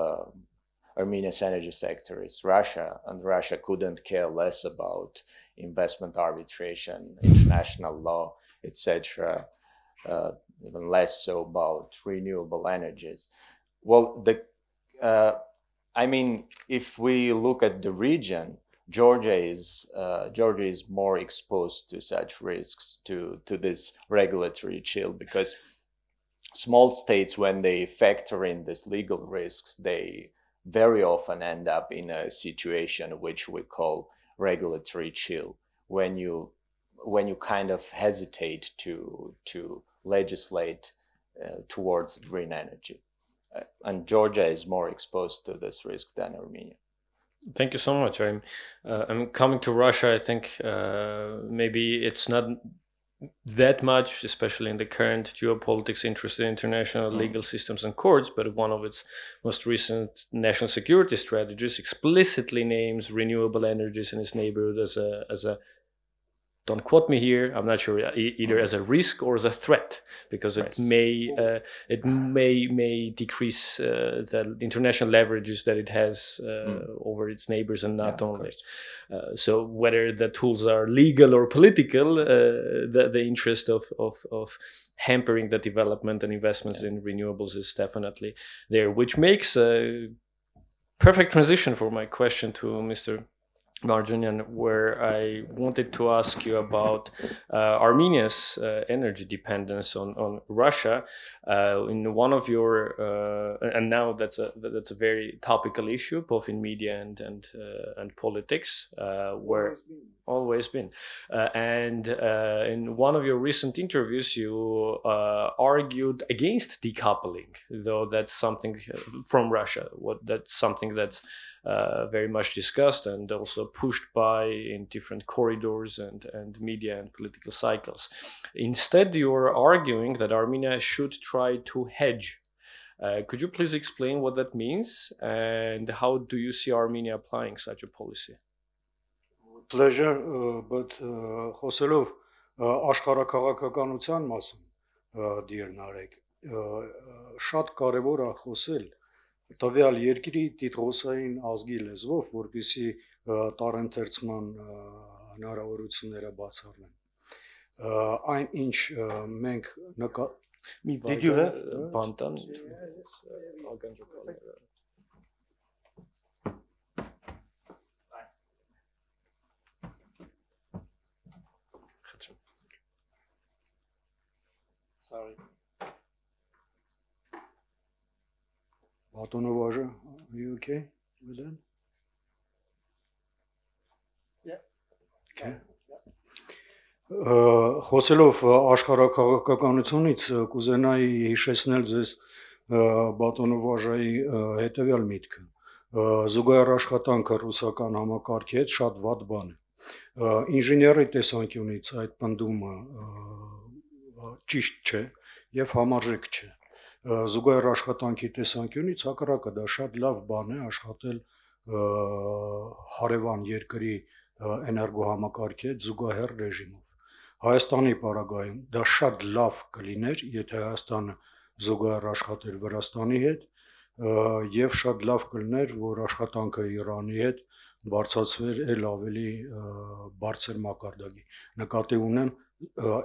Armenia's energy sector is Russia, and Russia couldn't care less about investment arbitration, international law, etc., even less so about renewable energies. Well, if we look at the region, Georgia is more exposed to such risks, to this regulatory chill, because small states, when they factor in these legal risks, they very often end up in a situation which we call regulatory chill, when you kind of hesitate to legislate towards green energy. And Georgia is more exposed to this risk than Armenia. Thank you so much. I'm coming to Russia. I think maybe it's not that much, especially in the current geopolitics, interested in international legal systems and courts, but one of its most recent national security strategies explicitly names renewable energies in its neighborhood as a don't quote me here, I'm not sure, either as a risk or as a threat, because it may decrease the international leverages that it has over its neighbors, and not only. So whether the tools are legal or political, the interest of hampering the development and investments in renewables is definitely there, which makes a perfect transition for my question to Mr. Marjanian, where I wanted to ask you about Armenia's energy dependence on Russia. In one of your and now that's a very topical issue, both in media and politics, where always been. And in one of your recent interviews, you argued against decoupling, though that's something from Russia. That's something that's very much discussed and also pushed by in different corridors and media and political cycles. Instead, you're arguing that Armenia should try to hedge. Could you please explain what that means, and how do you see Armenia applying such a policy? Pleasure, but խոսելով Աշխարհաքաղաքականության մասին dear Narek շատ կարևոր է խոսել տվյալ երկրի տիտղոսային ազգի լեզվով, որպեսզի տարընթերցման հնարավորությունները բացառվեն։ Այն ինչ մենք Did you have Bantan? Sorry. Batonovaja, are you okay with that? Yeah. Okay. Խոսելով աշխարհաքաղաքականությունից կուզենայի հիշեցնել ձեզ Բատոնովաժայի հետևյալ միտքը։ Զուգահեռ աշխատանքը ռուսական համակարգի հետ շատ վատ բան է։ Ինժեների տեսանկյունից այդ պնդումը ճիշտ չէ եւ համարժեք չէ։ Զուգահեռ աշխատանքի տեսանկյունից հակառակը դա շատ լավ բան է աշխատել հարևան երկրի էներգոհամակարգի հետ զուգահեռ ռեժիմով։ Հայաստանի պարագայում դա շատ լավ կլիներ, եթե Հայաստանը զուգահեռ աշխատեր Վրաստանի հետ եւ շատ լավ կլիներ, որ աշխատանքը Իրանի հետ բարձրացվեր էլ ավելի բարձր մակարդակի։ Նկատի ունեմ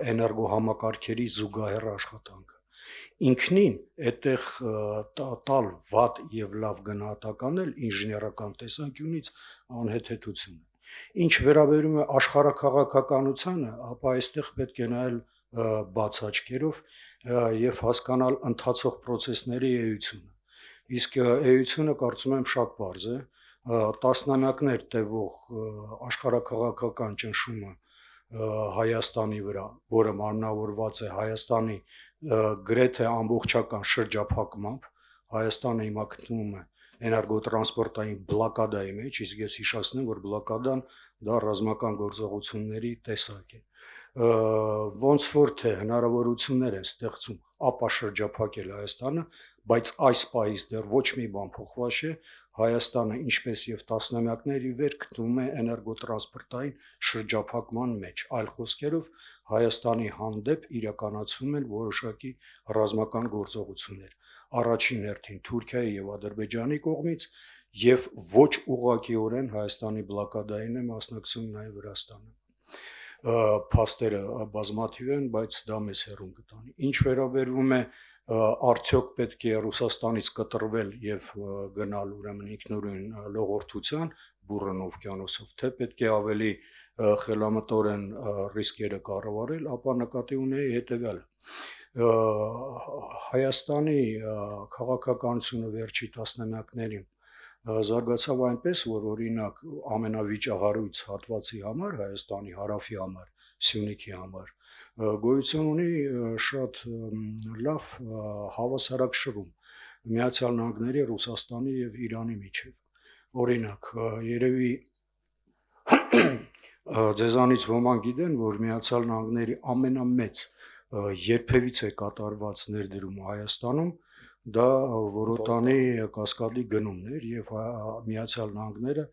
էներգոհամակարգերի զուգահեռ աշխատանքը։ Ինքնին այդտեղ տալ վատ եւ լավ գնահատական էլ ինժեներական տեսանկյունից անհեթեթություն է։ Ինչ վերաբերում է աշխարհաքաղաքականությանը, ապա այստեղ պետք է նայել բաց աչքերով եւ հասկանալ ընթացող process-ների էությունը։ Իսկ էությունը կարծում եմ շատ պարզ է, տասնամյակներ տևող աշխարհաքաղաքական ճնշումը Հայաստանի վրա, որը մարմնավորված է Հայաստանի գրեթե ամբողջական շրջափակմամբ, Հայաստանը հիմա գտնվում է էներգոտրանսպորտային բլոկադայի մեջ, իսկ ես հիշեցնեմ, որ բլոկադան դա ռազմական գործողությունների տեսակ է։ Ոնց որ թե հնարավորություններ է ստեղծում ապա շրջափակել Հայաստանը, բայց այս պահից դեռ ոչ մի բան փոխված չէ, Հայաստանը ինչպես եւ տասնամյակներ ի վեր գտնվում է էներգոտրանսպորտային շրջափակման մեջ, այլ խոսքերով Հայաստանի հանդեպ իրականացվում են որոշակի ռազմական գործողություններ, առաջին հերթին Թուրքիայի եւ Ադրբեջանի կողմից եւ ոչ ուղղակիորեն Հայաստանի բլոկադային է մասնակցում նաեւ Վրաստանը։ Փաստերը բազմաթիվ են, բայց դա մեզ հեռուն կտանի։ Ինչ վերաբերում է արդյոք պետք է Ռուսաստանից կտրվել եւ գնալ ուրեմն ինքնուրույն լողորթության բուրըն օվկիանոսով, թե պետք է ավելի խելամտորեն ռիսկերը կառավարել, ապա նկատի ունեի հետեւյալը։ Հայաստանի քաղաքականությունը վերջի տասնամյակներին զարգացավ այնպես, որ օրինակ ամենավիճահարույց հատվածի համար, Հայաստանի հարավի համար, Սյունիքի համար, գոյություն ունի շատ լավ հավասարակշռում Միացյալ Նահանգների, Ռուսաստանի եւ Իրանի միջեւ։ Օրինակ, երևի ձեզանից ոմանք գիտեն, որ Միացյալ Նահանգների ամենամեծ երբևիցե կատարված ներդրումը Հայաստանում դա Որոտանի կասկադի գնումն էր եւ Միացյալ Նահանգները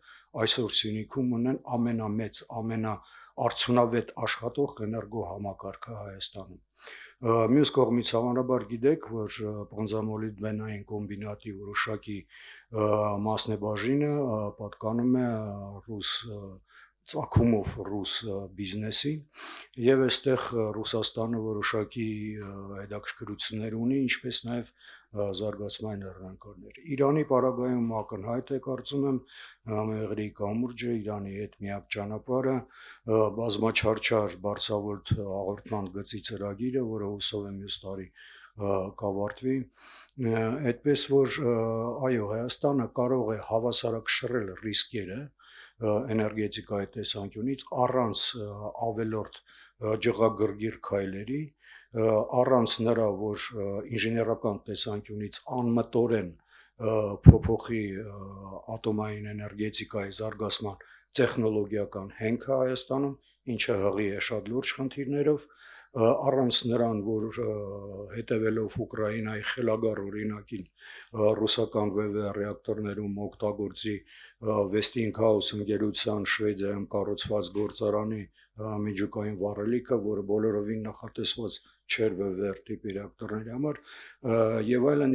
այսօր Սյունիքում ունեն ամենամեծ, ամենաարդյունավետ աշխատող էներգոհամակարգը Հայաստանում։ Մյուս կողմից հավանաբար գիտեք, որ պոնզամոլիբդենային կոմբինատի որոշակի մասնեբաժինը պատկանում է ռուս ծագումով ռուս բիզնեսի եւ այստեղ Ռուսաստանը որոշակի հետաքրքրություններ ունի, ինչպես նաեւ զարգացման հեռանկարներ։ Իրանի պարագայում ակնհայտ է, կարծում եմ, Մեղրի կամուրջը Իրանի հետ միակ ճանապարհը, բազմաչարչար բարձրավոլտ հաղորդման գծի ծրագիրը, որը հուսով եմ մյուս տարի կավարտվի, այդպես որ այո, Հայաստանը կարող է հավասարակշռել ռիսկերը էներգետիկայի տեսանկյունից առանց ավելորդ ջղագրգիռ քայլերի, առանց նրա, որ ինժեներական տեսանկյունից անմտորեն փոփոխի ատոմային էներգետիկայի զարգացման տեխնոլոգիական հենքը Հայաստանում, ինչը հղի է շատ լուրջ խնդիրներով, առանց նրան, որ հետևելով Ուկրաինայի խելագար օրինակին ռուսական VV ռեակտորներում օգտագործի Westinghouse ընկերության Շվեդիայում կառուցված գործարանի միջուկային վառելիքը, որը բոլորովին նախատեսված չէր VV տիպի ռեակտորների համար, եւ այլն,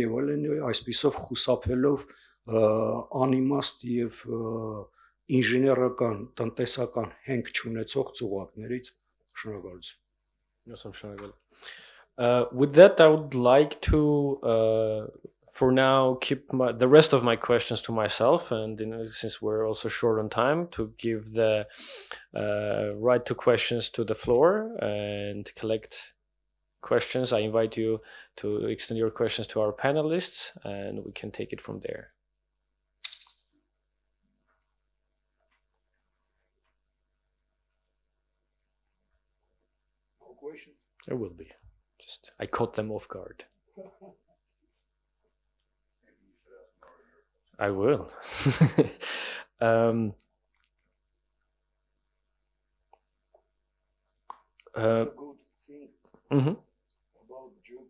այսպիսով խուսափելով անիմաստ եւ ինժեներական, տնտեսական հենք չունեցող ծուղակներից. Շնորհակալություն. With that, I would like to, for now, keep the rest of my questions to myself, and since we're also short on time, to give the right to questions to the floor and collect questions. I invite you to extend your questions to our panelists, and we can take it from there. There will be. Just I caught them off guard. I will.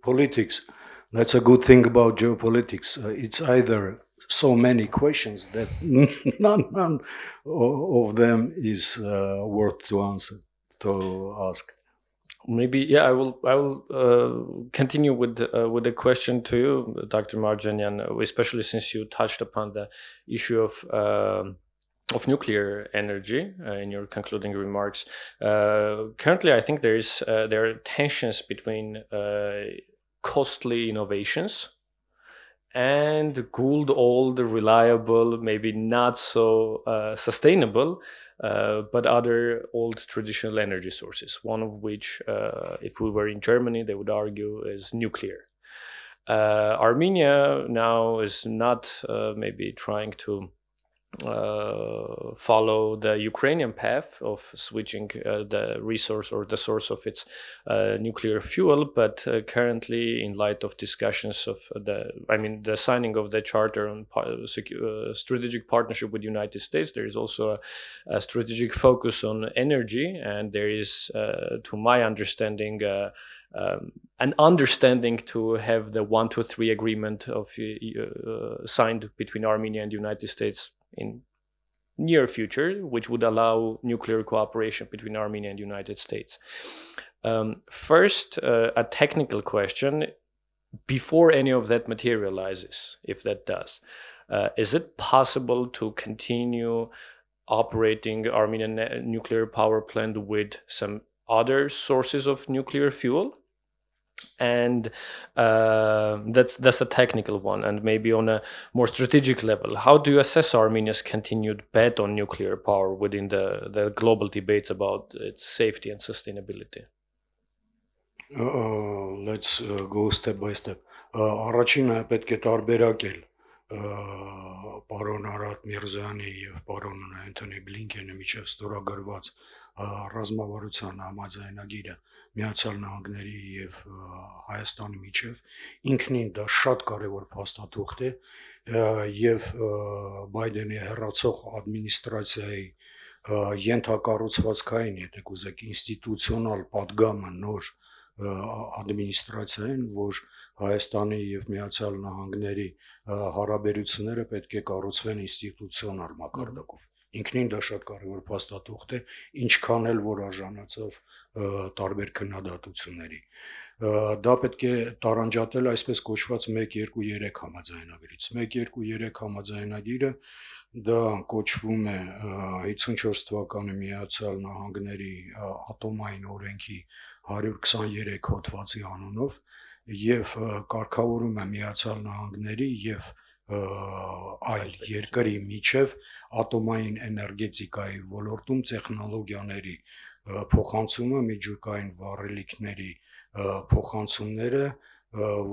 Politics. That's a good thing about geopolitics. It's either so many questions that none of them is worth to answer, to ask. Maybe, yeah, I will continue with a question to you, Dr. Marjanyan, especially since you touched upon the issue of nuclear energy in your concluding remarks. Currently, I think there are tensions between costly innovations and good old reliable, maybe not so sustainable, but other old traditional energy sources, one of which, if we were in Germany, they would argue is nuclear. Armenia now is not maybe trying to follow the Ukrainian path of switching the resource or the source of its nuclear fuel, but currently, in light of discussions of the signing of the Charter on strategic partnership with the United States, there is also a strategic focus on energy, and there is, to my understanding, an understanding to have the 123 agreement of signed between Armenia and the United States in near future, which would allow nuclear cooperation between Armenia and the United States. First, a technical question. Before any of that materializes, if that does, is it possible to continue operating Armenian nuclear power plant with some other sources of nuclear fuel? And that's a technical one. And maybe on a more strategic level, how do you assess Armenia's continued bet on nuclear power within the global debates about its safety and sustainability? Let's go step by step. Առաջինը պետք է տարբերակել պարոն Արարատ Միրզյանի եւ պարոն Անթոնի Բլինքենի միջև ստորագրված ռազմավարության համաձայնագիրը Միացյալ Նահանգների եւ Հայաստանի միջև ինքնին դա շատ կարեւոր փաստաթուղթ է եւ Բայդենի հեռացող ադմինիստրացիայի ենթակառուցվածքային, եթե կուզեք, ինստիտուցիոնալ պատգամը նոր ադմինիստրացիային, որ Հայաստանի եւ Միացյալ Նահանգների հարաբերությունները պետք է կառուցվեն ինստիտուցիոնալ մակարդակով։ Ինքնին դա շատ կարևոր փաստաթուղթ է, ինչքան էլ որ արժանացավ տարբեր քննադատությունների։ Դա պետք է տարանջատել այսպես կոչված 1-2-3 համաձայնագրից։ 1-2-3 համաձայնագիրը դա կոչվում է 54 թվականի Միացյալ Նահանգների ատոմային օրենքի 123 հոդվածի անունով եւ կարգավորում է Միացյալ Նահանգների եւ այլ երկրի միջև ատոմային էներգետիկայի ոլորտում տեխնոլոգիաների փոխանցումը, միջուկային վառելիքների փոխանցումները,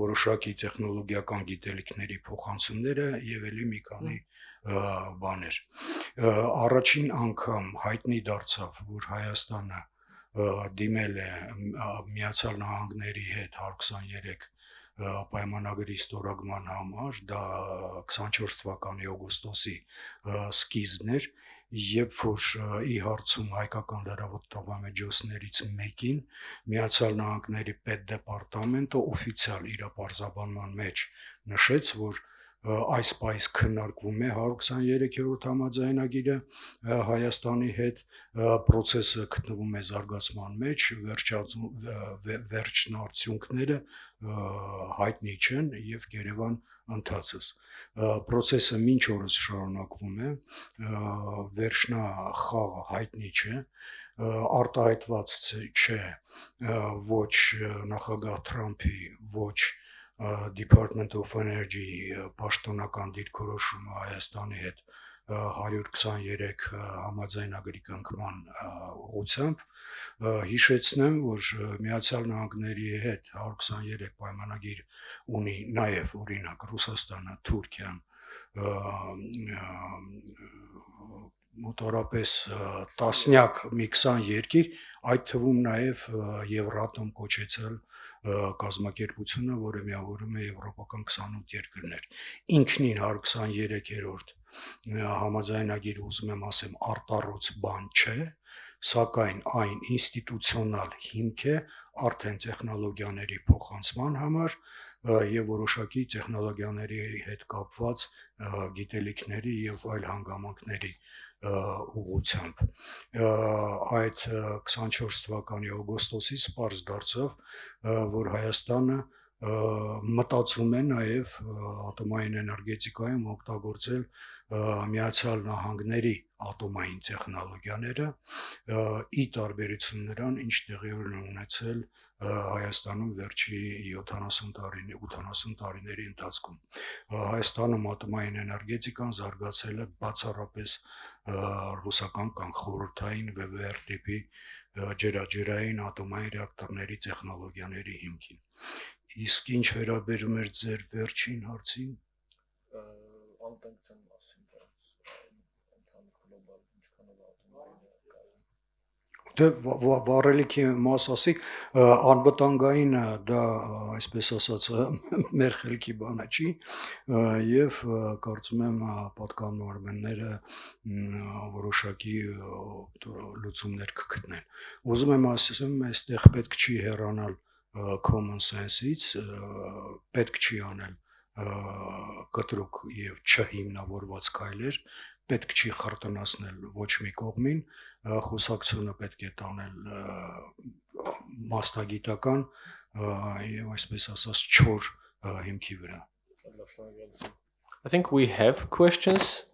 որոշակի տեխնոլոգիական գիտելիքների փոխանցումները եւ ելի մի քանի բաներ։ Առաջին անգամ հայտնի դարձավ, որ Հայաստանը դիմել է Միացյալ Նահանգների հետ 123 պայմանագրի ստորագրման համար, դա 24 թվականի օգոստոսի սկիզբն էր երբ որ ի հարցում հայկական լրատվամեջոցներից մեկին Միացյալ Նահանգների պետդեպարտամենտը օֆիցիալ իր պարզաբանման մեջ նշեց, որ այս պայս քննարկվում է 123-րդ համաձայնագիրը Հայաստանի հետ, process-ը գտնվում է զարգացման մեջ, վերջնարդյունքները հայտնի չեն եւ Երևան ընթացս։ Process-ը մինչ օրս շարունակվում է, վերջնախաղը հայտնի չէ, արտահայտված չէ ոչ նախագահ Թրամփի, ոչ Department of Energy պաշտոնական դիրքորոշումը Հայաստանի հետ 123 համաձայնագրի կնքման ուղղությամբ հիշեցնեմ, որ Միացյալ Նահանգների հետ 123 պայմանագիր ունի նաև օրինակ Ռուսաստանը, Թուրքիան, մոտորապես տասնյակ մի 20 երկիր, այդ թվում նաև Եվրատոմ կոչեցել կազմակերպությունը, որը միավորում է եվրոպական 28 երկրներ։ Ինքնին 123-րդ համաձայնագիրը ուզում եմ ասեմ արտառոց բան չէ, սակայն այն ինստիտուցիոնալ հիմք է արդեն տեխնոլոգիաների փոխանցման համար եւ որոշակի տեխնոլոգիաների հետ կապված գիտելիքների եւ այլ հանգամանքների ուղղությամբ այդ 24 թվականի օգոստոսից պարզ դարձավ, որ Հայաստանը մտածում է նաև ատոմային էներգետիկայում օգտագործել Միացյալ Նահանգների ատոմային տեխնոլոգիաները ի տարբերություն նրան, ինչ տեղի ունեցել Հայաստանում վերջի 80 տարիների ընթացքում։ Հայաստանում ատոմային էներգետիկան զարգացել է բացառապես ռուսական կամ խորհրդային VVR տիպի ջրային ատոմային ռեակտորների տեխնոլոգիաների հիմքին։ Իսկ ինչ վերաբերում էր ձեր վերջին հարցին, անվտանգության մասին, գլոբալ ինչքանով ատոմային Դե վառելիքի մաս ասի, անվտանգային դա, այսպես ասած, մեր խելքի բանը չի, և կարծում եմ պատկանողները որոշակի լուծումներ կգտնեն։ Ուզում եմ ասեմ, այստեղ պետք չի հեռանալ common sense-ից, պետք չի անել կտրուկ և չհիմնավորված քայլեր, պետք չի խրտնացնել ոչ մի կողմին, խոսակցությունը պետք է տանել մասնագիտական և այսպես ասած չոր հիմքի վրա։ I think we have questions.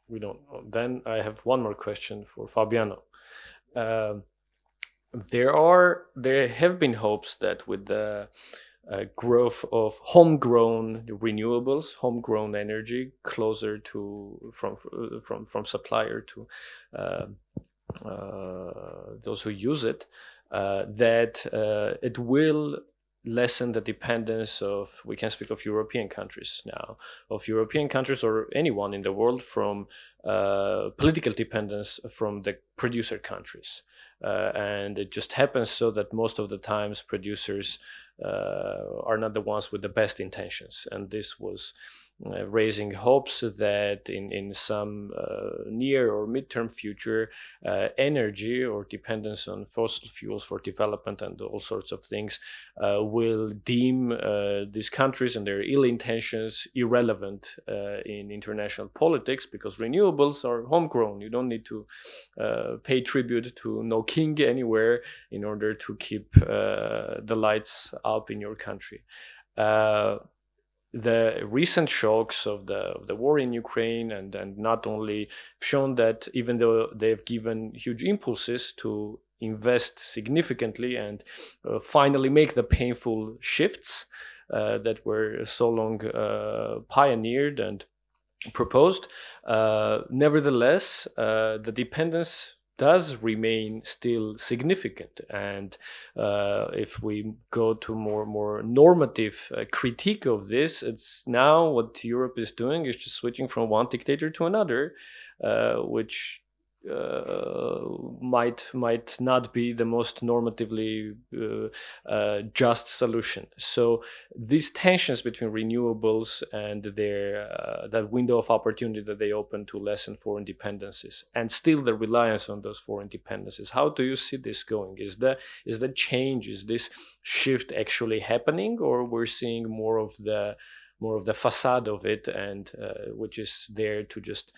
We don't. Then I have one more question for Fabiano. There have been hopes that with the growth of homegrown renewables, homegrown energy, closer to from supplier to those who use it, that it will lessen the dependence of, we can speak of European countries now, of European countries or anyone in the world from political dependence from the producer countries. And it just happens so that most of the times producers are not the ones with the best intentions. And this was raising hopes that in some near or midterm future, energy or dependence on fossil fuels for development and all sorts of things will deem these countries and their ill intentions irrelevant in international politics, because renewables are homegrown. You don't need to pay tribute to no king anywhere in order to keep the lights up in your country. The recent shocks of the war in Ukraine and not only shown that even though they've given huge impulses to invest significantly and finally make the painful shifts that were so long pioneered and proposed, nevertheless, the dependence does remain still significant. And if we go to more normative critique of this, it's now what Europe is doing is just switching from one dictator to another, which might not be the most normatively just solution. So these tensions between renewables and their that window of opportunity that they open to lessen foreign dependencies, and still the reliance on those foreign dependencies. How do you see this going? Is the change, is this shift actually happening, or we're seeing more of the facade of it, and which is there to just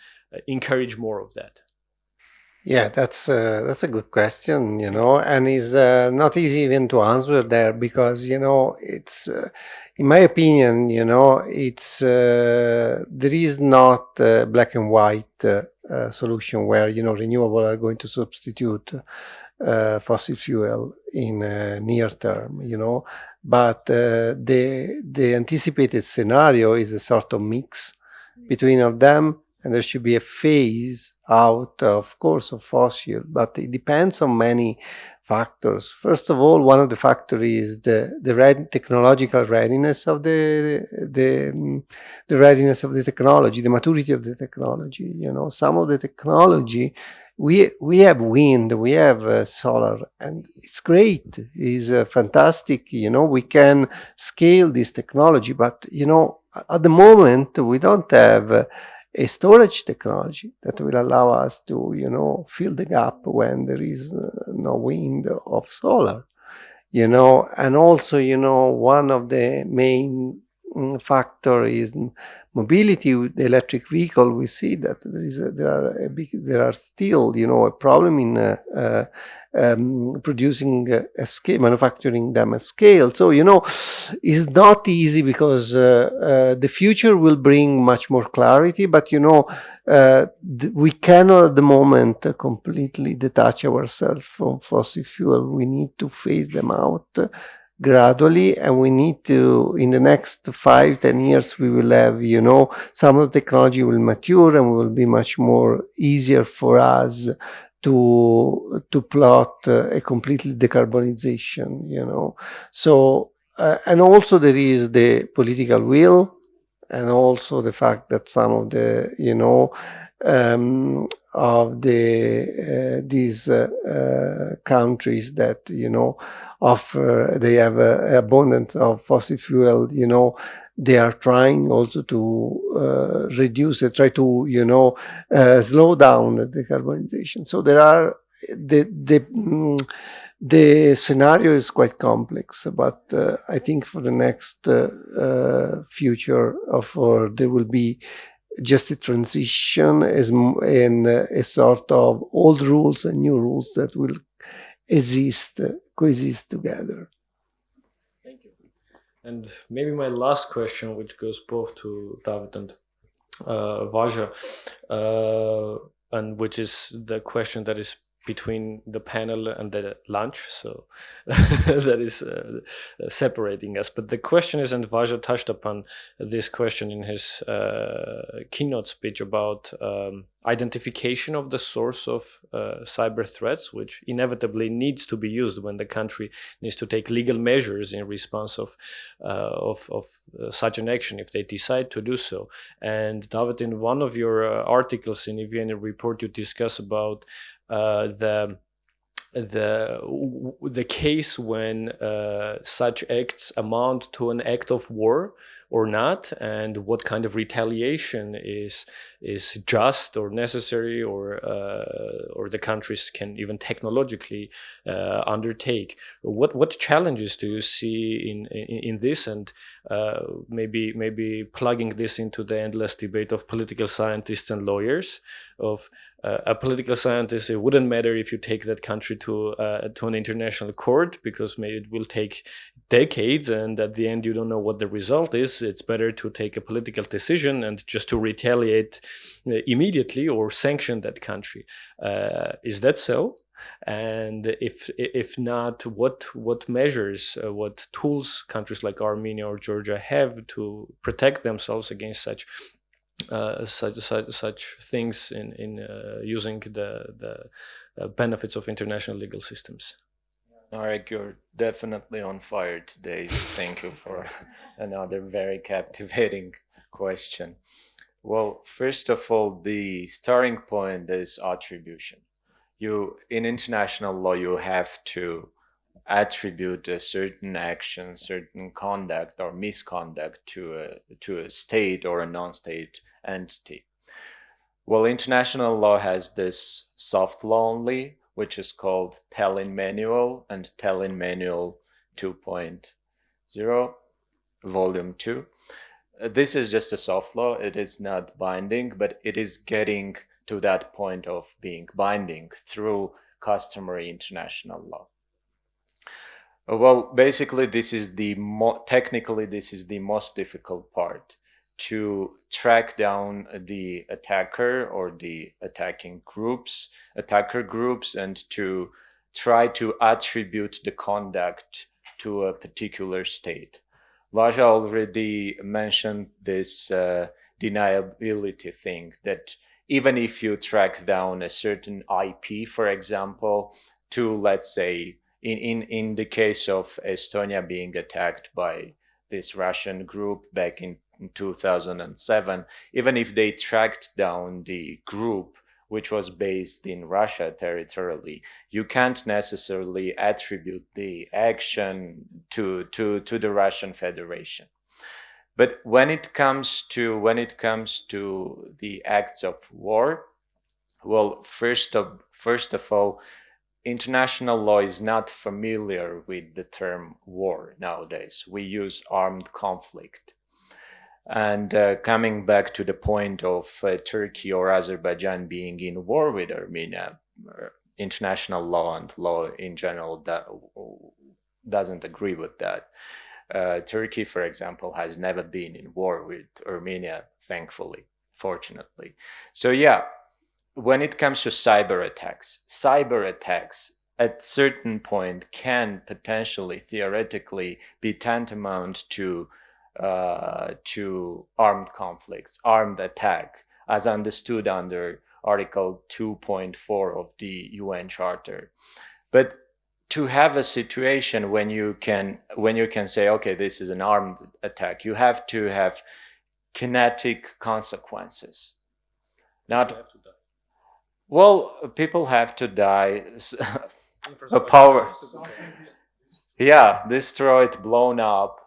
encourage more of that? Yeah, that's a good question, and it's not easy even to answer there because it's in my opinion, it's there is not a black and white solution where renewable are going to substitute fossil fuel in near term, but the anticipated scenario is a sort of mix between of them. And there should be a phase out, of course, of fossil, but it depends on many factors. First of all, one of the factors is the technological readiness of the readiness of the technology, the maturity of the technology. Some of the technology, we have wind, we have solar, and it's great. It's fantastic. We can scale this technology, but at the moment we don't have a storage technology that will allow us to, fill the gap when there is no wind of solar, and also, one of the main factor is mobility with the electric vehicle. We see that there are still, a problem in producing a scale, manufacturing them at scale. So, it's not easy because the future will bring much more clarity, but, we cannot at the moment completely detach ourselves from fossil fuel. We need to phase them out gradually, and we need to, in the next 5-10 years, we will have, some of the technology will mature and will be much more easier for us to plot a completely decarbonization, So, and also there is the political will, and also the fact that some of the, of these countries that, offer, they have abundance of fossil fuel, they are trying also to reduce it, try to, slow down the decarbonization. So there are, the scenario is quite complex, but I think for the next future, there will be just a transition and a sort of old rules and new rules that will coexist together. Thank you. And maybe my last question, which goes both to David and Vaja, and which is the question that is between the panel and the lunch, so that is separating us. But the question is, and Vaja touched upon this question in his keynote speech about identification of the source of cyber threats, which inevitably needs to be used when the country needs to take legal measures in response of such an action if they decide to do so. And David, in one of your articles in EVN report, you discuss about the case when such acts amount to an act of war or not, and what kind of retaliation is just or necessary, or the countries can even technologically undertake. What challenges do you see in this, and maybe plugging this into the endless debate of political scientists and lawyers? Of a political scientist, it wouldn't matter if you take that country to an international court, because maybe it will take decades, and at the end you don't know what the result is. It's better to take a political decision and just to retaliate immediately or sanction that country. Is that so? And if not, what measures, what tools countries like Armenia or Georgia have to protect themselves against such things in using the benefits of international legal systems? Marek, you're definitely on fire today. Thank you for another very captivating question. Well, first of all, the starting point is attribution. In international law, you have to attribute a certain action, certain conduct or misconduct to a state or a non-state entity. Well, international law has this soft law only, which is called Tallinn Manual and Tallinn Manual 2.0, Volume 2. This is just a soft law. It is not binding, but it is getting to that point of being binding through customary international law. Well, basically, this is technically, this is the most difficult part, to track down the attacker or the attacker groups, and to try to attribute the conduct to a particular state. Vaja already mentioned this deniability thing, that even if you track down a certain IP, for example, to, let's say, in the case of Estonia being attacked by this Russian group back in 2007, even if they tracked down the group which was based in Russia territorially, you can't necessarily attribute the action to the Russian Federation. But when it comes to the acts of war, well, first of all, international law is not familiar with the term war nowadays. We use armed conflict. And coming back to the point of Turkey or Azerbaijan being in war with Armenia, international law and law in general doesn't agree with that. Turkey, for example, has never been in war with Armenia, thankfully, fortunately. So yeah, when it comes to cyber attacks at certain point can potentially, theoretically, be tantamount to armed conflicts, armed attack, as understood under Article 2.4 of the UN Charter. But to have a situation when you can say, okay, this is an armed attack, you have to have kinetic consequences. People have to die. A power, destroyed, blown up.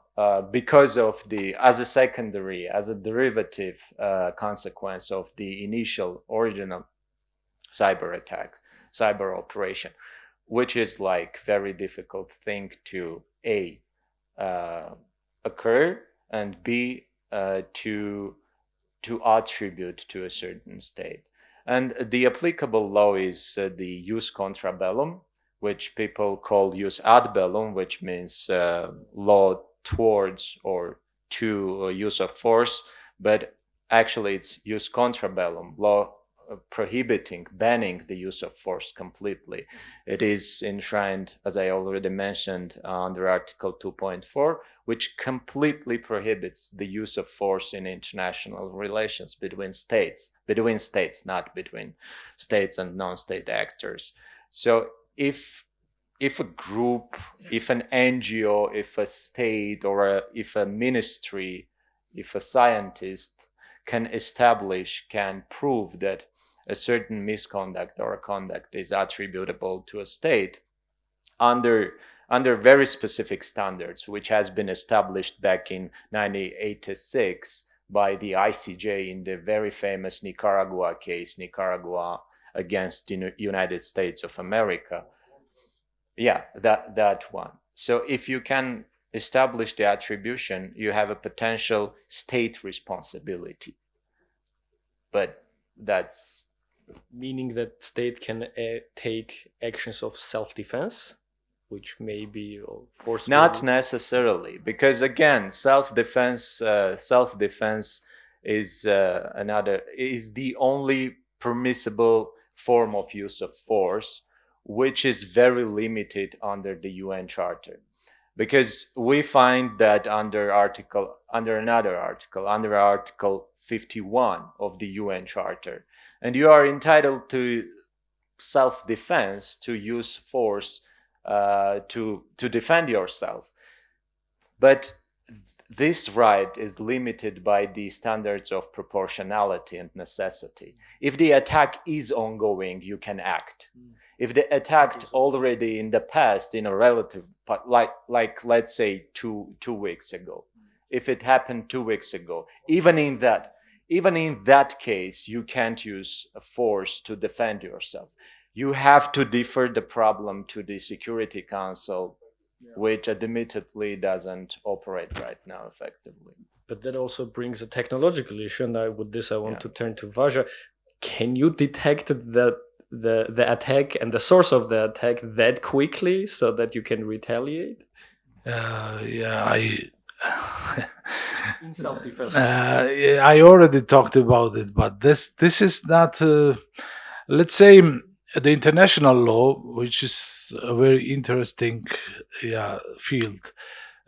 Because of as a derivative consequence of the original cyber attack, cyber operation, which is like very difficult thing to occur, and B, to attribute to a certain state. And the applicable law is the jus contra bellum, which people call jus ad bellum, which means law towards or to use of force, but actually it's jus contra bellum, law banning the use of force completely. It is enshrined, as I already mentioned, under Article 2.4, which completely prohibits the use of force in international relations between states, not between states and non-state actors. So if a group, if an NGO, if a state, or if a ministry, if a scientist can prove that a certain misconduct or a conduct is attributable to a state under very specific standards, which has been established back in 1986 by the ICJ in the very famous Nicaragua case, Nicaragua against the United States of America. Yeah, that one. So if you can establish the attribution, you have a potential state responsibility. But that's... Meaning that state can take actions of self-defense, which may be forceful? Not necessarily, because again, self-defense is the only permissible form of use of force, which is very limited under the UN Charter. Because we find that under Article 51 of the UN Charter, and you are entitled to self-defense, to use force to defend yourself. But this right is limited by the standards of proportionality and necessity. If the attack is ongoing, you can act. If the attack already in the past, in a relative, like let's say two weeks ago, if it happened 2 weeks ago, even in that case, you can't use force to defend yourself. You have to defer the problem to the Security Council, which admittedly doesn't operate right now effectively. But that also brings a technological issue, and I want to turn to Vaja. Can you detect the attack and the source of the attack that quickly so that you can retaliate? In self-defense. I already talked about it, but this is not, let's say, the international law, which is a very interesting field,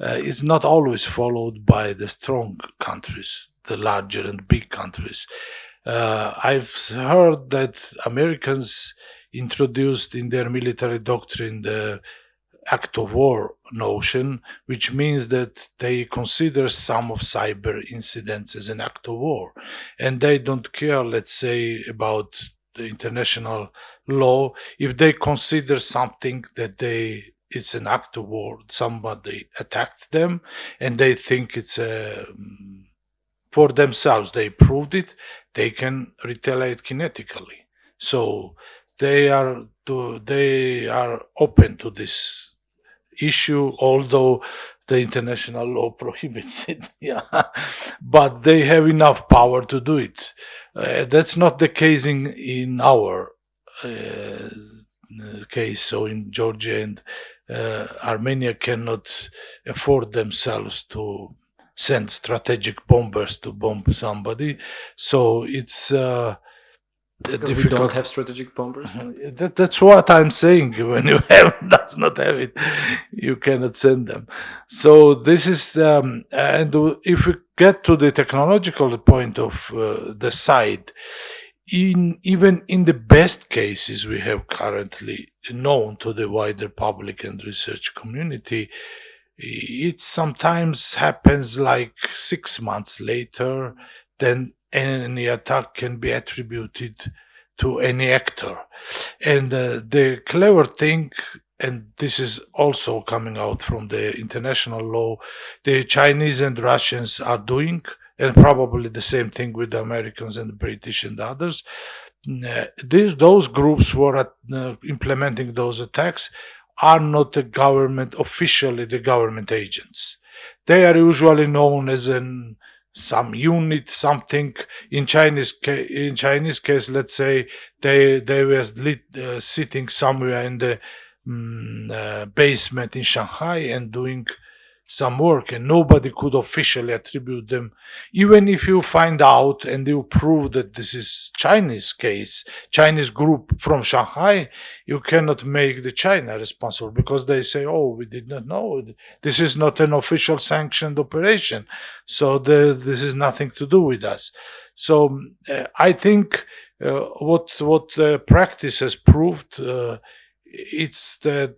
is not always followed by the strong countries, the larger and big countries. I've heard that Americans introduced in their military doctrine the act of war notion, which means that they consider some of cyber incidents as an act of war. And they don't care, let's say, about the international law if they consider something that it's an act of war, somebody attacked them, and they think it's for themselves, they proved it, they can retaliate kinetically. So they are open to this issue, although the international law prohibits it. But they have enough power to do it. That's not the case in our case. So in Georgia and Armenia cannot afford themselves to send strategic bombers to bomb somebody. So it's because difficult. we don't have strategic bombers. That's what I'm saying. When you does not have it, you cannot send them. So this is, and if we get to the technological point of the side, even in the best cases we have currently known to the wider public and research community, it sometimes happens like 6 months later, then any attack can be attributed to any actor. And the clever thing, and this is also coming out from the international law, the Chinese and Russians are doing, and probably the same thing with the Americans and the British and others. Those groups who are implementing those attacks are not officially the government agents. They are usually known as some unit, something. In Chinese case, let's say they were sitting somewhere in the basement in Shanghai and doing some work, and nobody could officially attribute them. Even if you find out and you prove that this is Chinese case, Chinese group from Shanghai, you cannot make the China responsible because they say, oh, we did not know. This is not an official sanctioned operation. So this is nothing to do with us. So I think what practice has proved, it's the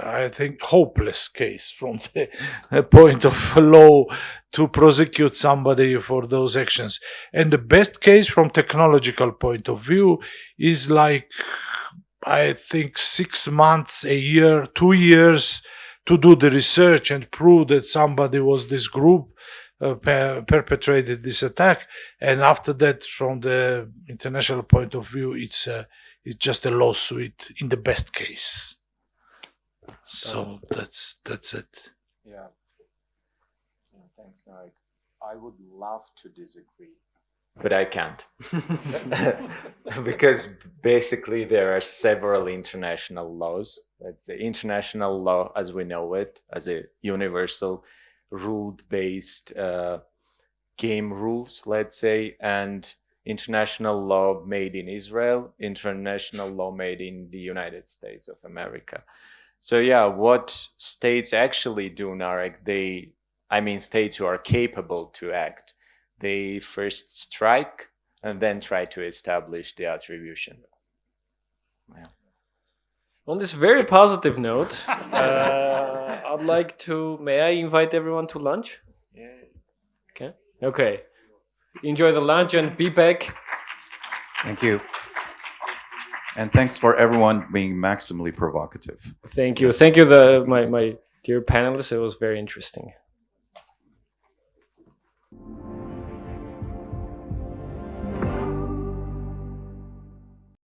I think hopeless case from the point of law to prosecute somebody for those actions. And the best case from technological point of view is like, I think 6 months, a year, 2 years to do the research and prove that somebody was this group perpetrated this attack. And after that, from the international point of view, it's just a lawsuit in the best case. So that's it. Yeah. Thanks, Narek. I would love to disagree, but I can't. Because basically there are several international laws. That's the international law as we know it, as a universal rule-based game rules, let's say, and international law made in Israel, international law made in the United States of America. So yeah, what states actually do, Narek, states who are capable to act, they first strike and then try to establish the attribution. Yeah. On this very positive note, may I invite everyone to lunch? Okay. Enjoy the lunch and be back. Thank you. And thanks for everyone being maximally provocative. Thank you. Yes. Thank you, my dear panelists. It was very interesting.